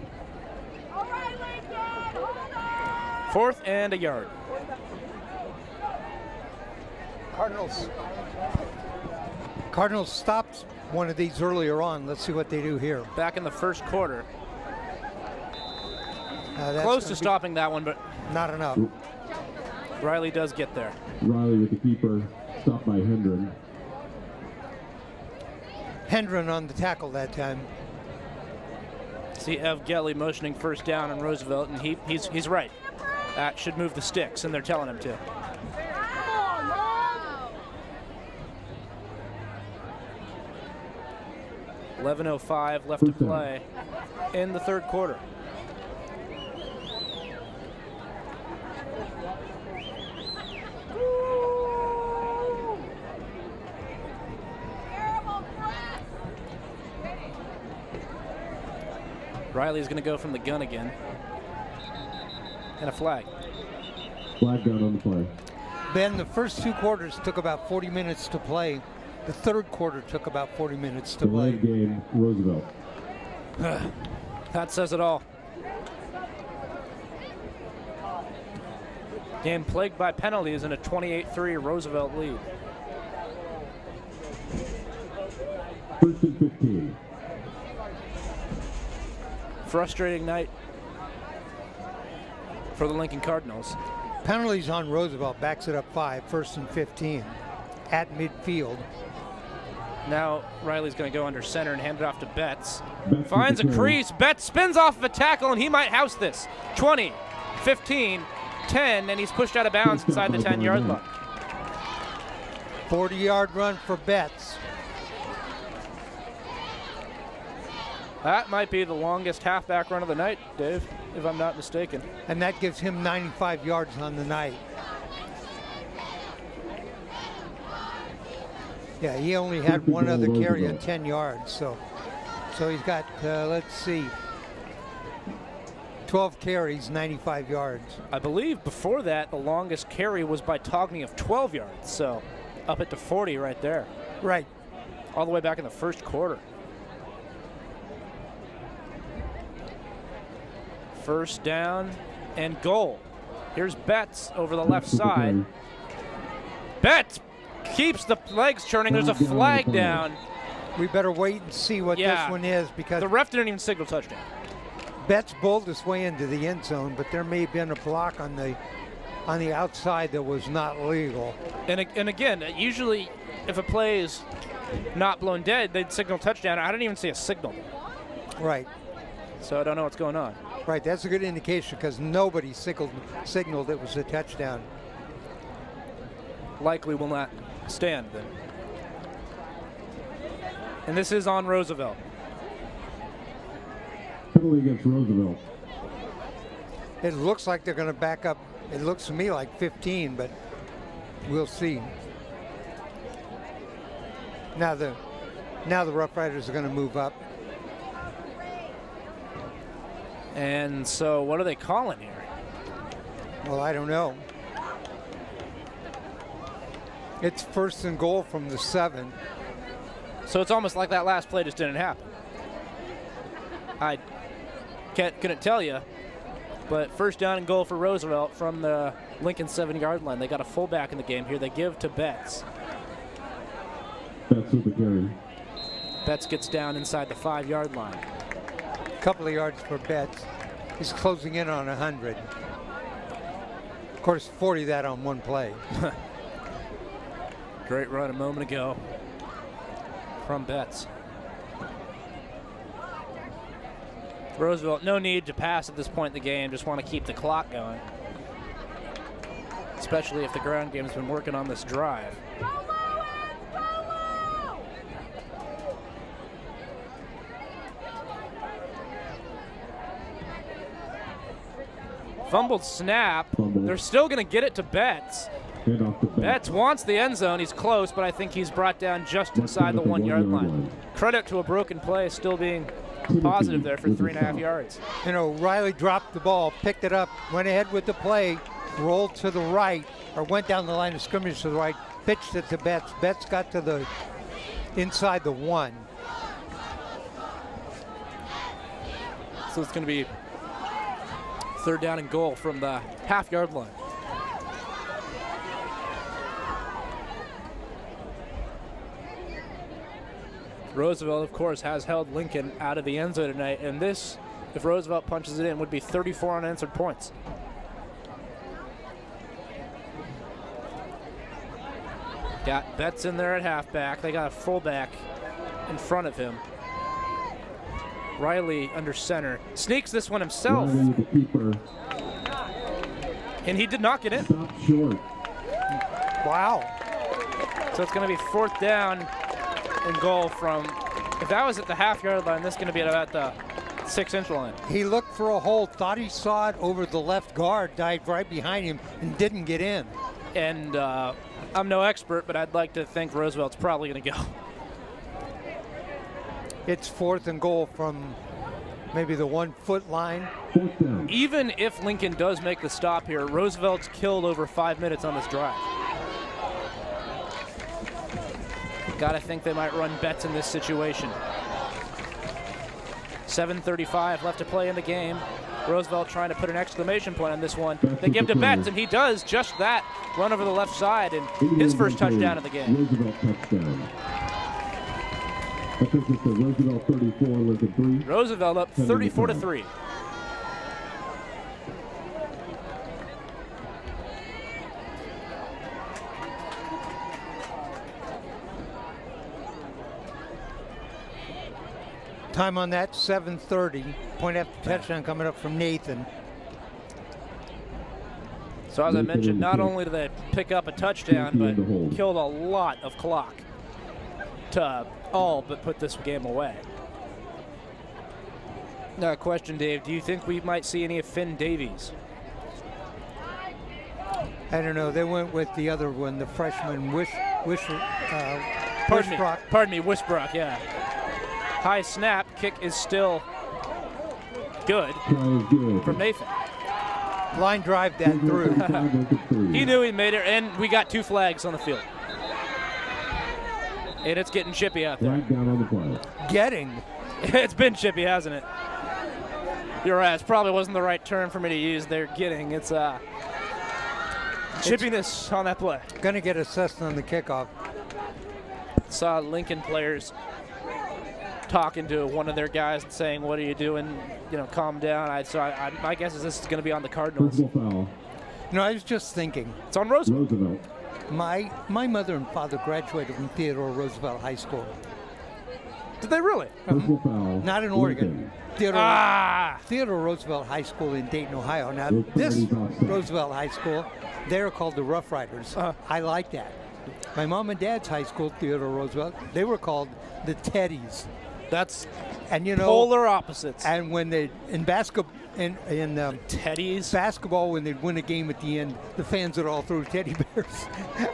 Speaker 4: Fourth and a yard.
Speaker 3: Cardinals stopped one of these earlier on. Let's see what they do here.
Speaker 4: Back in the first quarter.
Speaker 3: That's
Speaker 4: Close
Speaker 3: gonna
Speaker 4: to
Speaker 3: be
Speaker 4: stopping that one, but
Speaker 3: not enough.
Speaker 4: Riley does get there.
Speaker 1: Riley with the keeper, stopped by Hendren.
Speaker 3: Hendren on the tackle that time.
Speaker 4: See Ev Gelly motioning first down on Roosevelt, and he's right. That should move the sticks, and they're telling him to. .11:05 left to play in the third quarter. Riley's going to go from the gun again. And a flag.
Speaker 1: Flag down on the play.
Speaker 3: Ben, the first two quarters took about 40 minutes to play. The third quarter took about 40 minutes to play.
Speaker 1: Delayed game, Roosevelt.
Speaker 4: That says it all. Game plagued by penalties and a 28-3 Roosevelt lead.
Speaker 1: First and 15.
Speaker 4: Frustrating night for the Lincoln Cardinals.
Speaker 3: Penalties on Roosevelt, backs it up 5, first and 15 at midfield.
Speaker 4: Now Riley's going to go under center and hand it off to Betts.
Speaker 1: Betts
Speaker 4: Finds a
Speaker 1: with the carry.
Speaker 4: crease. Betts spins off of a tackle, and he might house this. 20, 15, 10, and he's pushed out of bounds inside the 10-yard line.
Speaker 3: 40-yard run for Betts.
Speaker 4: That might be the longest halfback run of the night, Dave, if I'm not mistaken.
Speaker 3: And that gives him 95 yards on the night. Yeah, he only had one other carry at 10 yards. So he's got, let's see, 12 carries, 95 yards.
Speaker 4: I believe before that, the longest carry was by Togney of 12 yards. So up at the 40 right there.
Speaker 3: Right.
Speaker 4: All the way back in the first quarter. First down and goal. Here's Betts over the left side. Betts keeps the legs churning. There's a flag down.
Speaker 3: We better wait and see what this one is, because
Speaker 4: the ref didn't even signal touchdown.
Speaker 3: Betts bowled his way into the end zone, but there may have been a block on the outside that was not legal.
Speaker 4: And again, usually if a play is not blown dead, they'd signal touchdown. I didn't even see a signal.
Speaker 3: Right.
Speaker 4: So I don't know what's going on.
Speaker 3: Right, that's a good indication, because nobody signaled it was a touchdown.
Speaker 4: Likely will not stand then. And this is on Roosevelt.
Speaker 1: Penalty against Roosevelt.
Speaker 3: It looks like they're going to back up. It looks to me like 15, but we'll see. Now the Roughriders are going to move up.
Speaker 4: And so what are they calling here?
Speaker 3: Well, I don't know. It's first and goal from the 7.
Speaker 4: So it's almost like that last play just didn't happen. I couldn't tell you, but first down and goal for Roosevelt from the Lincoln 7-yard line. They got a fullback in the game here. They give to Betts.
Speaker 1: Betts with the carry.
Speaker 4: Betts gets down inside the 5-yard line.
Speaker 3: Couple of yards for Betts. He's closing in on 100. Of course, 40 that on one play.
Speaker 4: Great run a moment ago from Betts. Roosevelt, no need to pass at this point in the game. Just want to keep the clock going. Especially if the ground game's been working on this drive. Fumbled snap. They're still going to get it to Betts. Betts wants the end zone. He's close, but I think he's brought down just inside the 1-yard line. Credit to a broken play, still being positive there for 3.5 yards.
Speaker 3: You know, Riley dropped the ball, picked it up, went ahead with the play, rolled to the right, or went down the line of scrimmage to the right, pitched it to Betts. Betts got to the inside the 1.
Speaker 4: So it's going to be 3rd down and goal from the half-yard line. Roosevelt, of course, has held Lincoln out of the end zone tonight, and this, if Roosevelt punches it in, would be 34 unanswered points. Got Betts in there at halfback. They got a fullback in front of him. Riley under center. Sneaks this one himself.
Speaker 1: Riley, the keeper.
Speaker 4: And he did not get in.
Speaker 1: Stop short.
Speaker 3: Wow.
Speaker 4: So it's going to be 4th down and goal from, if that was at the half-yard line, this is going to be at about the 6-inch line.
Speaker 3: He looked for a hole, thought he saw it over the left guard, dived right behind him, and didn't get in.
Speaker 4: And I'm no expert, but I'd like to think Roosevelt's probably going to go.
Speaker 3: It's 4th and goal from maybe the 1-foot line.
Speaker 1: 4th down.
Speaker 4: Even if Lincoln does make the stop here, Roosevelt's killed over 5 minutes on this drive. Gotta think they might run Betts in this situation. 7:35 left to play in the game. Roosevelt trying to put an exclamation point on this one. They give to Betts, and he does just that. Run over the left side, and his first touchdown of the game.
Speaker 1: Roosevelt touchdown. That takes us to Roosevelt 34, Lincoln 3.
Speaker 4: Roosevelt up 34-3.
Speaker 3: Time on that, 7:30. Point after touchdown coming up from Nathan.
Speaker 4: So as I mentioned, not only did they pick up a touchdown, but killed a lot of clock to all but put this game away. Now a question, Dave, do you think we might see any of Finn Davies?
Speaker 3: I don't know. They went with the other one, the freshman Wishbrook.
Speaker 4: Pardon me, Wishbrook, yeah. High snap, kick is still good from Nathan.
Speaker 3: Line drive that through.
Speaker 4: He knew he made it, and we got 2 flags on the field. And it's getting chippy out there.
Speaker 1: Flag down on the play.
Speaker 3: Getting.
Speaker 4: It's been chippy, hasn't it? You're right. It probably wasn't the right term for me to use there. Getting. It's chippiness on that play.
Speaker 3: Going to get assessed on the kickoff.
Speaker 4: Saw Lincoln players talking to one of their guys and saying, "What are you doing? You know, calm down." My guess is this is going to be on the Cardinals.
Speaker 1: Personal foul.
Speaker 3: You know, I was just thinking.
Speaker 4: It's on Roosevelt.
Speaker 3: My mother and father graduated from Theodore Roosevelt High School.
Speaker 4: Did they really?
Speaker 1: Personal foul.
Speaker 3: Not in Oregon. Theodore Roosevelt High School in Dayton, Ohio. Now, this Roosevelt High School, they're called the Roughriders. I like that. My mom and dad's high school, Theodore Roosevelt, they were called the Teddies.
Speaker 4: That's
Speaker 3: and you know
Speaker 4: polar opposites.
Speaker 3: And when they in basketball
Speaker 4: Teddies
Speaker 3: basketball, when they'd win a game at the end, the fans would all throw teddy bears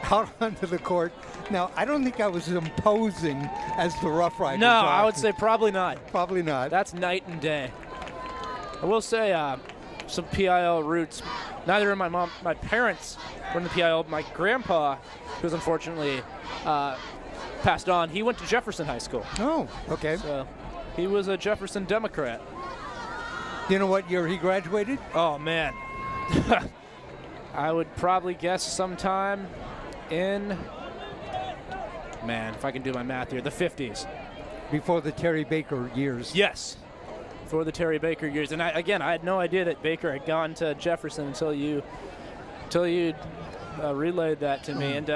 Speaker 3: out onto the court. Now, I don't think I was imposing as the Rough Riders.
Speaker 4: No, I would say probably not.
Speaker 3: Probably not.
Speaker 4: That's night and day. I will say some PIL roots. Neither of my parents were in the PIL. My grandpa, who's unfortunately passed on, he went to Jefferson High School.
Speaker 3: Oh, okay.
Speaker 4: So he was a Jefferson Democrat.
Speaker 3: Do you know what year he graduated?
Speaker 4: Oh, man. I would probably guess sometime in, man, if I can do my math here, the 50s.
Speaker 3: Before the Terry Baker years.
Speaker 4: Yes, before the Terry Baker years. And I had no idea that Baker had gone to Jefferson until you relayed that to me. And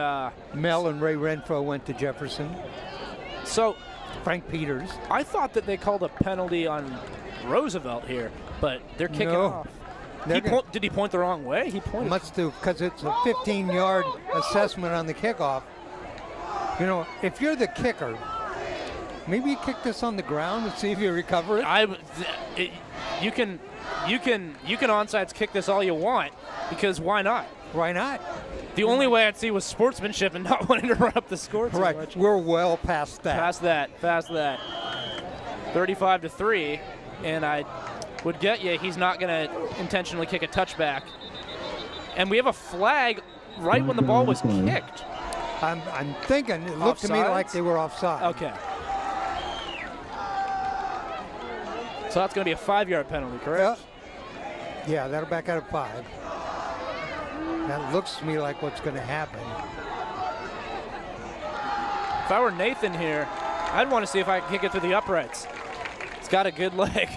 Speaker 3: Mel and Ray Renfro went to Jefferson.
Speaker 4: So
Speaker 3: Frank Peters.
Speaker 4: I thought that they called a penalty on Roosevelt here, but they're kicking off. Did he point the wrong way? He pointed.
Speaker 3: Must do, because it's a 15-yard assessment on the kickoff. You know, if you're the kicker, maybe you kick this on the ground and see if you recover it.
Speaker 4: You can onside kick this all you want, because why not?
Speaker 3: Why not?
Speaker 4: The only way I'd see was sportsmanship and not wanting to run up the score too
Speaker 3: right.
Speaker 4: much.
Speaker 3: We're well past that.
Speaker 4: Past that. 35-3, and I would get you he's not going to intentionally kick a touchback. And we have a flag right when the ball was kicked.
Speaker 3: I'm thinking it looked to me like they were offside.
Speaker 4: Okay. So that's going to be a 5-yard penalty, correct?
Speaker 3: Yeah, that'll back out of 5. That looks to me like what's going to happen.
Speaker 4: If I were Nathan here, I'd want to see if I can kick it through the uprights. It's got a good leg.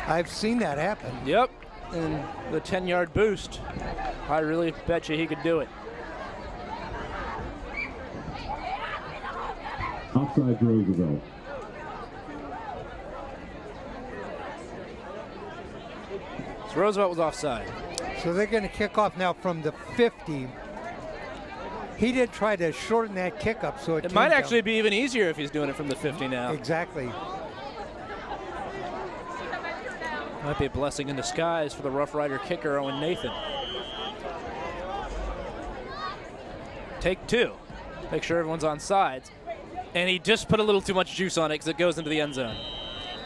Speaker 3: I've seen that happen.
Speaker 4: Yep, and the 10-yard boost. I really bet you he could do it.
Speaker 1: Offside Roosevelt.
Speaker 4: So Roosevelt was offside.
Speaker 3: So they're going to kick off now from the 50. He did try to shorten that kick up, so
Speaker 4: it might actually be even easier if he's doing it from the 50 now.
Speaker 3: Exactly.
Speaker 4: Might be a blessing in disguise for the Rough Rider kicker, Owen Nathan. Take 2. Make sure everyone's on sides. And he just put a little too much juice on it because it goes into the end zone.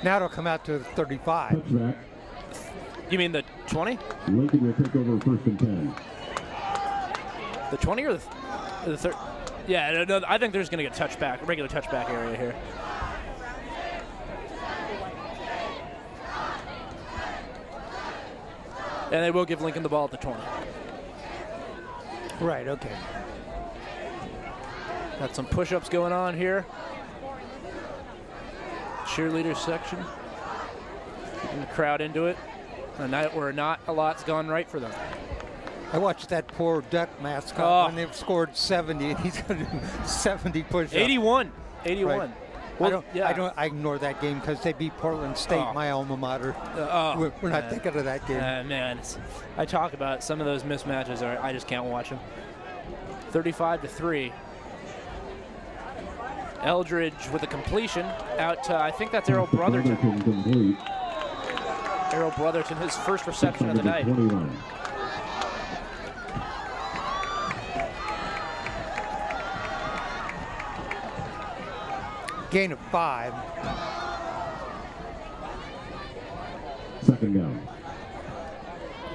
Speaker 3: Now it'll come out to the 35.
Speaker 1: Touchback.
Speaker 4: You mean the 20?
Speaker 1: Lincoln will take over 1st and 10.
Speaker 4: The 20 or the 30? Yeah, no, I think they're just going to get touchback, a regular touchback area here. And they will give Lincoln the ball at the 20.
Speaker 3: Right, okay.
Speaker 4: Got some push-ups going on here. Cheerleader section. Keeping the crowd into it. A night where not a lot's gone right for them.
Speaker 3: I watched that poor Duck mascot when they've scored 70, and he's going to do 70 push-ups.
Speaker 4: 81.
Speaker 3: Right.
Speaker 4: Well,
Speaker 3: I ignore that game because they beat Portland State, my alma mater. We're not thinking of that game.
Speaker 4: Man, I talk about some of those mismatches. I just can't watch them. 35-3. Eldridge with a completion out to, I think that's Errol Brotherton. Errol Brotherton, his first reception of the night.
Speaker 1: 21.
Speaker 3: Gain of 5.
Speaker 1: 2nd down.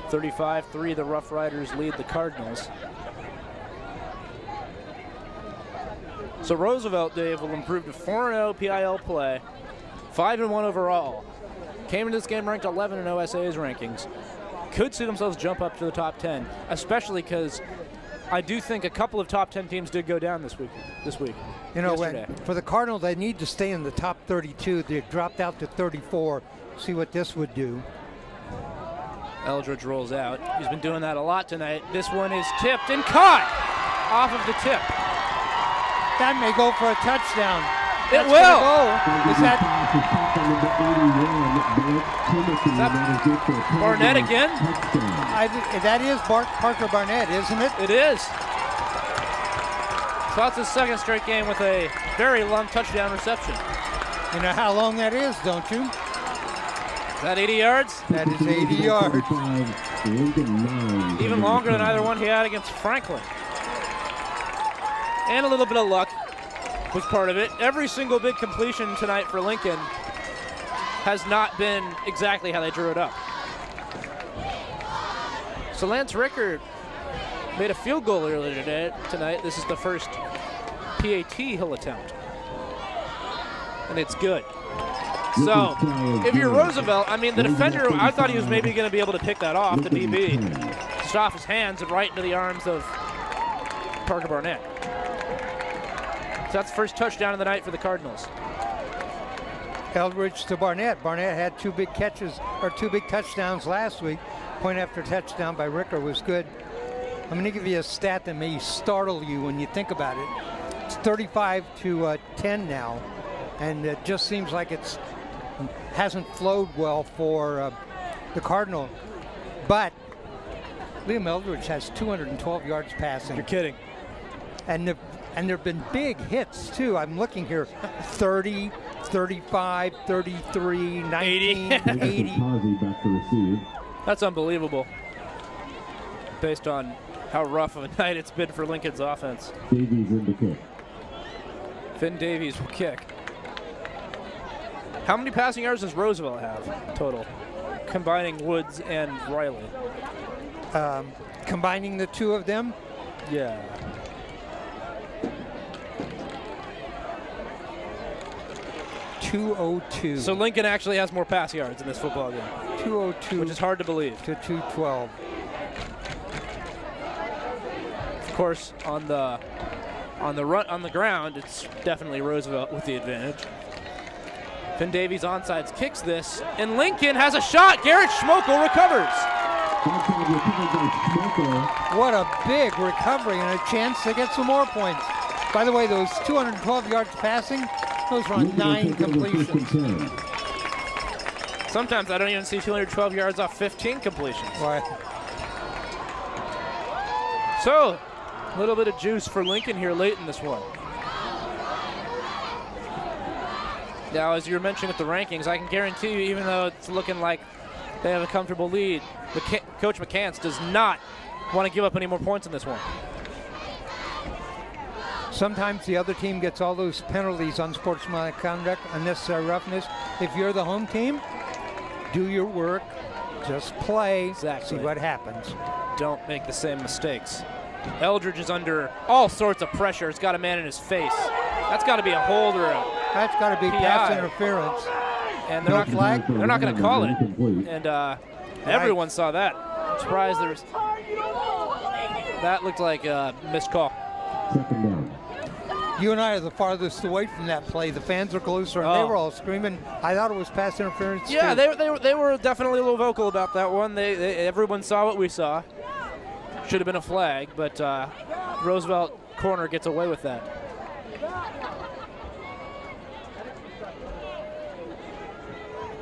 Speaker 4: 35-3, the Rough Riders lead the Cardinals. So Roosevelt, Dave, will improve to 4-0 PIL play, 5-1 overall. Came into this game ranked 11 in OSA's rankings. Could see themselves jump up to the top 10, especially because I do think a couple of top 10 teams did go down this week.
Speaker 3: You know, for the Cardinals, they need to stay in the top 32. They dropped out to 34. See what this would do.
Speaker 4: Eldridge rolls out. He's been doing that a lot tonight. This one is tipped and caught off of the tip.
Speaker 3: That may go for a touchdown.
Speaker 4: It will.
Speaker 3: Is that
Speaker 4: Barnett again?
Speaker 3: That is Parker Barnett, isn't it?
Speaker 4: It is. So that's his 2nd straight game with a very long touchdown reception.
Speaker 3: You know how long that is, don't you?
Speaker 4: Is that 80 yards?
Speaker 3: That is 80 yards.
Speaker 4: Even longer than either one he had against Franklin. And a little bit of luck was part of it. Every single big completion tonight for Lincoln has not been exactly how they drew it up. So Lance Rickard made a field goal earlier tonight. This is the first PAT he'll attempt. And it's good. So if you're Roosevelt, I mean, the defender, I thought he was maybe going to be able to pick that off, the DB. Just off his hands and right into the arms of Parker Barnett. So that's the first touchdown of the night for the Cardinals.
Speaker 3: Eldridge to Barnett. Barnett had 2 big catches, or 2 big touchdowns last week. Point after touchdown by Ricker was good. I'm going to give you a stat that may startle you when you think about it. It's 35-10 now, and it just seems like it hasn't flowed well for the Cardinal. But Liam Eldridge has 212 yards passing.
Speaker 4: You're kidding.
Speaker 3: And there have been big hits, too. I'm looking here. 30, 35, 33, 19, 80.
Speaker 4: That's unbelievable, based on how rough of a night it's been for Lincoln's offense.
Speaker 1: Davies in the kick.
Speaker 4: Finn Davies will kick. How many passing yards does Roosevelt have total, combining Woods and Riley?
Speaker 3: Combining the 2 of them?
Speaker 4: Yeah.
Speaker 3: 202.
Speaker 4: So Lincoln actually has more pass yards in this football game.
Speaker 3: 202.
Speaker 4: Which is hard to believe.
Speaker 3: To 212.
Speaker 4: Of course, on the ground, it's definitely Roosevelt with the advantage. Finn Davies onside kicks this, and Lincoln has a shot. Garrett Schmokel recovers.
Speaker 3: What a big recovery and a chance to get some more points. By the way, those 212 yards passing, those were on 9 completions.
Speaker 4: Sometimes I don't even see 212 yards off 15 completions.
Speaker 3: Right.
Speaker 4: So, a little bit of juice for Lincoln here late in this one. Now, as you were mentioning with the rankings, I can guarantee you, even though it's looking like they have a comfortable lead, Coach McCants does not want to give up any more points in this one.
Speaker 3: Sometimes the other team gets all those penalties on sportsmanlike conduct, unnecessary roughness. If you're the home team, do your work, just play,
Speaker 4: Exactly.
Speaker 3: see what happens.
Speaker 4: Don't make the same mistakes. Eldridge is under all sorts of pressure. He's got a man in his face. That's got to be a hold or a
Speaker 3: That's got to be
Speaker 4: PI.
Speaker 3: pass interference.
Speaker 4: And they're
Speaker 3: No
Speaker 4: not
Speaker 3: flag?
Speaker 4: They're not going to call it. And everyone saw that. I'm surprised there's. That looked like a missed call.
Speaker 1: Second down.
Speaker 3: You and I are the farthest away from that play. The fans are closer, and they were all screaming. I thought it was pass interference.
Speaker 4: Yeah,
Speaker 3: too.
Speaker 4: they were definitely a little vocal about that one. Everyone saw what we saw. Should have been a flag, but Roosevelt corner gets away with that.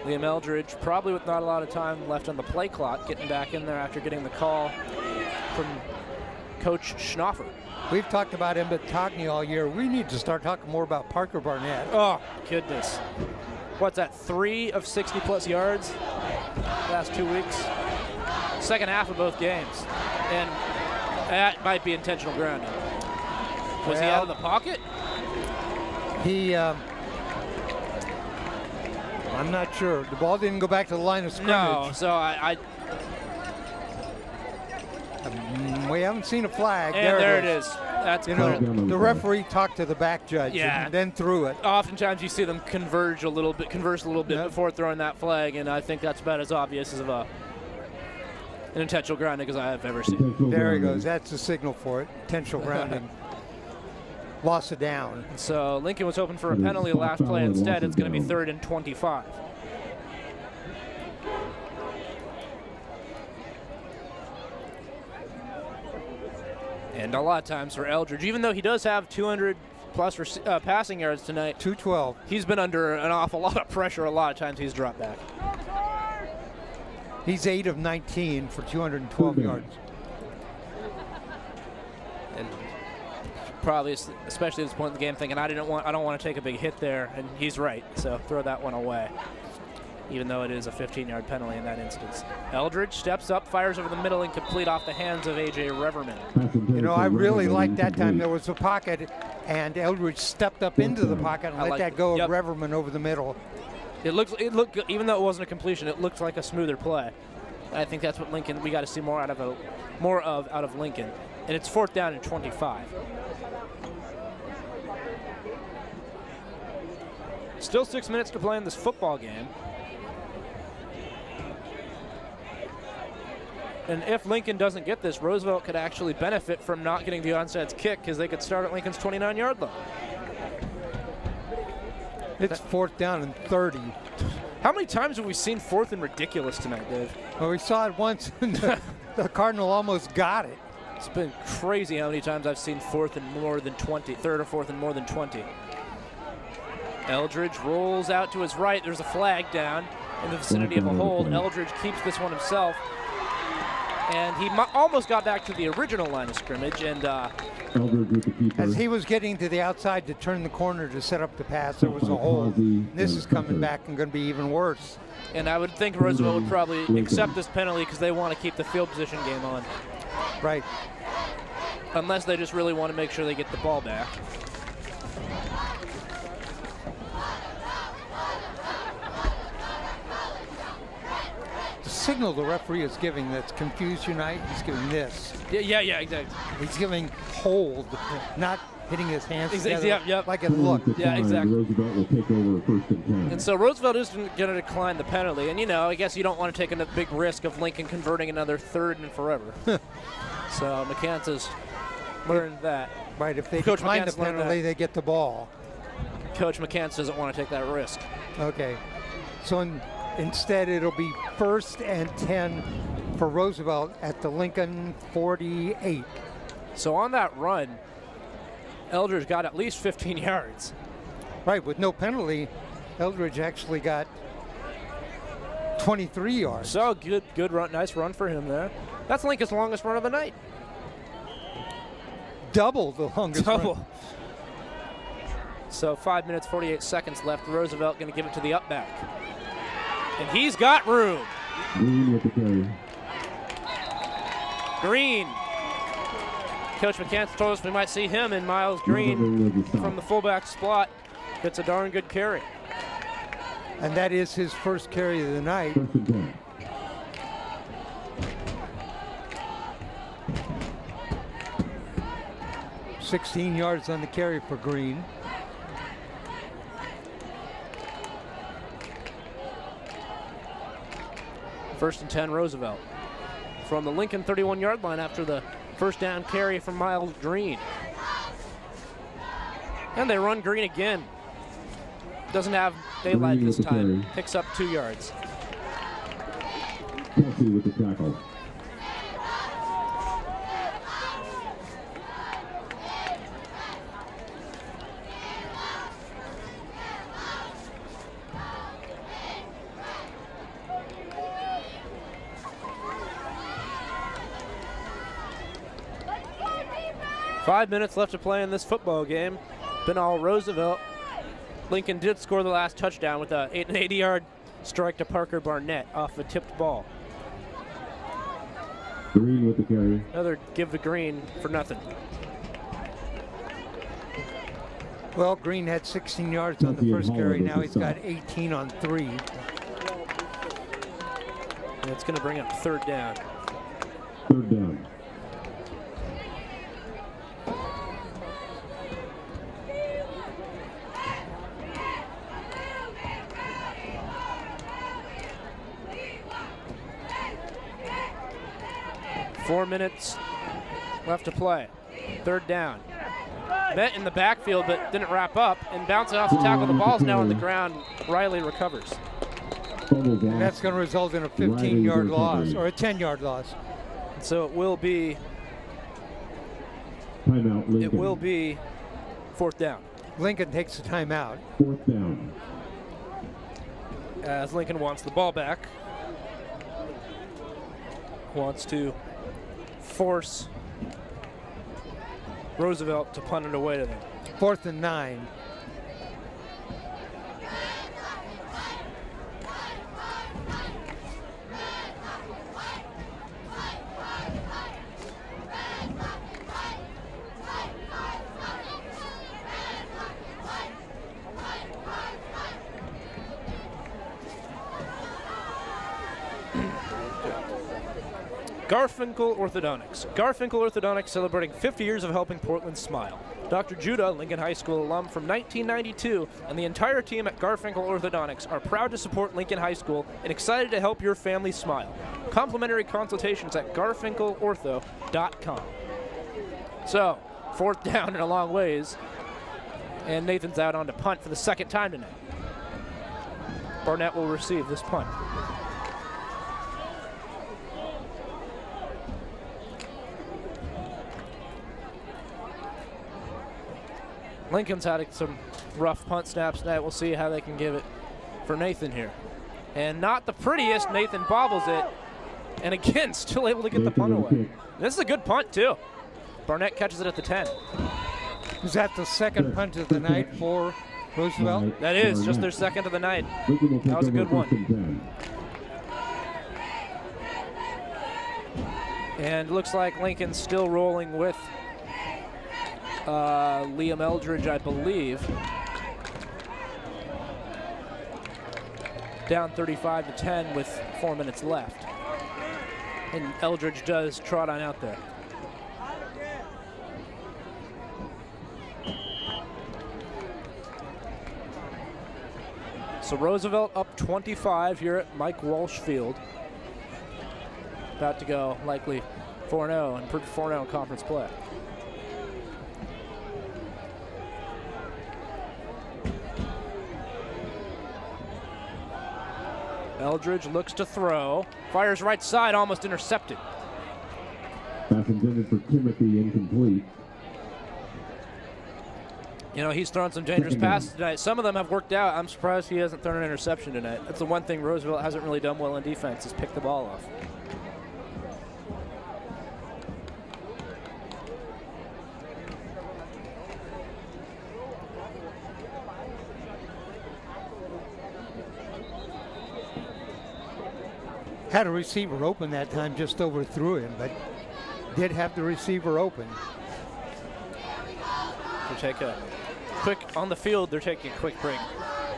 Speaker 4: Liam Eldridge, probably with not a lot of time left on the play clock, getting back in there after getting the call from Coach Schnoffer.
Speaker 3: We've talked about Embetogny all year. We need to start talking more about Parker Barnett.
Speaker 4: Oh, goodness. What's that, 3 of 60-plus yards last 2 weeks? Second half of both games. And that might be intentional grounding. Was he out of the pocket?
Speaker 3: I'm not sure. The ball didn't go back to the line of scrimmage.
Speaker 4: No, so
Speaker 3: we haven't seen a flag.
Speaker 4: And there it is. That's
Speaker 3: clear. The referee talked to the back judge and then threw it.
Speaker 4: Oftentimes you see them converse a little bit before throwing that flag, and I think that's about as obvious as an intentional grounding as I have ever seen.
Speaker 3: There he goes. That's the signal for it. Intentional grounding. Loss of down.
Speaker 4: So Lincoln was hoping for a penalty last play. Instead, it's going to be 3rd and 25. And a lot of times for Eldridge, even though he does have 200-plus passing yards tonight,
Speaker 3: 212.
Speaker 4: He's been under an awful lot of pressure. A lot of times he's dropped back.
Speaker 3: He's 8 of 19 for 212 yards.
Speaker 4: And probably, especially at this point in the game, thinking I don't want to take a big hit there, and he's right. So throw that one away, even though it is a 15-yard penalty in that instance. Eldridge steps up, fires over the middle, and complete off the hands of A.J. Reverman.
Speaker 3: You know, I really liked that time. There was a pocket, and Eldridge stepped up into the pocket and let that go of Reverman over the middle.
Speaker 4: It looked, even though it wasn't a completion, it looked like a smoother play. I think that's what Lincoln, we got to see more out of Lincoln. And it's 4th down and 25. Still 6 minutes to play in this football game. And if Lincoln doesn't get this, Roosevelt could actually benefit from not getting the onside kick because they could start at Lincoln's 29-yard line.
Speaker 3: It's 4th down and 30.
Speaker 4: How many times have we seen 4th and ridiculous tonight, Dave?
Speaker 3: Well, we saw it once, and the Cardinal almost got it.
Speaker 4: It's been crazy how many times I've seen 4th and more than 20, 3rd or 4th and more than 20. Eldridge rolls out to his right. There's a flag down in the vicinity of a hold. Eldridge keeps this one himself. And he almost got back to the original line of scrimmage. And
Speaker 3: as he was getting to the outside to turn the corner to set up the pass, there was a hold. This is coming back and going to be even worse.
Speaker 4: And I would think Roosevelt would probably accept this penalty because they want to keep the field position game on.
Speaker 3: Right.
Speaker 4: Unless they just really want to make sure they get the ball back.
Speaker 3: The signal the referee is giving that's confused tonight, he's giving this.
Speaker 4: Yeah, exactly.
Speaker 3: He's giving hold, not hitting his hands
Speaker 4: Yep,
Speaker 3: together
Speaker 4: yep.
Speaker 3: like it looked.
Speaker 4: Yeah, exactly.
Speaker 1: Roosevelt will take over first and 10.
Speaker 4: And so Roosevelt is going to decline the penalty. And, I guess you don't want to take a big risk of Lincoln converting another third and forever. So McCants learned that.
Speaker 3: Right, if they
Speaker 4: Coach
Speaker 3: decline the
Speaker 4: McCants learned
Speaker 3: penalty,
Speaker 4: that.
Speaker 3: they get the ball.
Speaker 4: Coach McCants doesn't want to take that risk.
Speaker 3: Okay. So instead, it'll be first and 10 for Roosevelt at the Lincoln 48.
Speaker 4: So on that run, Eldridge got at least 15 yards.
Speaker 3: Right, with no penalty, Eldridge actually got 23 yards.
Speaker 4: So good run, nice run for him there. That's Lincoln's longest run of the night.
Speaker 3: Double the longest run.
Speaker 4: Double. So 5 minutes, 48 seconds left. Roosevelt going to give it to the up back. And he's got room.
Speaker 1: Green with the carry.
Speaker 4: Green. Coach McCants told us we might see him in Miles Green from the fullback spot. Gets a darn good carry.
Speaker 3: And that is his first carry of the night.
Speaker 1: First and 10.
Speaker 3: $16 yards on the carry for Green.
Speaker 4: First and 10, Roosevelt. From the Lincoln 31-yard line after the first down carry from Miles Green. And they run Green again. Doesn't have daylight
Speaker 1: Green
Speaker 4: this
Speaker 1: with the
Speaker 4: time.
Speaker 1: carry.
Speaker 4: Picks up 2 yards.
Speaker 1: Kelsey with the tackle.
Speaker 4: Five minutes left to play in this football game. Been all Roosevelt. Lincoln did score the last touchdown with an 80-yard strike to Parker Barnett off a tipped ball.
Speaker 1: Green with the carry.
Speaker 4: Another give to Green for nothing.
Speaker 3: Well, Green had 16 yards on the
Speaker 1: Pahl
Speaker 3: first
Speaker 1: and
Speaker 3: carry.
Speaker 1: Dave
Speaker 3: Now he's got
Speaker 1: Hall.
Speaker 3: 18 on 3.
Speaker 4: And it's going to bring up third down.
Speaker 1: Third down.
Speaker 4: Four minutes left to play. Third down. Met in the backfield, but didn't wrap up and bouncing off the tackle. The ball's now on the ground. Riley recovers.
Speaker 1: Fumbles
Speaker 3: And
Speaker 1: lost.
Speaker 3: that's going to result in a
Speaker 1: Riley
Speaker 3: 15-yard
Speaker 1: recovery.
Speaker 3: loss or a 10-yard loss.
Speaker 4: So it will be
Speaker 1: Timeout Lincoln.
Speaker 4: fourth down.
Speaker 3: Lincoln takes the timeout.
Speaker 1: Fourth down.
Speaker 4: As Lincoln wants the ball back. Wants to force Roosevelt to punt it away to them.
Speaker 3: 4th and 9.
Speaker 4: Garfinkel Orthodontics. Garfinkel Orthodontics celebrating 50 years of helping Portland smile. Dr. Judah, Lincoln High School alum from 1992, and the entire team at Garfinkel Orthodontics are proud to support Lincoln High School and excited to help your family smile. Complimentary consultations at garfinkelortho.com. So, fourth down in a long ways, and Nathan's out on to punt for the second time tonight. Barnett will receive this punt. Lincoln's had some rough punt snaps tonight. We'll see how they can give it for Nathan here. And not the prettiest. Nathan bobbles it. And again, still able to get the punt away. This is a good punt, too. Barnett catches it at the 10.
Speaker 3: Is that the second punt of the night for Roosevelt?
Speaker 4: That is just their second of the night.
Speaker 1: Lincoln will take
Speaker 4: That was a
Speaker 1: over
Speaker 4: good one.
Speaker 1: first and 10.
Speaker 4: And looks like Lincoln's still rolling with Liam Eldridge, I believe. Down 35-10 with 4 minutes left. And Eldridge does trot on out there. So Roosevelt up 25 here at Mike Walsh Field. About to go likely 4-0 and 4-0 in conference play. Eldridge looks to throw. Fires right side, almost intercepted.
Speaker 1: Pass intended for Timothy, incomplete.
Speaker 4: You know, he's thrown some dangerous passes tonight. Some of them have worked out. I'm surprised he hasn't thrown an interception tonight. That's the one thing Roosevelt hasn't really done well in defense, is pick the ball off.
Speaker 3: Had a receiver open that time, just overthrew him, but did have the receiver open.
Speaker 4: We'll take a quick, on the field, they're taking a quick break.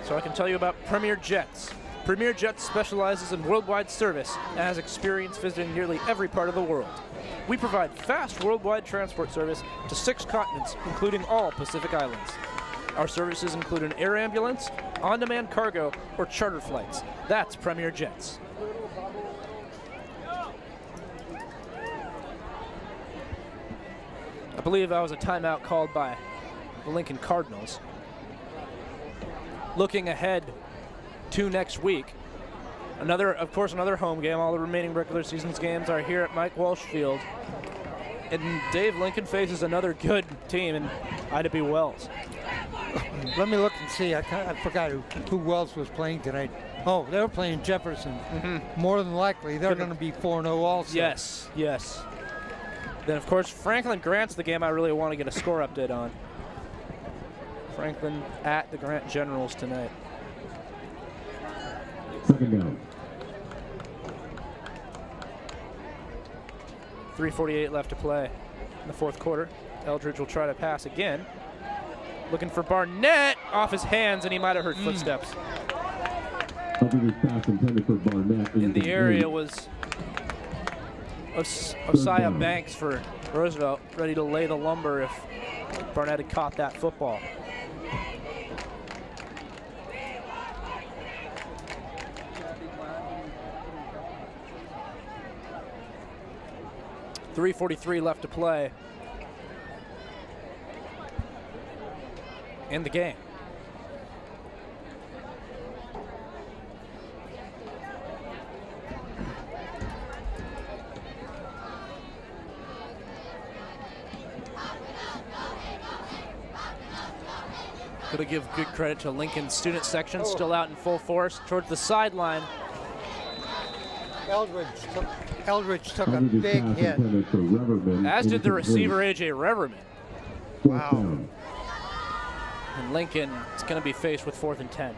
Speaker 4: So I can tell you about Premier Jets. Premier Jets specializes in worldwide service and has experience visiting nearly every part of the world. We provide fast worldwide transport service to 6 continents, including all Pacific Islands. Our services include an air ambulance, on-demand cargo, or charter flights. That's Premier Jets. I believe that was a timeout called by the Lincoln Cardinals. Looking ahead to next week, of course, another home game. All the remaining regular season games are here at Mike Walsh Field. And Dave, Lincoln faces another good team in Ida B. Wells.
Speaker 3: Let me look and see. I forgot who Wells was playing tonight. Oh, they were playing Jefferson. More than likely, they're going to be 4-0 also.
Speaker 4: Yes, yes. Then, of course, Franklin Grant's the game I really want to get a score update on. Franklin at the Grant Generals tonight.
Speaker 1: Second down.
Speaker 4: 3:48 left to play in the fourth quarter. Eldridge will try to pass again. Looking for Barnett off his hands, and he might have heard footsteps.
Speaker 1: Eldridge's pass intended for Barnett.
Speaker 4: In the area was Osiah Banks for Roosevelt, ready to lay the lumber if Barnett had caught that football. .343 left to play in the game. Got to give good credit to Lincoln's student section, still out in full force towards the sideline.
Speaker 3: Eldridge took a big hit.
Speaker 4: As did the receiver, A.J. Reverman.
Speaker 3: Wow.
Speaker 4: And Lincoln is going to be faced with 4th and 10.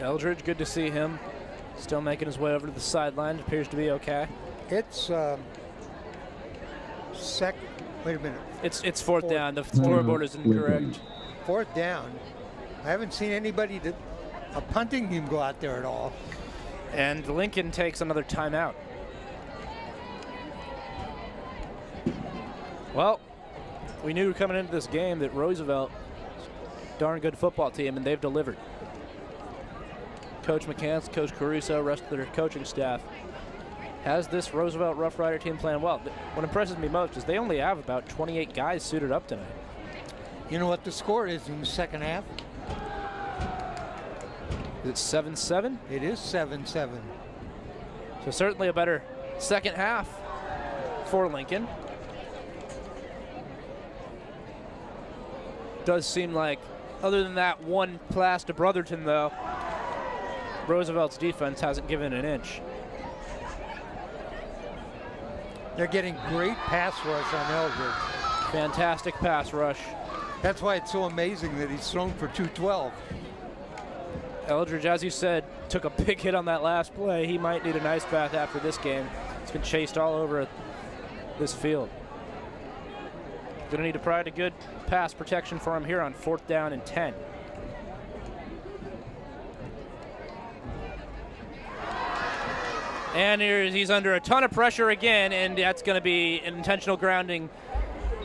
Speaker 4: Eldridge, good to see him. Still making his way over to the sideline. Appears to be okay.
Speaker 3: It's wait a minute.
Speaker 4: It's fourth down. The scoreboard is incorrect.
Speaker 3: 4th down. I haven't seen anybody a punting team go out there at all.
Speaker 4: And Lincoln takes another timeout. Well, we knew coming into this game that Roosevelt, darn good football team, and they've delivered. Coach McCants, Coach Caruso, rest of their coaching staff has this Roosevelt Rough Rider team playing well. What impresses me most is they only have about 28 guys suited up tonight.
Speaker 3: You know what the score is in the second half?
Speaker 4: Is it 7-7?
Speaker 3: It is 7-7.
Speaker 4: So certainly a better second half for Lincoln. Does seem like, other than that one pass to Brotherton, though, Roosevelt's defense hasn't given an inch.
Speaker 3: They're getting great pass rush on Eldridge.
Speaker 4: Fantastic pass rush.
Speaker 3: That's why it's so amazing that he's thrown for 212.
Speaker 4: Eldridge, as you said, took a big hit on that last play. He might need an ice bath after this game. He's been chased all over this field. Going to need to provide a good pass protection for him here on 4th down and 10. And he's under a ton of pressure again, and that's going to be an intentional grounding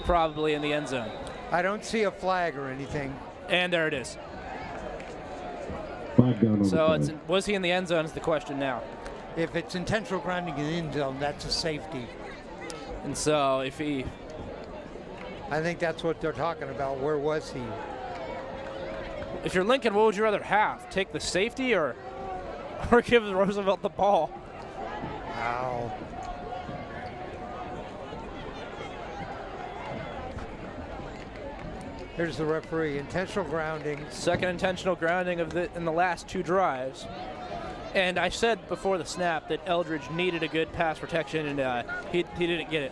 Speaker 4: probably in the end zone.
Speaker 3: I don't see a flag or anything.
Speaker 4: And there it is.
Speaker 1: 5 down on
Speaker 4: So
Speaker 1: the play.
Speaker 4: was he in the end zone is the question now.
Speaker 3: If it's intentional grounding in the end zone, that's a safety.
Speaker 4: And so if he...
Speaker 3: I think that's what they're talking about. Where was he?
Speaker 4: If you're Lincoln, what would you rather have? Take the safety or give Roosevelt the ball?
Speaker 3: Ow. Here's the referee. Intentional grounding.
Speaker 4: Second intentional grounding in the last 2 drives. And I said before the snap that Eldridge needed a good pass protection, and he didn't get it.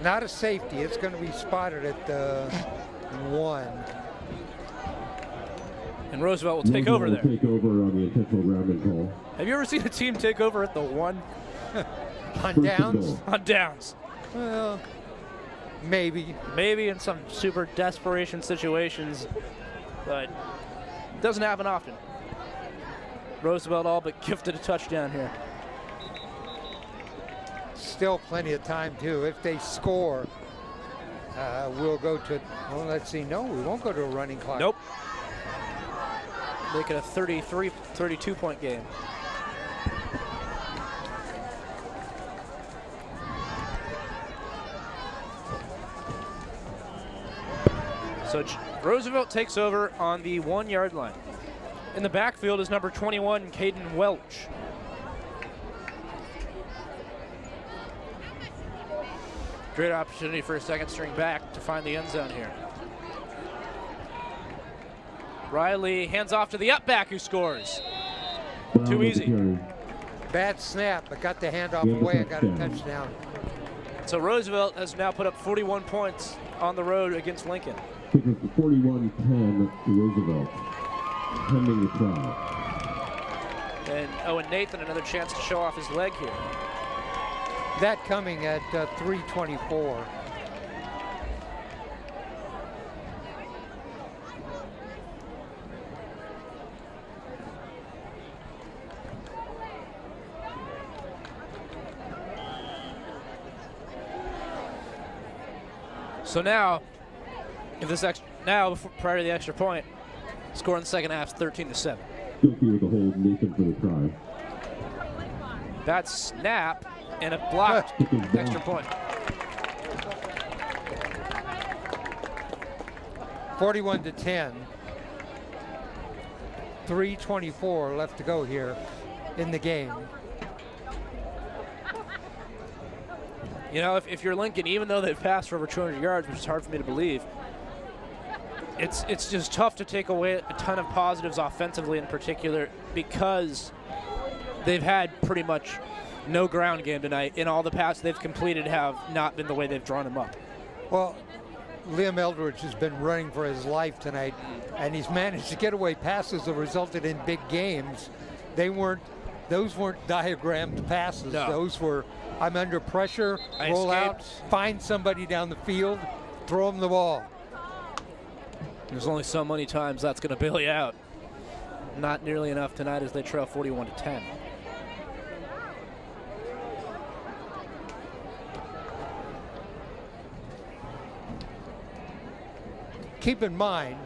Speaker 3: Not a safety. It's going to be spotted at the 1.
Speaker 4: And Roosevelt will take over there.
Speaker 1: Take over on the intentional grounding call.
Speaker 4: Have you ever seen a team take over at the 1?
Speaker 3: On downs?
Speaker 4: On downs.
Speaker 3: Well, maybe.
Speaker 4: Maybe in some super desperation situations, but it doesn't happen often. Roosevelt all but gifted a touchdown here.
Speaker 3: Still plenty of time, too. If they score, we'll go to, well, let's see. No, we won't go to a running clock.
Speaker 4: Nope. Make it a 32-point game. So Roosevelt takes over on the 1-yard line. In the backfield is number 21, Caden Welch. Great opportunity for a second string back to find the end zone here. Riley hands off to the up back who scores. Too easy.
Speaker 3: Bad snap, but got the handoff away and got a touchdown.
Speaker 4: So Roosevelt has now put up 41 points on the road against Lincoln.
Speaker 1: Kicker 41-10 Roosevelt. Pending the try.
Speaker 4: And Owen Nathan another chance to show off his leg here.
Speaker 3: That coming at 3:24.
Speaker 4: So now, if this prior to the extra point, score in the second half is 13-7.
Speaker 1: Guilty with the hold, Nathan for the try.
Speaker 4: Bad snap and a blocked extra point.
Speaker 3: 41-10. 3:24 left to go here in the game.
Speaker 4: You know, if you're Lincoln, even though they've passed for over 200 yards, which is hard for me to believe, it's just tough to take away a ton of positives offensively in particular because they've had pretty much no ground game tonight, and all the passes they've completed have not been the way they've drawn them up.
Speaker 3: Well, Liam Eldridge has been running for his life tonight, and he's managed to get away passes that resulted in big games. Those weren't diagrammed passes.
Speaker 4: No.
Speaker 3: Those were, I'm under pressure, roll out, find somebody down the field, throw them the ball.
Speaker 4: There's only so many times that's going to bail you out. Not nearly enough tonight as they trail 41-10.
Speaker 3: Keep in mind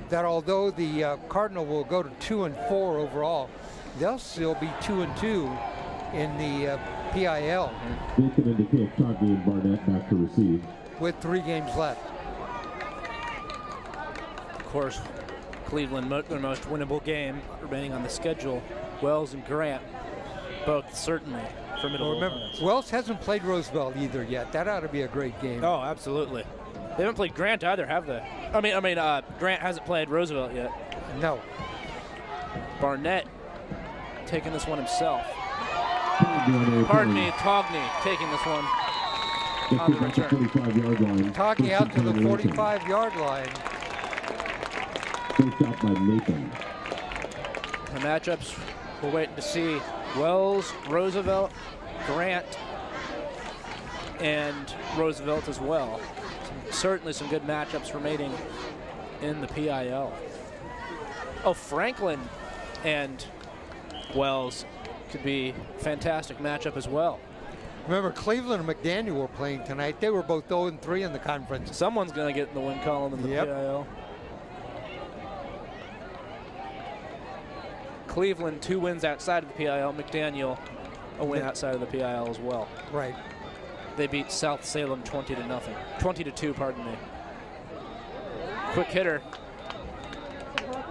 Speaker 3: that although the Cardinal will go to 2-4 overall, they'll still be 2-2 in the PIL.
Speaker 1: Nathan indicates Togby and Barnett back to receive.
Speaker 3: With 3 games left.
Speaker 4: Of course, Cleveland, their most winnable game remaining on the schedule. Wells and Grant, both certainly formidable.
Speaker 3: Remember,
Speaker 4: opponents.
Speaker 3: Wells hasn't played Roosevelt either yet. That ought to be a great game.
Speaker 4: Oh, absolutely. They haven't played Grant either, have they? I mean, Grant hasn't played Roosevelt yet.
Speaker 3: No.
Speaker 4: Barnett taking this one himself. Pardon me, Togney taking this one on the return.
Speaker 1: 45-yard line.
Speaker 3: Togney out to the 45-yard line.
Speaker 1: First out by Nathan.
Speaker 4: The matchups we're waiting to see. Wells, Roosevelt, Grant, and Roosevelt as well. Certainly some good matchups remaining in the PIL. Oh, Franklin and Wells could be a fantastic matchup as well.
Speaker 3: Remember, Cleveland and McDaniel were playing tonight. They were both 0-3 in the conference.
Speaker 4: Someone's going to get in the win column in the PIL. Cleveland 2 wins outside of the PIL. McDaniel a win outside of the PIL as well.
Speaker 3: Right.
Speaker 4: They beat South Salem 20-0. 20-2, pardon me. Quick hitter.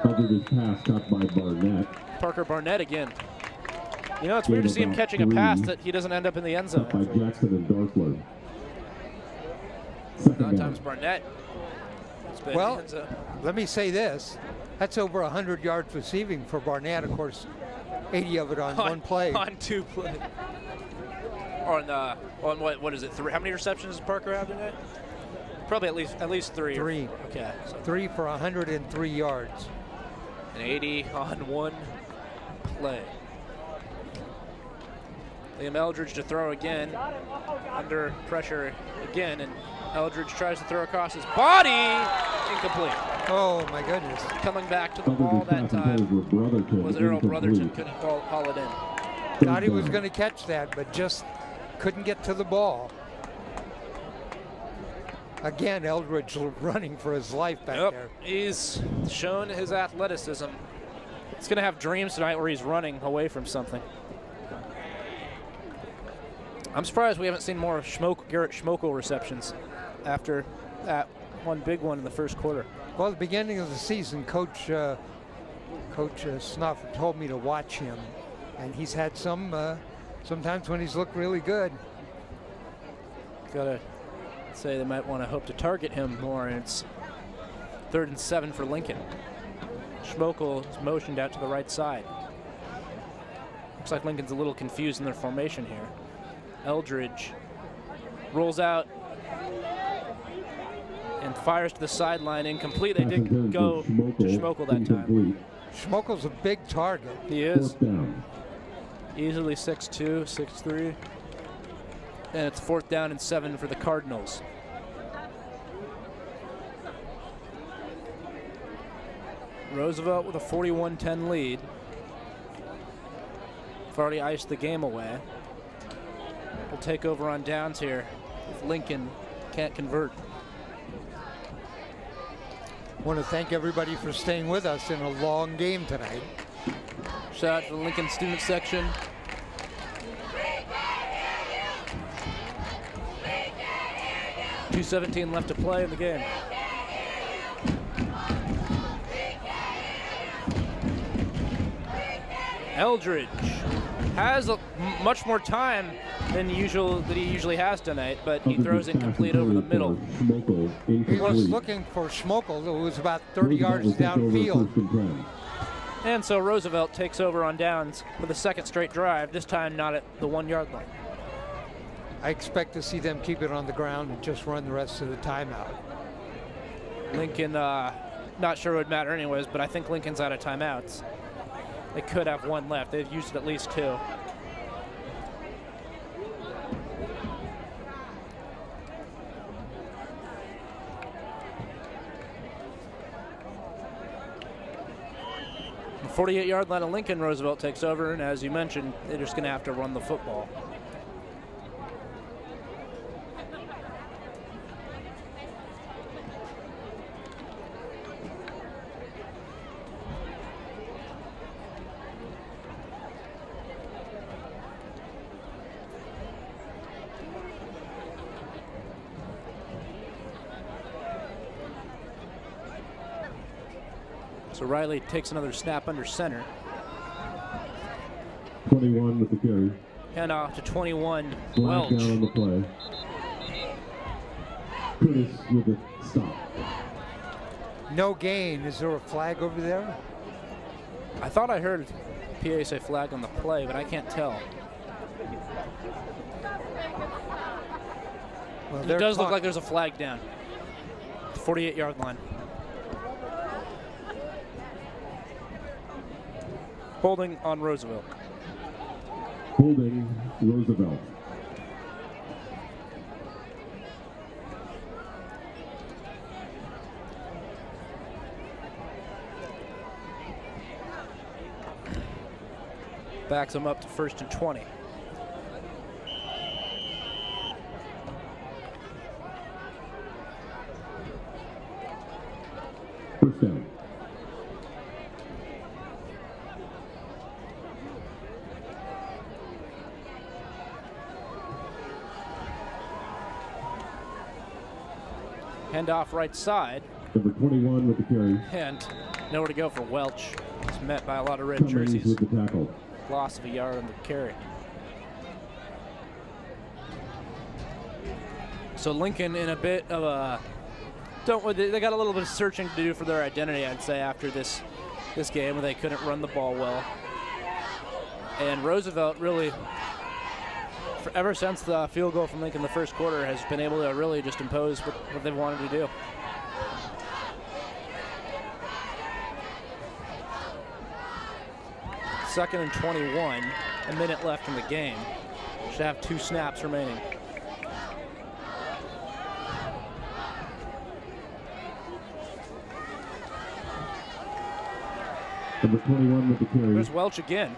Speaker 1: Eldridge's pass caught by Barnett.
Speaker 4: Parker Barnett again. You know, it's weird to see him catching a pass that he doesn't end up in the end zone.
Speaker 1: By Jackson and Dorfler.
Speaker 4: Sometimes Barnett.
Speaker 3: Well, let me say this. That's over 100 yards receiving for Barnett. Of course, 80 of it on one play.
Speaker 4: On 2 plays. On what is it? 3? How many receptions does Parker have tonight? Probably at least 3.
Speaker 3: 3.
Speaker 4: Okay. So
Speaker 3: 3 for 103 yards.
Speaker 4: And 80 on 1 play. Liam Eldridge to throw again, under pressure again, and Eldridge tries to throw across his body, incomplete.
Speaker 3: Oh my goodness.
Speaker 4: Coming back to the ball that time was Earl Brotherton, couldn't haul it in.
Speaker 3: Thought he was going to catch that, but just couldn't get to the ball. Again, Eldridge running for his life back there.
Speaker 4: He's shown his athleticism. He's going to have dreams tonight where he's running away from something. I'm surprised we haven't seen more of Garrett Schmokel receptions after that one big one in the first quarter.
Speaker 3: Well, at the beginning of the season, Coach Snuffer told me to watch him, and he's had sometimes when he's looked really good.
Speaker 4: Gotta say they might want to hope to target him more, and it's 3rd and 7 for Lincoln. Schmokel is motioned out to the right side. Looks like Lincoln's a little confused in their formation here. Eldridge rolls out and fires to the sideline, incomplete. They did go to Schmokel that time.
Speaker 3: Schmokel's a big target.
Speaker 4: He is. Easily 6'2", 6'3". And it's 4th down and 7 for the Cardinals. Roosevelt with a 41-10 lead. They've already iced the game away. We'll take over on downs here if Lincoln can't convert.
Speaker 3: I want to thank everybody for staying with us in a long game tonight.
Speaker 4: Shout out to the Lincoln student section. .217 left to play in the game. Eldridge has much more time than he usually has tonight, but he throws incomplete over the middle.
Speaker 3: He was looking for Schmokel, who was about 30 yards downfield.
Speaker 4: And so Roosevelt takes over on downs for the 2nd straight drive, this time not at the 1-yard line.
Speaker 3: I expect to see them keep it on the ground and just run the rest of the timeout.
Speaker 4: Lincoln, not sure it would matter anyways, but I think Lincoln's out of timeouts. They could have 1 left. They've used at least 2. The 48-yard line of Lincoln, Roosevelt takes over, and as you mentioned, they're just going to have to run the football. So Riley takes another snap under center.
Speaker 1: 21 with the carry.
Speaker 4: And off to 21,
Speaker 1: Welch. Down on the play. Curtis with the stop.
Speaker 3: No gain. Is there a flag over there?
Speaker 4: I thought I heard PA say flag on the play, but I can't tell.
Speaker 3: Well,
Speaker 4: it does look like there's a flag down. 48-yard line. Holding on Roosevelt.
Speaker 1: Holding Roosevelt.
Speaker 4: Backs them up to 1st and 20.
Speaker 1: First down.
Speaker 4: Handoff right side.
Speaker 1: Number 21 with the carry.
Speaker 4: And nowhere to go for Welch. It's met by a lot of red
Speaker 1: Cummings
Speaker 4: jerseys.
Speaker 1: with the tackle.
Speaker 4: Loss of a yard on the carry. So Lincoln in a bit of a they got a little bit of searching to do for their identity, I'd say, after this game where they couldn't run the ball well. And Roosevelt really, ever since the field goal from Lincoln in the first quarter, has been able to really just impose what they've wanted to do. Second and 21, a minute left in the game. Should have 2 snaps remaining.
Speaker 1: Number 21 with the carry.
Speaker 4: There's Welch again.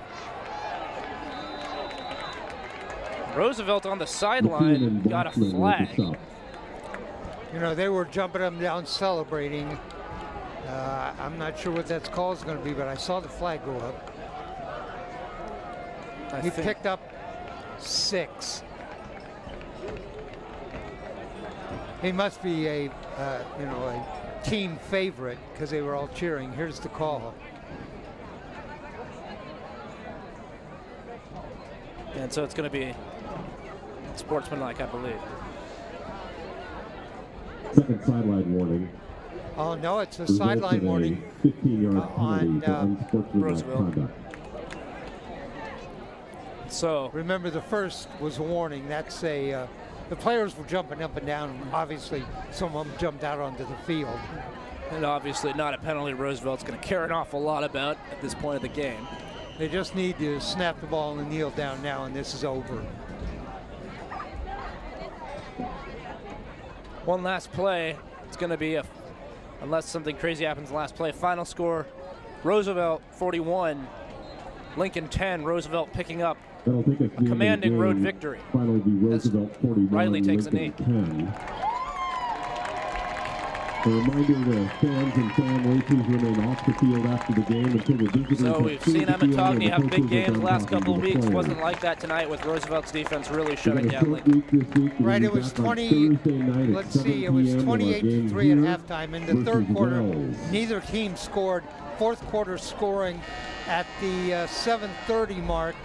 Speaker 4: Roosevelt on the sideline got a flag.
Speaker 3: You know, they were jumping up and down celebrating. I'm not sure what that call is going to be, but I saw the flag go up. He picked up 6. He must be a team favorite because they were all cheering. Here's the call.
Speaker 4: And so it's going to be sportsmanlike, I believe.
Speaker 1: Second sideline warning.
Speaker 3: Oh no, it's a sideline warning
Speaker 1: 15-yard penalty for unsportsmanlike
Speaker 4: Roosevelt.
Speaker 1: conduct.
Speaker 4: So
Speaker 3: remember, the first was a warning. That's the players were jumping up and down. Obviously, some of them jumped out onto the field.
Speaker 4: And obviously not a penalty Roosevelt's going to care an awful lot about at this point of the game.
Speaker 3: They just need to snap the ball and kneel down now, and this is over.
Speaker 4: One last play. It's going to be unless something crazy happens in the last play. Final score, Roosevelt 41, Lincoln 10. Roosevelt picking up
Speaker 1: That'll take us
Speaker 4: a commanding road
Speaker 1: game.
Speaker 4: victory.
Speaker 1: Finally be Roosevelt 41,
Speaker 4: Riley takes a
Speaker 1: Lincoln
Speaker 4: knee.
Speaker 1: 10. A reminder to fans and family, please remain off the field after the game until the visitors.
Speaker 4: So we've seen Emmett have big games the last couple of weeks.
Speaker 1: Players.
Speaker 4: Wasn't like that tonight with Roosevelt's defense really shutting down Lincoln.
Speaker 3: Right, it was 20. Let's see, it was 28-3 at halftime. In the third quarter, neither team scored. Fourth quarter scoring at the 7:30 mark.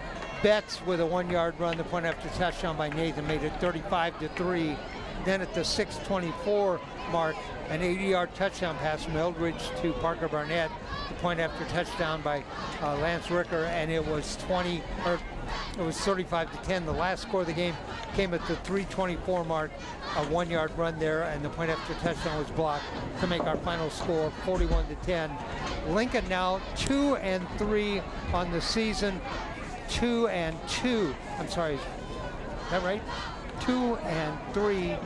Speaker 3: Betts with a 1-yard run, the point after touchdown by Nathan, made it 35-3. Then at the 6:24 mark, an 80-yard touchdown pass from Eldridge to Parker Barnett, the point after touchdown by Lance Ricker, and it was 35-10. The last score of the game came at the 3:24 mark, a 1-yard run there, and the point after touchdown was blocked to make our final score 41-10. Lincoln now 2-3 on the season. 2-2. I'm sorry, is that right? 2-3.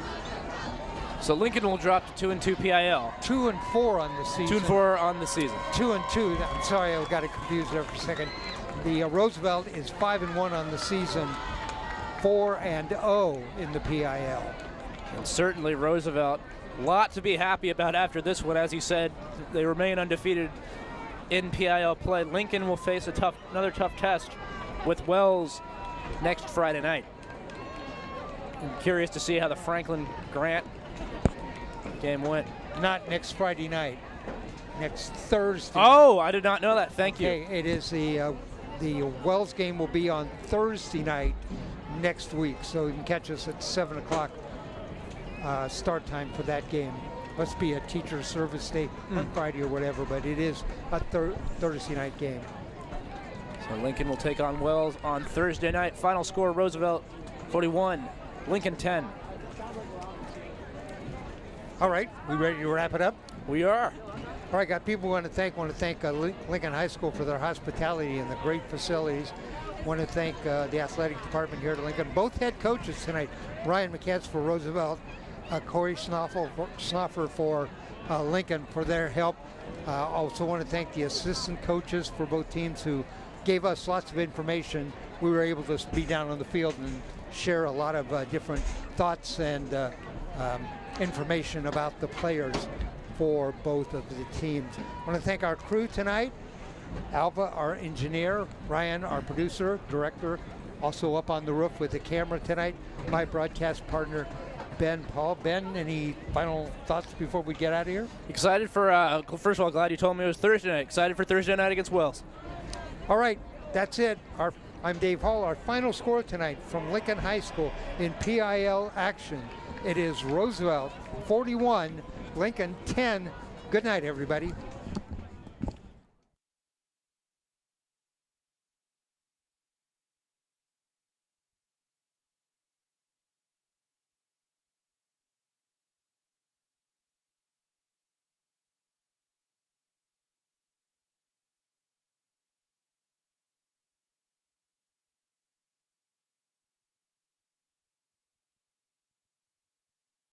Speaker 4: So Lincoln will drop to 2-2 PIL.
Speaker 3: 2-4 on the season.
Speaker 4: 2-4 on the season.
Speaker 3: 2-2. I'm sorry, I got it confused there for a second. The Roosevelt is 5-1 on the season, 4-0 in the PIL.
Speaker 4: And certainly Roosevelt, a lot to be happy about after this one. As he said, they remain undefeated in PIL play. Lincoln will face another tough test with Wells next Friday night. I'm curious to see how the Franklin Grant game went.
Speaker 3: Not next Friday night, next Thursday.
Speaker 4: Oh, I did not know that. Thank you.
Speaker 3: Okay, it is the Wells game will be on Thursday night next week, so you can catch us at 7 o'clock start time for that game. Must be a teacher service day on Friday or whatever, but it is a Thursday night game.
Speaker 4: So Lincoln will take on Wells on Thursday night. Final score, Roosevelt 41, Lincoln 10.
Speaker 3: All right, we ready to wrap it up?
Speaker 4: We are.
Speaker 3: All right, got people we want to thank. Lincoln High School for their hospitality and the great facilities. Want to thank the athletic department here at Lincoln. Both head coaches tonight, Ryan McCants for Roosevelt, Corey Snoffer for Lincoln for their help. Also want to thank the assistant coaches for both teams who gave us lots of information. We were able to be down on the field and share a lot of different thoughts and information about the players for both of the teams. I want to thank our crew tonight. Alva, our engineer, Ryan, our producer, director, also up on the roof with the camera tonight. My broadcast partner, Ben Pahl. Ben, any final thoughts before we get out of here?
Speaker 4: Excited for, first of all, glad you told me it was Thursday night. Excited for Thursday night against Wells.
Speaker 3: All right, that's it. I'm Dave Hall. Our final score tonight from Lincoln High School in PIL action. It is Roosevelt 41, Lincoln 10. Good night, everybody.